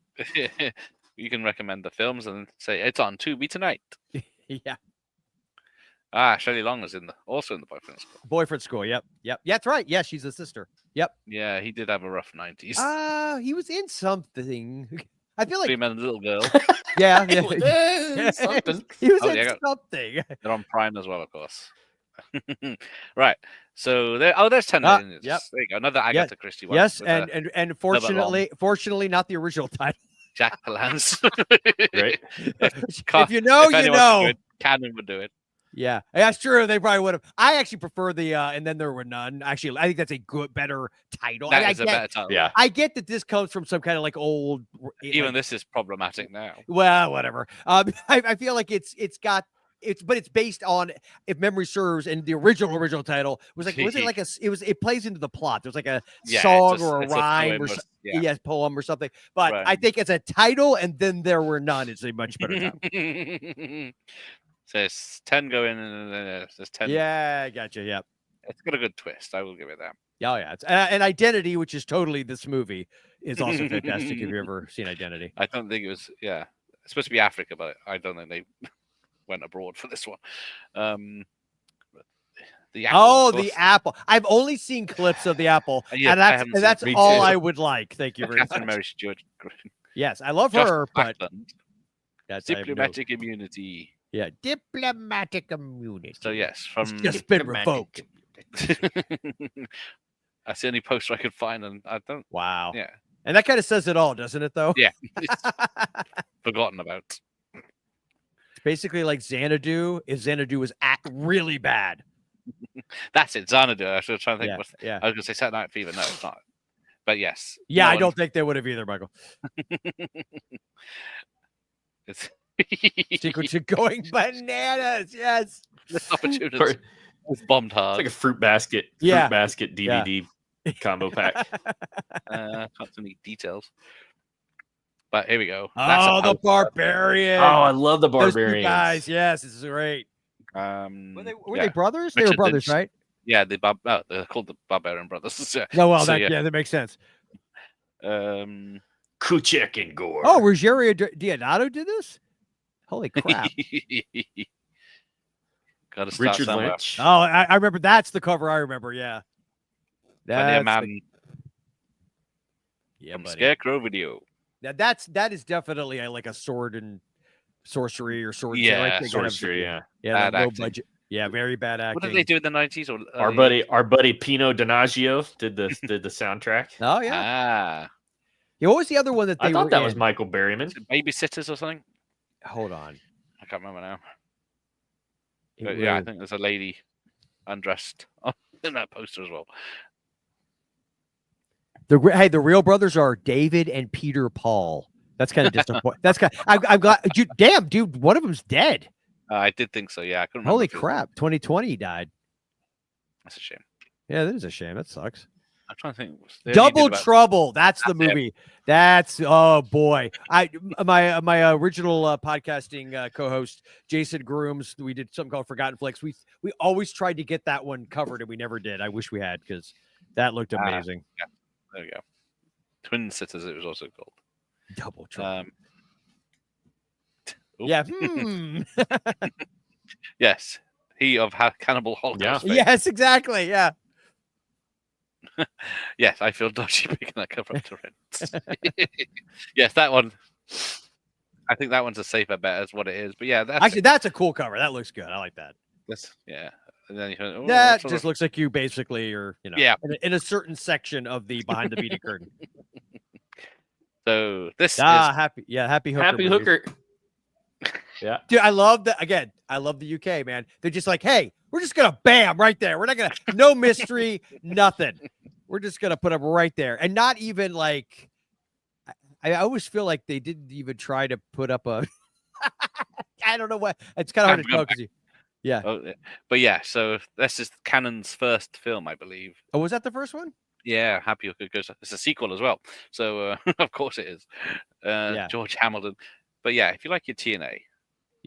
You can recommend the films and say it's on Tubi tonight. Yeah. Shelley Long is also in the Boyfriend School. Boyfriend School, yep. Yeah, that's right. Yeah, she's a sister. Yep. Yeah, he did have a rough 90s. He was in something. I feel like 3 Men and a Little Girl. Yeah. Something. He was in something. They're on Prime as well, of course. Right. So there's 10 million. Yep. There you go. Another Agatha Christie one. Yes, and fortunately not the original title. Jack Palance. Right. If you know, you know. Canon would do it. Yeah, that's true. They probably would have. I actually prefer the and then there were none. Actually, I think that's a better title. That is a better title. Yeah, I get that this comes from some kind of like old. Even this is problematic now. Well, whatever. I feel like it's based on, if memory serves, and the original title was like, it plays into the plot. There's like a song or a rhyme or poem or something. But I think as a title, and then there were none, it's a much better title. So it's 10 going and there's 10. Yeah, I gotcha. Yep. It's got a good twist. I will give it that. Oh, yeah. And Identity, which is totally this movie, is also fantastic. If you've ever seen Identity. I don't think it was, it's supposed to be Africa, but I don't think they went abroad for this one. The apple. The apple. I've only seen clips of the apple. And that's all I would like. Thank you very much. Catherine Mary Stewart. Yes, I love her, but that's diplomatic immunity. Yeah, diplomatic immunity. So yes, from it's just been revoked. That's the only poster I could find, and I don't. Wow. Yeah, and that kind of says it all, doesn't it? Though. Yeah. It's forgotten about. It's basically like Xanadu. If Xanadu was really bad. That's it, Xanadu. I was trying to think. Yeah. I was going to say Saturday Night Fever. No, it's not. But yes. Yeah, I don't think they would have either, Michael. It's. Secrets are going bananas. Yes. This opportunity was bombed hard. It's like a fruit basket DVD combo pack. Can't see any details. But here we go. The Barbarian. Oh, I love the Barbarians. Those two guys. Yes, this is great. Were they brothers? They were brothers, right? Yeah, they're called the Barbarian Brothers. No, well, that makes sense. Kuchek and Gore. Oh, Ruggiero Diodato did this? Holy crap. Gotta start Richard somewhere. Lynch. Oh, I remember. That's the cover I remember. Yeah. That's man. Yeah, Scarecrow Video. Now that is definitely like a sword and sorcery or sword. Yeah, sorcery. Yeah. Yeah, low budget. Yeah, very bad acting. What did they do in the 90s? Or our buddy Pino Donaggio did the soundtrack. Oh yeah. Yeah, what was the other one that they? I thought that was Michael Berryman. Babysitters or something. Hold on, I can't remember now. But yeah, I think there's a lady undressed in that poster as well. The real brothers are David and Peter Paul. That's kind of disappointing. That's kind. I'm glad. Damn, dude, one of them's dead. I did think so. Yeah, I couldn't. Holy crap! 2020 he died. That's a shame. Yeah, that is a shame. That sucks. I'm trying to think. Double Trouble. That's the movie. That's oh boy. My original podcasting co-host Jason Grooms. We did something called Forgotten Flicks. We always tried to get that one covered and we never did. I wish we had because that looked amazing. Yeah. There we go. Twin Sitters. It was also called Double Trouble. Yeah. Yes. He of Cannibal Holocaust. Yeah. Yes, exactly. Yeah. Yes, I feel dodgy picking that cover up to rent. Yes, that one. I think that one's a safer bet as what it is. But yeah, that's a cool cover. That looks good. I like that. Yeah. And then you that just looks like you basically are, in a certain section of the behind the beaded curtain. So this is happy hooker. Happy hooker. Yeah. Dude, I love that. Again, I love the UK, man. They're just like, hey, we're just going to bam right there. We're not going to, no mystery, nothing. We're just going to put them right there. And not even like, I always feel like they didn't even try to put up a, I don't know what, it's kind of hard to tell because yeah. But yeah, so this is Cannon's first film, I believe. Oh, was that the first one? Yeah, Happy Hooker goes. It's a sequel as well. So, of course it is. George Hamilton. But yeah, if you like your TNA,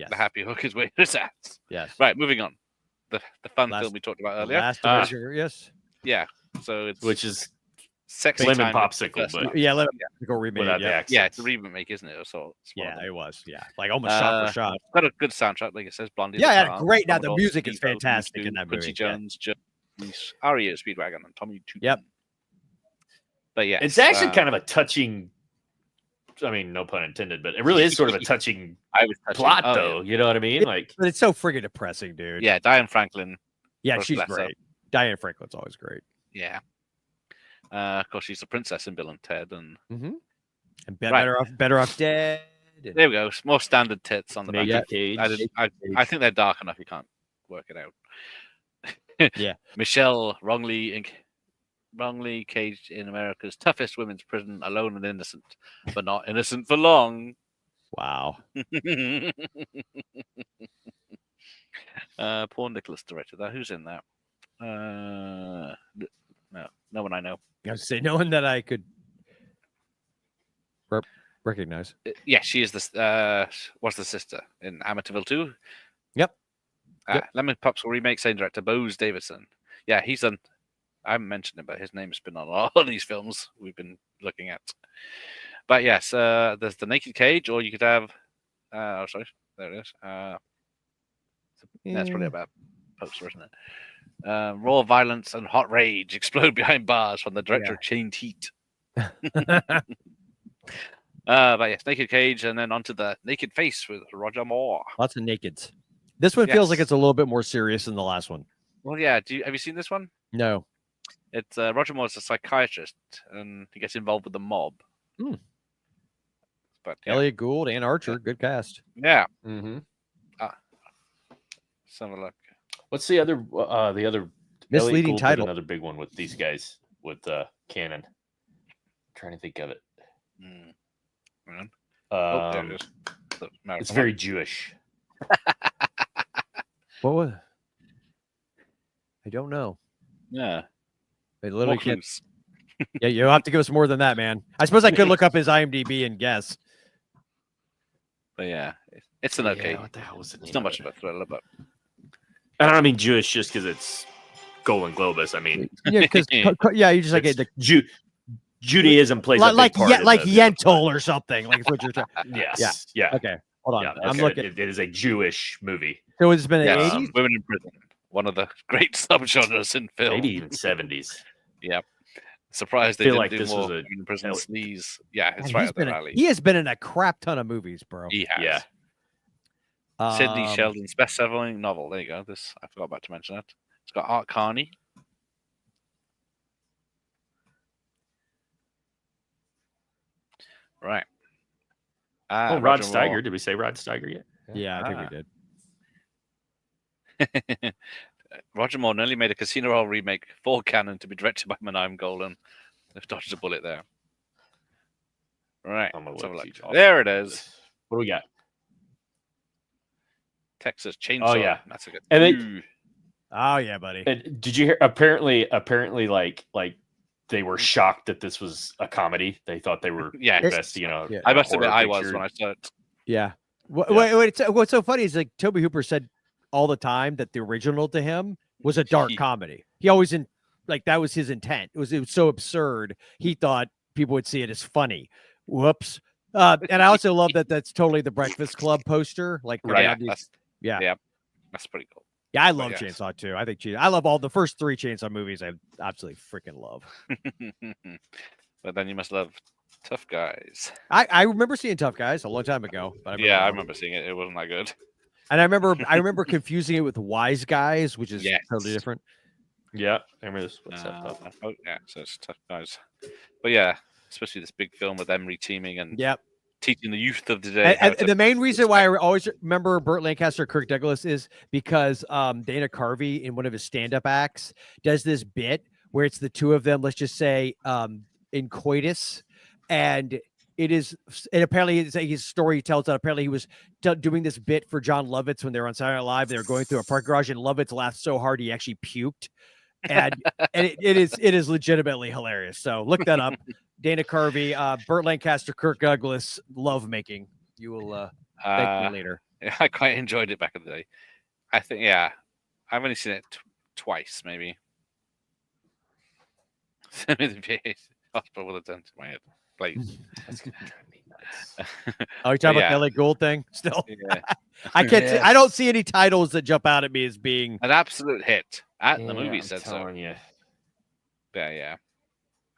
the Happy Hook is where it's at. Yes. Right, moving on. The fun film we talked about earlier. Last Avenger, yes. Yeah. So it's which is Sexy Lemon Popsicle, but Lemon Popsicle remake. Yeah, it's a remake, isn't it? So it was. Yeah, like almost shot for shot. Got a good soundtrack, like it says. Blondie. Yeah, had a great. Now the music is fantastic in that movie. Quincy Jones, Aria Speedwagon, and Tommy Tootin. Yep. But yeah, it's actually kind of a touching. I mean, no pun intended, but it really is sort of a touching plot, though. You know what I mean? Like, but it's so friggin' depressing, dude. Yeah, Diane Franklin. Yeah, she's great. Diane Franklin's always great. Yeah. Of course, she's the princess in Bill and Ted, and better off dead. There we go. More standard tits on the back. Cage. I think they're dark enough. You can't work it out. Yeah. Michelle wrongly caged in America's toughest women's prison, alone and innocent, but not innocent for long. Wow. Paul Nicholas directed that. Who's in that? No one I know. I was say no one that I could recognize. Yeah, she is was the sister in Amityville 2. Yep. Lemon Popsicle remake, same director, Bose Davison. Yeah, he's done. I haven't mentioned him, but his name's been on all of these films we've been looking at. But yes, there's The Naked Cage, or you could have. Sorry, there it is. That's probably about poster, isn't it? Raw violence and hot rage explode behind bars from the director of Chained Heat. But yes, Naked Cage, and then onto The Naked Face with Roger Moore. Lots of nakeds. This one feels like it's a little bit more serious than the last one. Well, yeah. Have you seen this one? No. It's Roger Moore's a psychiatrist, and he gets involved with the mob. But Elliot Gould and Archer, good cast. Yeah. Mm-hmm. Let's have a look. What's the other misleading title? Another big one with these guys with Cannon. I'm trying to think of it. There it is. It's very Jewish. What was? I don't know. Yeah. They literally can't. Yeah, you'll have to give us more than that, man. I suppose I could look up his IMDb and guess. But yeah, it's an okay. What the hell was it? It's not much of a thriller, but I don't mean Jewish just because it's Golden Globus. I mean, yeah, because you just like the Judaism plays like Yentl or something. Like it's what you're trying. Yes. Yeah. Okay. Hold on. Yeah, I'm looking. It is a Jewish movie. So it's been in the 80s? Women in Prison. One of the great subgenres in film. Maybe even 70s. Yeah. Surprised they didn't do more Women in Prison sleaze. Yeah, it's right up their alley. He has been in a crap ton of movies, bro. He has. Yeah. Sidney Sheldon's best-selling novel. There you go. This I forgot about to mention that. It's got Art Carney. Right. Rod Steiger. Did we say Rod Steiger yet? Yeah, I think we did. Roger Moore nearly made a Casino Royale remake for canon to be directed by Menahem Golan. They've dodged a bullet there. Right. Let's have a look. There it is. What do we got? Texas Chainsaw. Oh yeah, that's a good. And then, oh yeah, buddy. Did you hear? Apparently, like they were shocked that this was a comedy. They thought they were best. I must admit, I was when I saw it. Yeah. What's so funny is like Tobe Hooper said all the time that the original to him was a dark comedy. He always that was his intent. It was so absurd. He thought people would see it as funny. Whoops. And I also love that that's totally the Breakfast Club poster. Like, right. Yeah, that's pretty cool. Yeah, I love Chainsaw too. I think I love all the first 3 Chainsaw movies. I absolutely freaking love. But then you must love Tough Guys. I remember seeing Tough Guys a long time ago. But I remember seeing it. It wasn't that good. And I remember confusing it with Wise Guys, which is totally different. Yeah, I remember this. What's up? Oh yeah, so it's Tough Guys. But yeah, especially this big film with them reteaming and teaching the youth of today. And the main reason why I always remember Burt Lancaster, Kirk Douglas is because Dana Carvey in one of his stand-up acts does this bit where it's the two of them, let's just say, in coitus, and apparently it's his story he tells that apparently he was doing this bit for John Lovitz when they were on Saturday Night Live. They were going through a parking garage and Lovitz laughed so hard he actually puked. And it is legitimately hilarious. So look that up. Dana Carvey, Burt Lancaster, Kirk Douglas, love making. You will thank me later. Yeah, I quite enjoyed it back in the day. I think I've only seen it twice, maybe. Hospital with a dent in my head. Please. Oh, you talking about the LA Gould thing? Still, I can't. I don't see any titles that jump out at me as being an absolute hit. The movie said so. You. Yeah.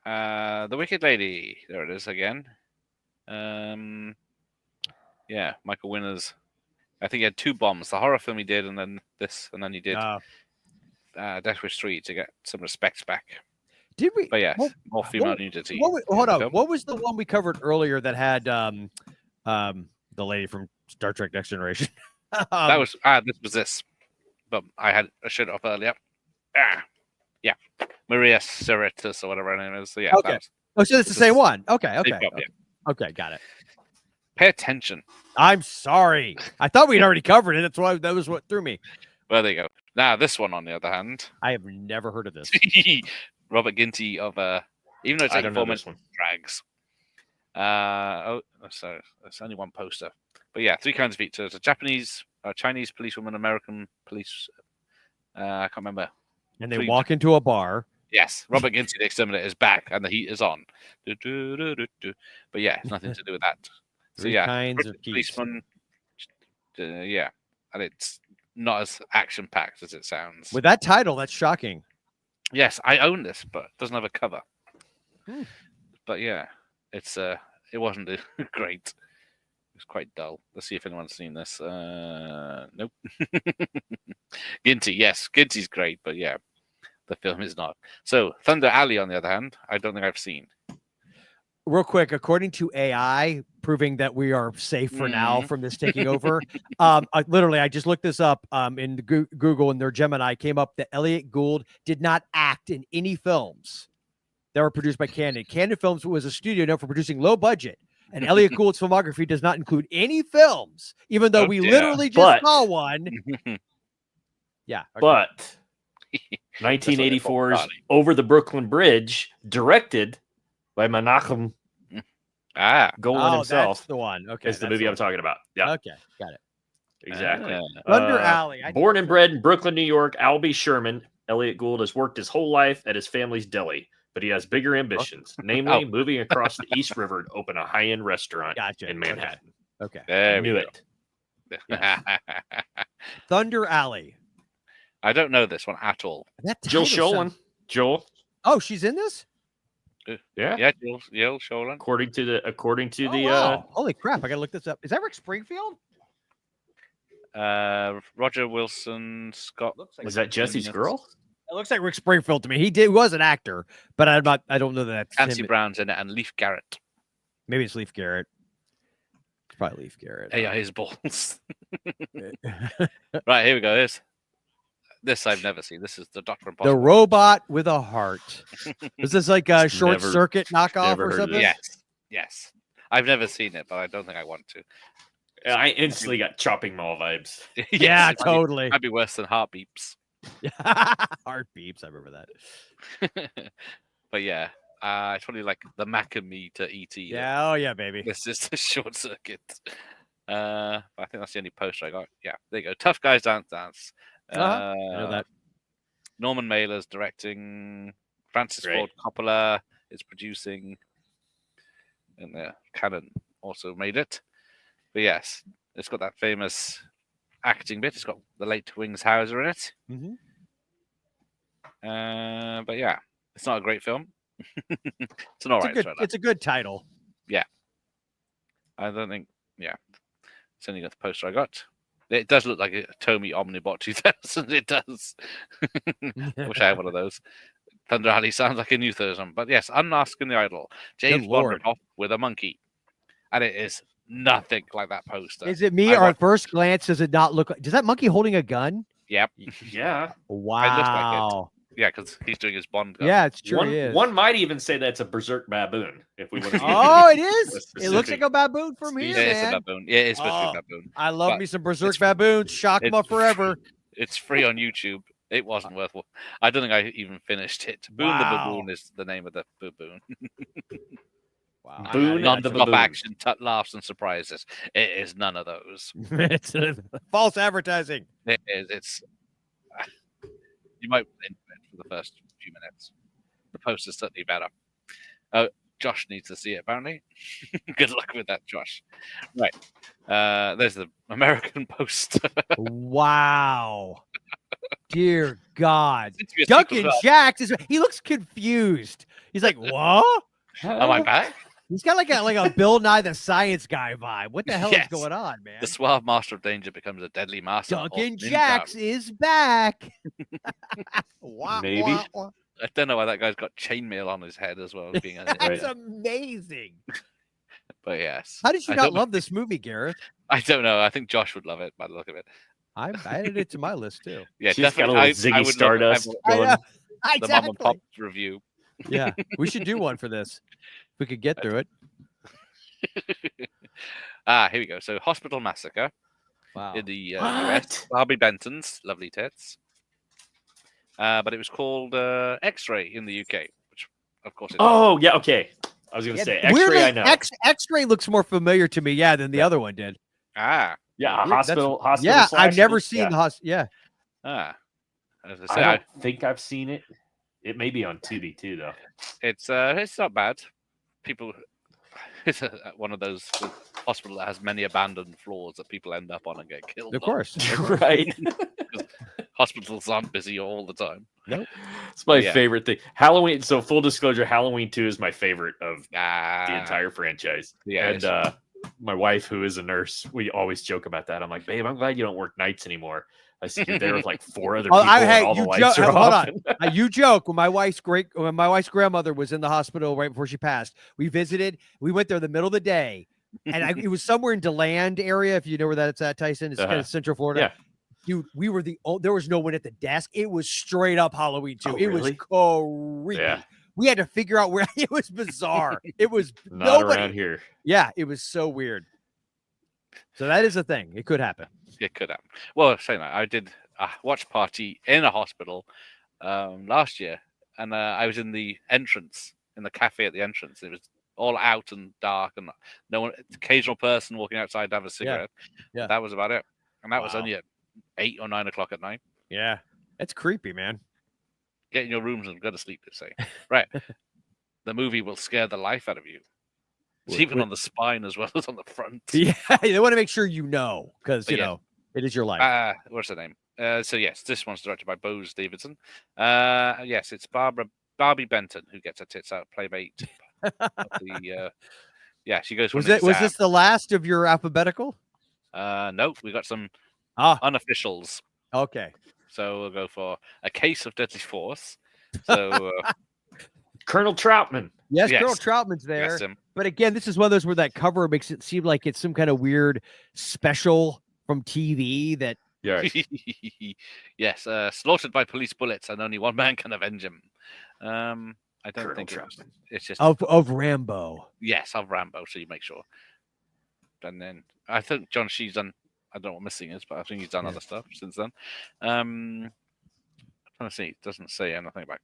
The Wicked Lady. There it is again. Yeah, Michael Winner's. I think he had 2 bombs. The horror film he did, and then this, and then he did Death Wish 3 to get some respect back. Did we? But yeah, more female nudity. Hold on. What was the one we covered earlier that had the lady from Star Trek Next Generation? That was this. But I should have earlier. Yeah, Maria Cerritos or whatever her name is. So yeah. Okay. So it's the same one. Okay. Okay, got it. Pay attention. I'm sorry. I thought we'd already covered it. That's why that was what threw me. Well, there you go. Now this one, on the other hand, I have never heard of this. Robert Ginty of even though it's like 4 minutes drags. So there's only one poster. But yeah, 3 kinds of feet. So it's a Japanese, Chinese policewoman, American police. I can't remember. And they walk into a bar. Yes, Robert Ginty, the exterminator, is back, and the heat is on. But yeah, it's nothing to do with that. So Three kinds of policeman. Yeah, and it's not as action-packed as it sounds. With that title, that's shocking. Yes, I own this, but it doesn't have a cover. But yeah, it wasn't great. It was quite dull. Let's see if anyone's seen this. Nope. Ginty, yes, Ginty's great, but yeah, the film is not. So Thunder Alley, on the other hand, I don't think I've seen. Real quick, according to AI, proving that we are safe for now from this taking over. I just looked this up in Google, and their Gemini came up that Elliot Gould did not act in any films that were produced by Canon. Canon Films was a studio known for producing low budget, and Elliot Gould's filmography does not include any films, even though we literally just saw one. Yeah, okay. But 1984's Over the Brooklyn Bridge, directed by Menahem Golan himself. That's the one. Okay, is the movie I'm talking about. Yeah. Okay, got it. Exactly. Thunder Alley. Born and bred in Brooklyn, New York, Albie Sherman, Elliot Gould has worked his whole life at his family's deli, but he has bigger ambitions, namely moving across the East River to open a high-end restaurant in Manhattan. Okay. I knew it. Yes. Thunder Alley. I don't know this one at all. Jill Schoelen. Joel. Oh, she's in this? Yeah, Jill Schoelen. According to the wow. Holy crap! I gotta look this up. Is that Rick Springfield? Roger Wilson Scott. Was that Jesse's girl? It looks like Rick Springfield to me. He was an actor, but I don't know that. Nancy Brown's in it, and Leif Garrett. Maybe it's Leif Garrett. It's probably Leif Garrett. Yeah, his balls. Right, here we go. This I've never seen. This is the Dr. Impossible. The Robot with a Heart. Is this like a Short Circuit knockoff or something? Yes. I've never seen it, but I don't think I want to. I instantly got Chopping Mall vibes. Yeah, totally. Might be worse than Heart Beeps. Heart Beeps. I remember that. But yeah, it's probably like the Mac and Me to E.T. Yeah, oh yeah, baby. This is the Short Circuit. I think that's the only poster I got. Yeah, there you go. Tough Guys Dance. I know that. Norman Mailer's directing. Francis Ford Coppola is producing. And Cannon also made it. But yes, it's got that famous acting bit. It's got the late Wings Hauser in it. Mm-hmm. But yeah, it's not a great film. It's an alright thriller. It's a good title. Yeah. I don't think, it's only got the poster I got. It does look like a Tomy Omnibot 2000. It does. I wish I had one of those. Thunder Alley sounds like a new Thursday. But yes, Unmasked the Idol. James Bond off with a monkey. And it is nothing like that poster. Is it me or at first glance does it not look like? Does that monkey holding a gun? Yep. Yeah. Wow. It looks like it. Yeah, because he's doing his Bond gun. Yeah, it's true. One might even say that's a berserk baboon. If we want to. Oh, it is. It looks like a baboon from here, man. It's a baboon. Yeah, it's supposed to be a baboon. I love me some berserk baboons. Shock them up forever. It's free on YouTube. It wasn't worth. I don't think I even finished it. Boone the Baboon is the name of the baboon. Wow. Boone on the baboon. Action, laughs, and surprises. It is none of those. It's false advertising. It is. It's. You might enjoy it for the first few minutes. The poster's certainly better. Josh needs to see it, apparently. Good luck with that, Josh. Right. There's the American poster. Wow. Dear God. Duncan Jacks he looks confused. He's like, what? Am I back? He's got like a Bill Nye the Science Guy vibe. What the hell is going on, man? The suave master of danger becomes a deadly master. Duncan Jacks is back. Maybe. I don't know why that guy's got chainmail on his head as well. Being That's amazing. But yes. How did you not love this movie, Gareth? I don't know. I think Josh would love it by the look of it. I added it to my list too. Yeah, she's got a little Ziggy Stardust going. The Mom and Pop review. Yeah, we should do one for this. If we could get through it. Here we go. So, Hospital Massacre. Wow. In the US. Barbie Benton's lovely tits. But it was called X-Ray in the UK, which of course. Yeah. Okay. I was going to say X-Ray. I know. X-Ray looks more familiar to me, than the other one did. Yeah, hospital. Yeah, I've never seen the hospital. Yeah. I don't think I've seen it. It may be on Tubi too, though. It's not bad. It's one of those hospitals that has many abandoned floors that people end up on and get killed. Of course, right. Hospitals aren't busy all the time. Nope. It's my favorite thing. Halloween. So full disclosure, Halloween 2 is my favorite of the entire franchise. Yeah, and my wife, who is a nurse, we always joke about that. I'm like, babe, I'm glad you don't work nights anymore. I see you're there with like 4 other people. And all the lights are off. You joke. When my wife's grandmother was in the hospital right before she passed, we visited. We went there in the middle of the day, and it was somewhere in DeLand area. If you know where that's at, Tyson, it's kind of Central Florida. Yeah. Dude, we were there was no one at the desk. It was straight up Halloween too. It was creepy. Yeah. We had to figure out where it was bizarre. It was not around here. Yeah, it was so weird. So that is a thing. It could happen. It could happen. Well, saying that, I did a watch party in a hospital last year, and I was in the entrance, in the cafe at the entrance. It was all out and dark, and no one, occasional person walking outside to have a cigarette. Yeah. That was about it. And that was only at 8 or 9 o'clock at night. Yeah. That's creepy, man. Get in your rooms and go to sleep, they say. Right. The movie will scare the life out of you. It's even on the spine as well as on the front. Yeah, they want to make sure you know, because, you know, it is your life. What's the name? So, yes, this one's directed by Bose Davidson. Yes, it's Barbie Benton who gets her tits out, playmate. She goes. Was this the last of your alphabetical? Nope, we got some unofficials. Okay. So we'll go for A Case of Deadly Force. So Colonel Troutman. Yes, Colonel Troutman's there. Yes, but again, this is one of those where that cover makes it seem like it's some kind of weird special from TV that. Yes, slaughtered by police bullets, and only one man can avenge him. I don't think it's just of Rambo. Yes, of Rambo. So you make sure. And then I think John Shee's done. I don't know what missing is, but I think he's done other stuff since then. I'm trying to see. It doesn't say anything about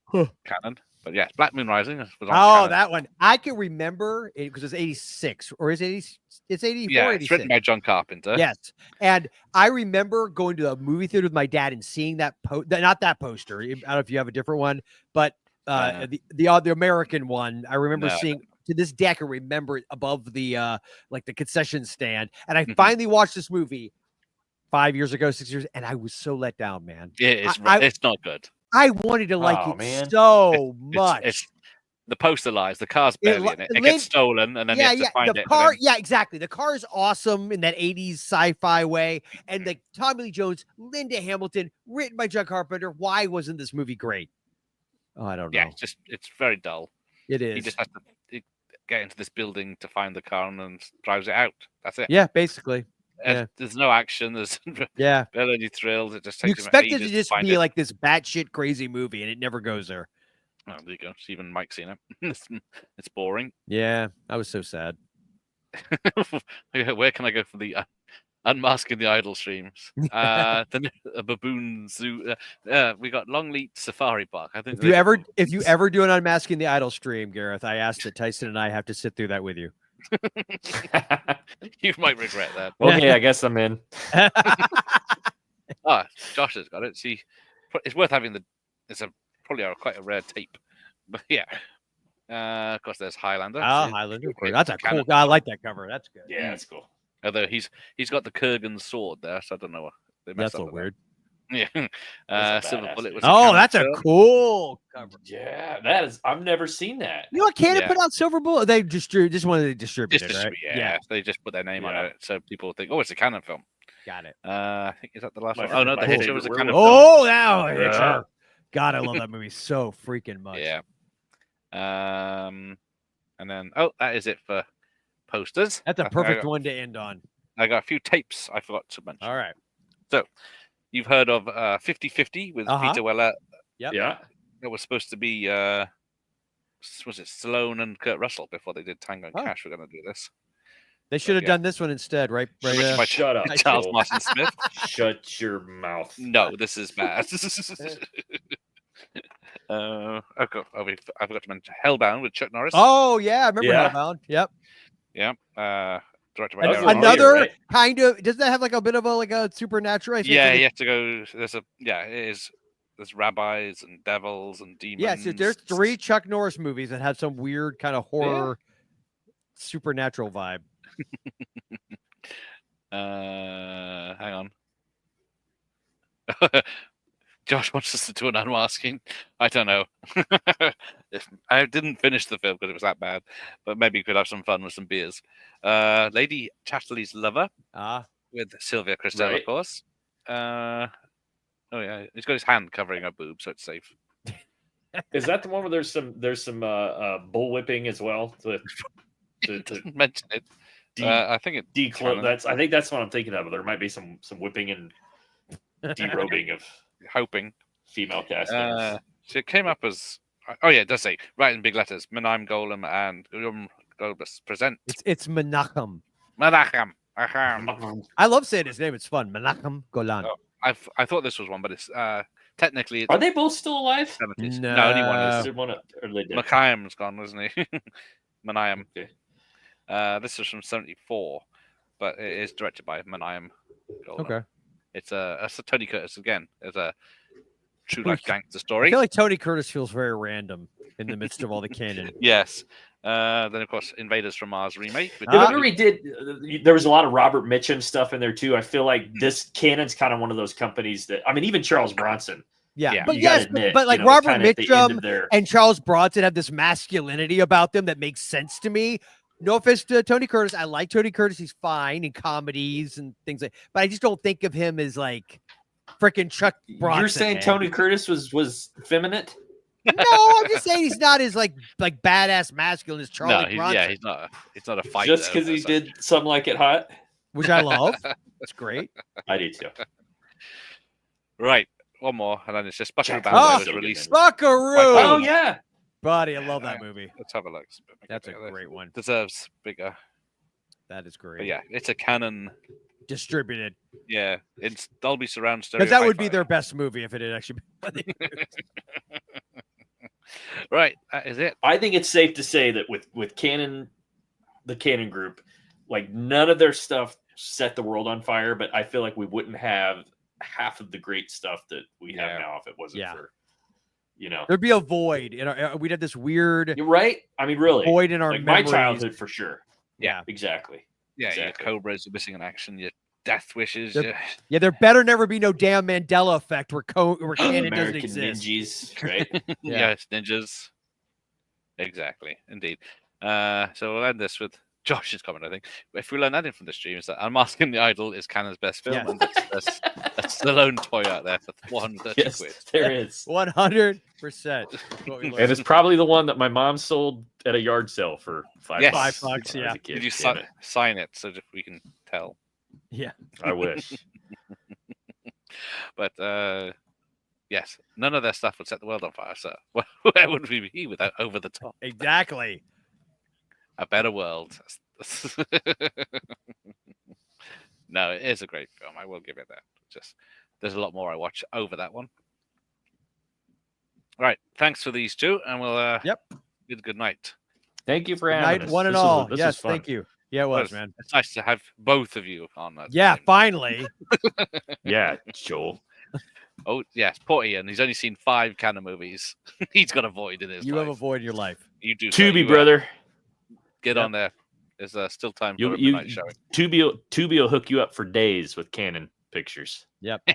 canon, but yes, Black Moon Rising was on canon. That one I can remember it because it's 86 or is it? It's 84. Yeah, 86. it's written by John Carpenter. Yes, and I remember going to the movie theater with my dad and seeing that not that poster. I don't know if you have a different one, but the American one. I remember seeing. To this day, I can remember it above the like the concession stand, and I finally watched this movie 5 years ago, 6 years, and I was so let down, man. It's not good. I wanted to like it so much. It's the poster lies. The car's barely in it. It gets stolen, and then you have to find the it. Car, yeah, exactly. The car is awesome in that 80s sci-fi way, and the Tommy Lee Jones, Linda Hamilton, written by John Carpenter. Why wasn't this movie great? Oh, I don't know. Yeah, it's very dull. It is. He just has to get into this building to find the car and then drives it out. That's it. Yeah, basically. There's no action. There's barely any thrills. It just takes you expect it to just be like this batshit crazy movie, and it never goes there. Oh, there you go. Even Mike's seen it. It's boring. Yeah, I was so sad. Where can I go for the Unmasking the Idol streams? The Baboon Zoo. We got Longleat Safari Park. I think if you ever do an Unmasking the Idol stream, Gareth, I ask that Tyson and I have to sit through that with you. You might regret that. Okay, I guess I'm in. Josh has got it. See, it's worth having it's probably quite a rare tape, but yeah. Of course, there's Highlander. Highlander. That's a cool. I like that cover. That's good. Yeah, that's cool. Although he's got the Kurgan sword there, so I don't know what they messed up. That's a weird. Yeah. Silver Bullet was. That's a cool cover. Yeah, that is. I've never seen that. You know what? Canada put out Silver Bullet. They just wanted to distribute it, right? Yeah, they just put their name on it, so people think, oh, it's a Canon film. Got it. I think is that the last one? Oh no, The Hitcher was a Canon film. Oh, now Hitcher. God, I love that movie so freaking much. Yeah. And then that is it for posters. That's a perfect one to end on. I got a few tapes I forgot to mention. All right. So you've heard of 50-50 with Peter Weller. Yep. Yeah. It was supposed to be was it Stallone and Kurt Russell before they did Tango and Cash were going to do this. They should have done this one instead, right? Shut up. Charles Martin Smith. Shut your mouth. No, this is bad. I forgot to mention Hellbound with Chuck Norris. Oh yeah, I remember Hellbound. Yep. Yeah. Directed by another kind of. Does that have like a bit of a supernatural? Yeah, you have to go. It is. There's rabbis and devils and demons. Yeah, so there's 3 Chuck Norris movies that have some weird kind of horror, supernatural vibe. Hang on. Josh wants us to do an unmasking. I don't know. I didn't finish the film because it was that bad, but maybe we could have some fun with some beers. Lady Chatterley's Lover with Sylvia Kristel, of course. Oh yeah, he's got his hand covering her boob, so it's safe. Is that the one where there's some bullwhipping as well? To mention it. I think it. I think that's what I'm thinking of. There might be some whipping and derobing of hoping female cast. So it came up as it does say right in big letters. Menahem Golem and Golbus present. It's Menachem. Menachem. I love saying his name. It's fun. Menachem Golan. Oh, I thought this was one, but it's technically. Are they both still alive? 70s. No, only one is. Menakhem's gone, isn't he? Menahem. Okay. This is from 74, but it is directed by Menahem Golan. Okay. It's a Tony Curtis again. It's a true life gangster story. I feel like Tony Curtis feels very random in the midst of all the canon. Yes. Then of course Invaders from Mars remake. There was a lot of Robert Mitchum stuff in there too. I feel like this canon's kind of one of those companies that even Charles Bronson. Yeah. But but like Robert Mitchum and Charles Bronson have this masculinity about them that makes sense to me. no offense to Tony Curtis. I like Tony Curtis. He's fine in comedies and things like, but I just don't think of him as like freaking Chuck Bronson. You're saying Tony Curtis was feminine? No, I'm just saying he's not as like badass masculine as Charlie Bronson. Yeah, he's not a fighter. Just because he did Some Like It Hot, which I love. It's great. I do too. Right, one more, and then it's just Buckaroo Oh, Banzai was released. Buckaroo! Oh yeah, buddy, I love that movie. Let's have a look. That's a great one. Deserves bigger. That is great. But yeah, it's a canon. Distributed. Yeah, it's Dolby Surround stereo. Because that would be their best movie if it had actually been. Right, that is it. I think it's safe to say that with Canon, the Canon group, like none of their stuff set the world on fire, but I feel like we wouldn't have half of the great stuff that we have now if it wasn't for, there'd be a void. We'd have this weird. You're right. I mean, really, void in our like memories. my childhood for sure. Yeah, exactly. Yeah, exactly. Your Cobras are missing in action. Your Death Wishes. Yeah, there better never be no damn Mandela effect where Canon doesn't American exist. Ninjas, right? Yes, ninjas. Exactly, indeed. So we'll end this with Josh's comment, I think. If we learn anything from the stream, is that Unmasking the Idol is Canon's best film, and that's the lone toy out there for 130 quid. There is 100%. And it's probably the one that my mom sold at a yard sale for $5. $5, yeah. Did you sign it so that we can tell? Yeah, I wish. But yes, none of their stuff would set the world on fire. So where would we be without Over the Top? Exactly. A better world. No, it is a great film. I will give it that. Just there's a lot more I watch over that one. All right, thanks for these two, and we'll good night. Thank you for having us. One and all. Yes, thank you. Yeah, it was, man. It's nice to have both of you on that. Yeah, finally. Yeah, Joel. Oh, yes, poor Ian. He's only seen 5 Canon movies. He's got a void in his life. You have a void in your life. You do. Tubi, brother. Get on there. There's still time for a night showing. Tubi will hook you up for days with Canon pictures. Yep.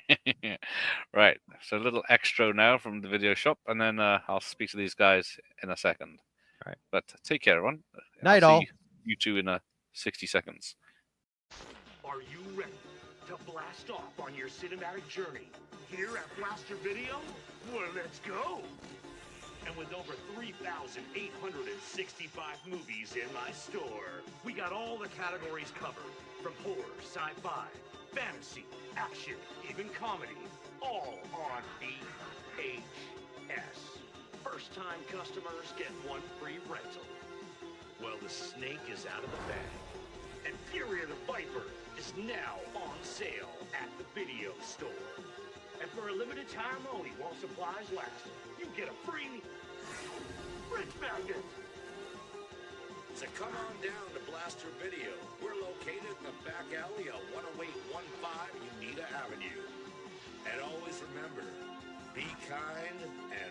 Right. So a little extra now from the video shop, and then I'll speak to these guys in a second. All right. But take care, everyone. Night, I'll all. see you two in 60 seconds. Are you ready to blast off on your cinematic journey here at Blaster Video? Well, let's go! And with over 3,865 movies in my store, we got all the categories covered, from horror, sci-fi, fantasy, action, even comedy, all on VHS. First-time customers get one free rental. Well, the snake is out of the bag, and Fury of the Viper is now on sale at the video store. And for a limited time only, while supplies last, you get a free fridge magnet. So come on down to Blaster Video. We're located in the back alley of 10815 Unita Avenue. And always remember, be kind and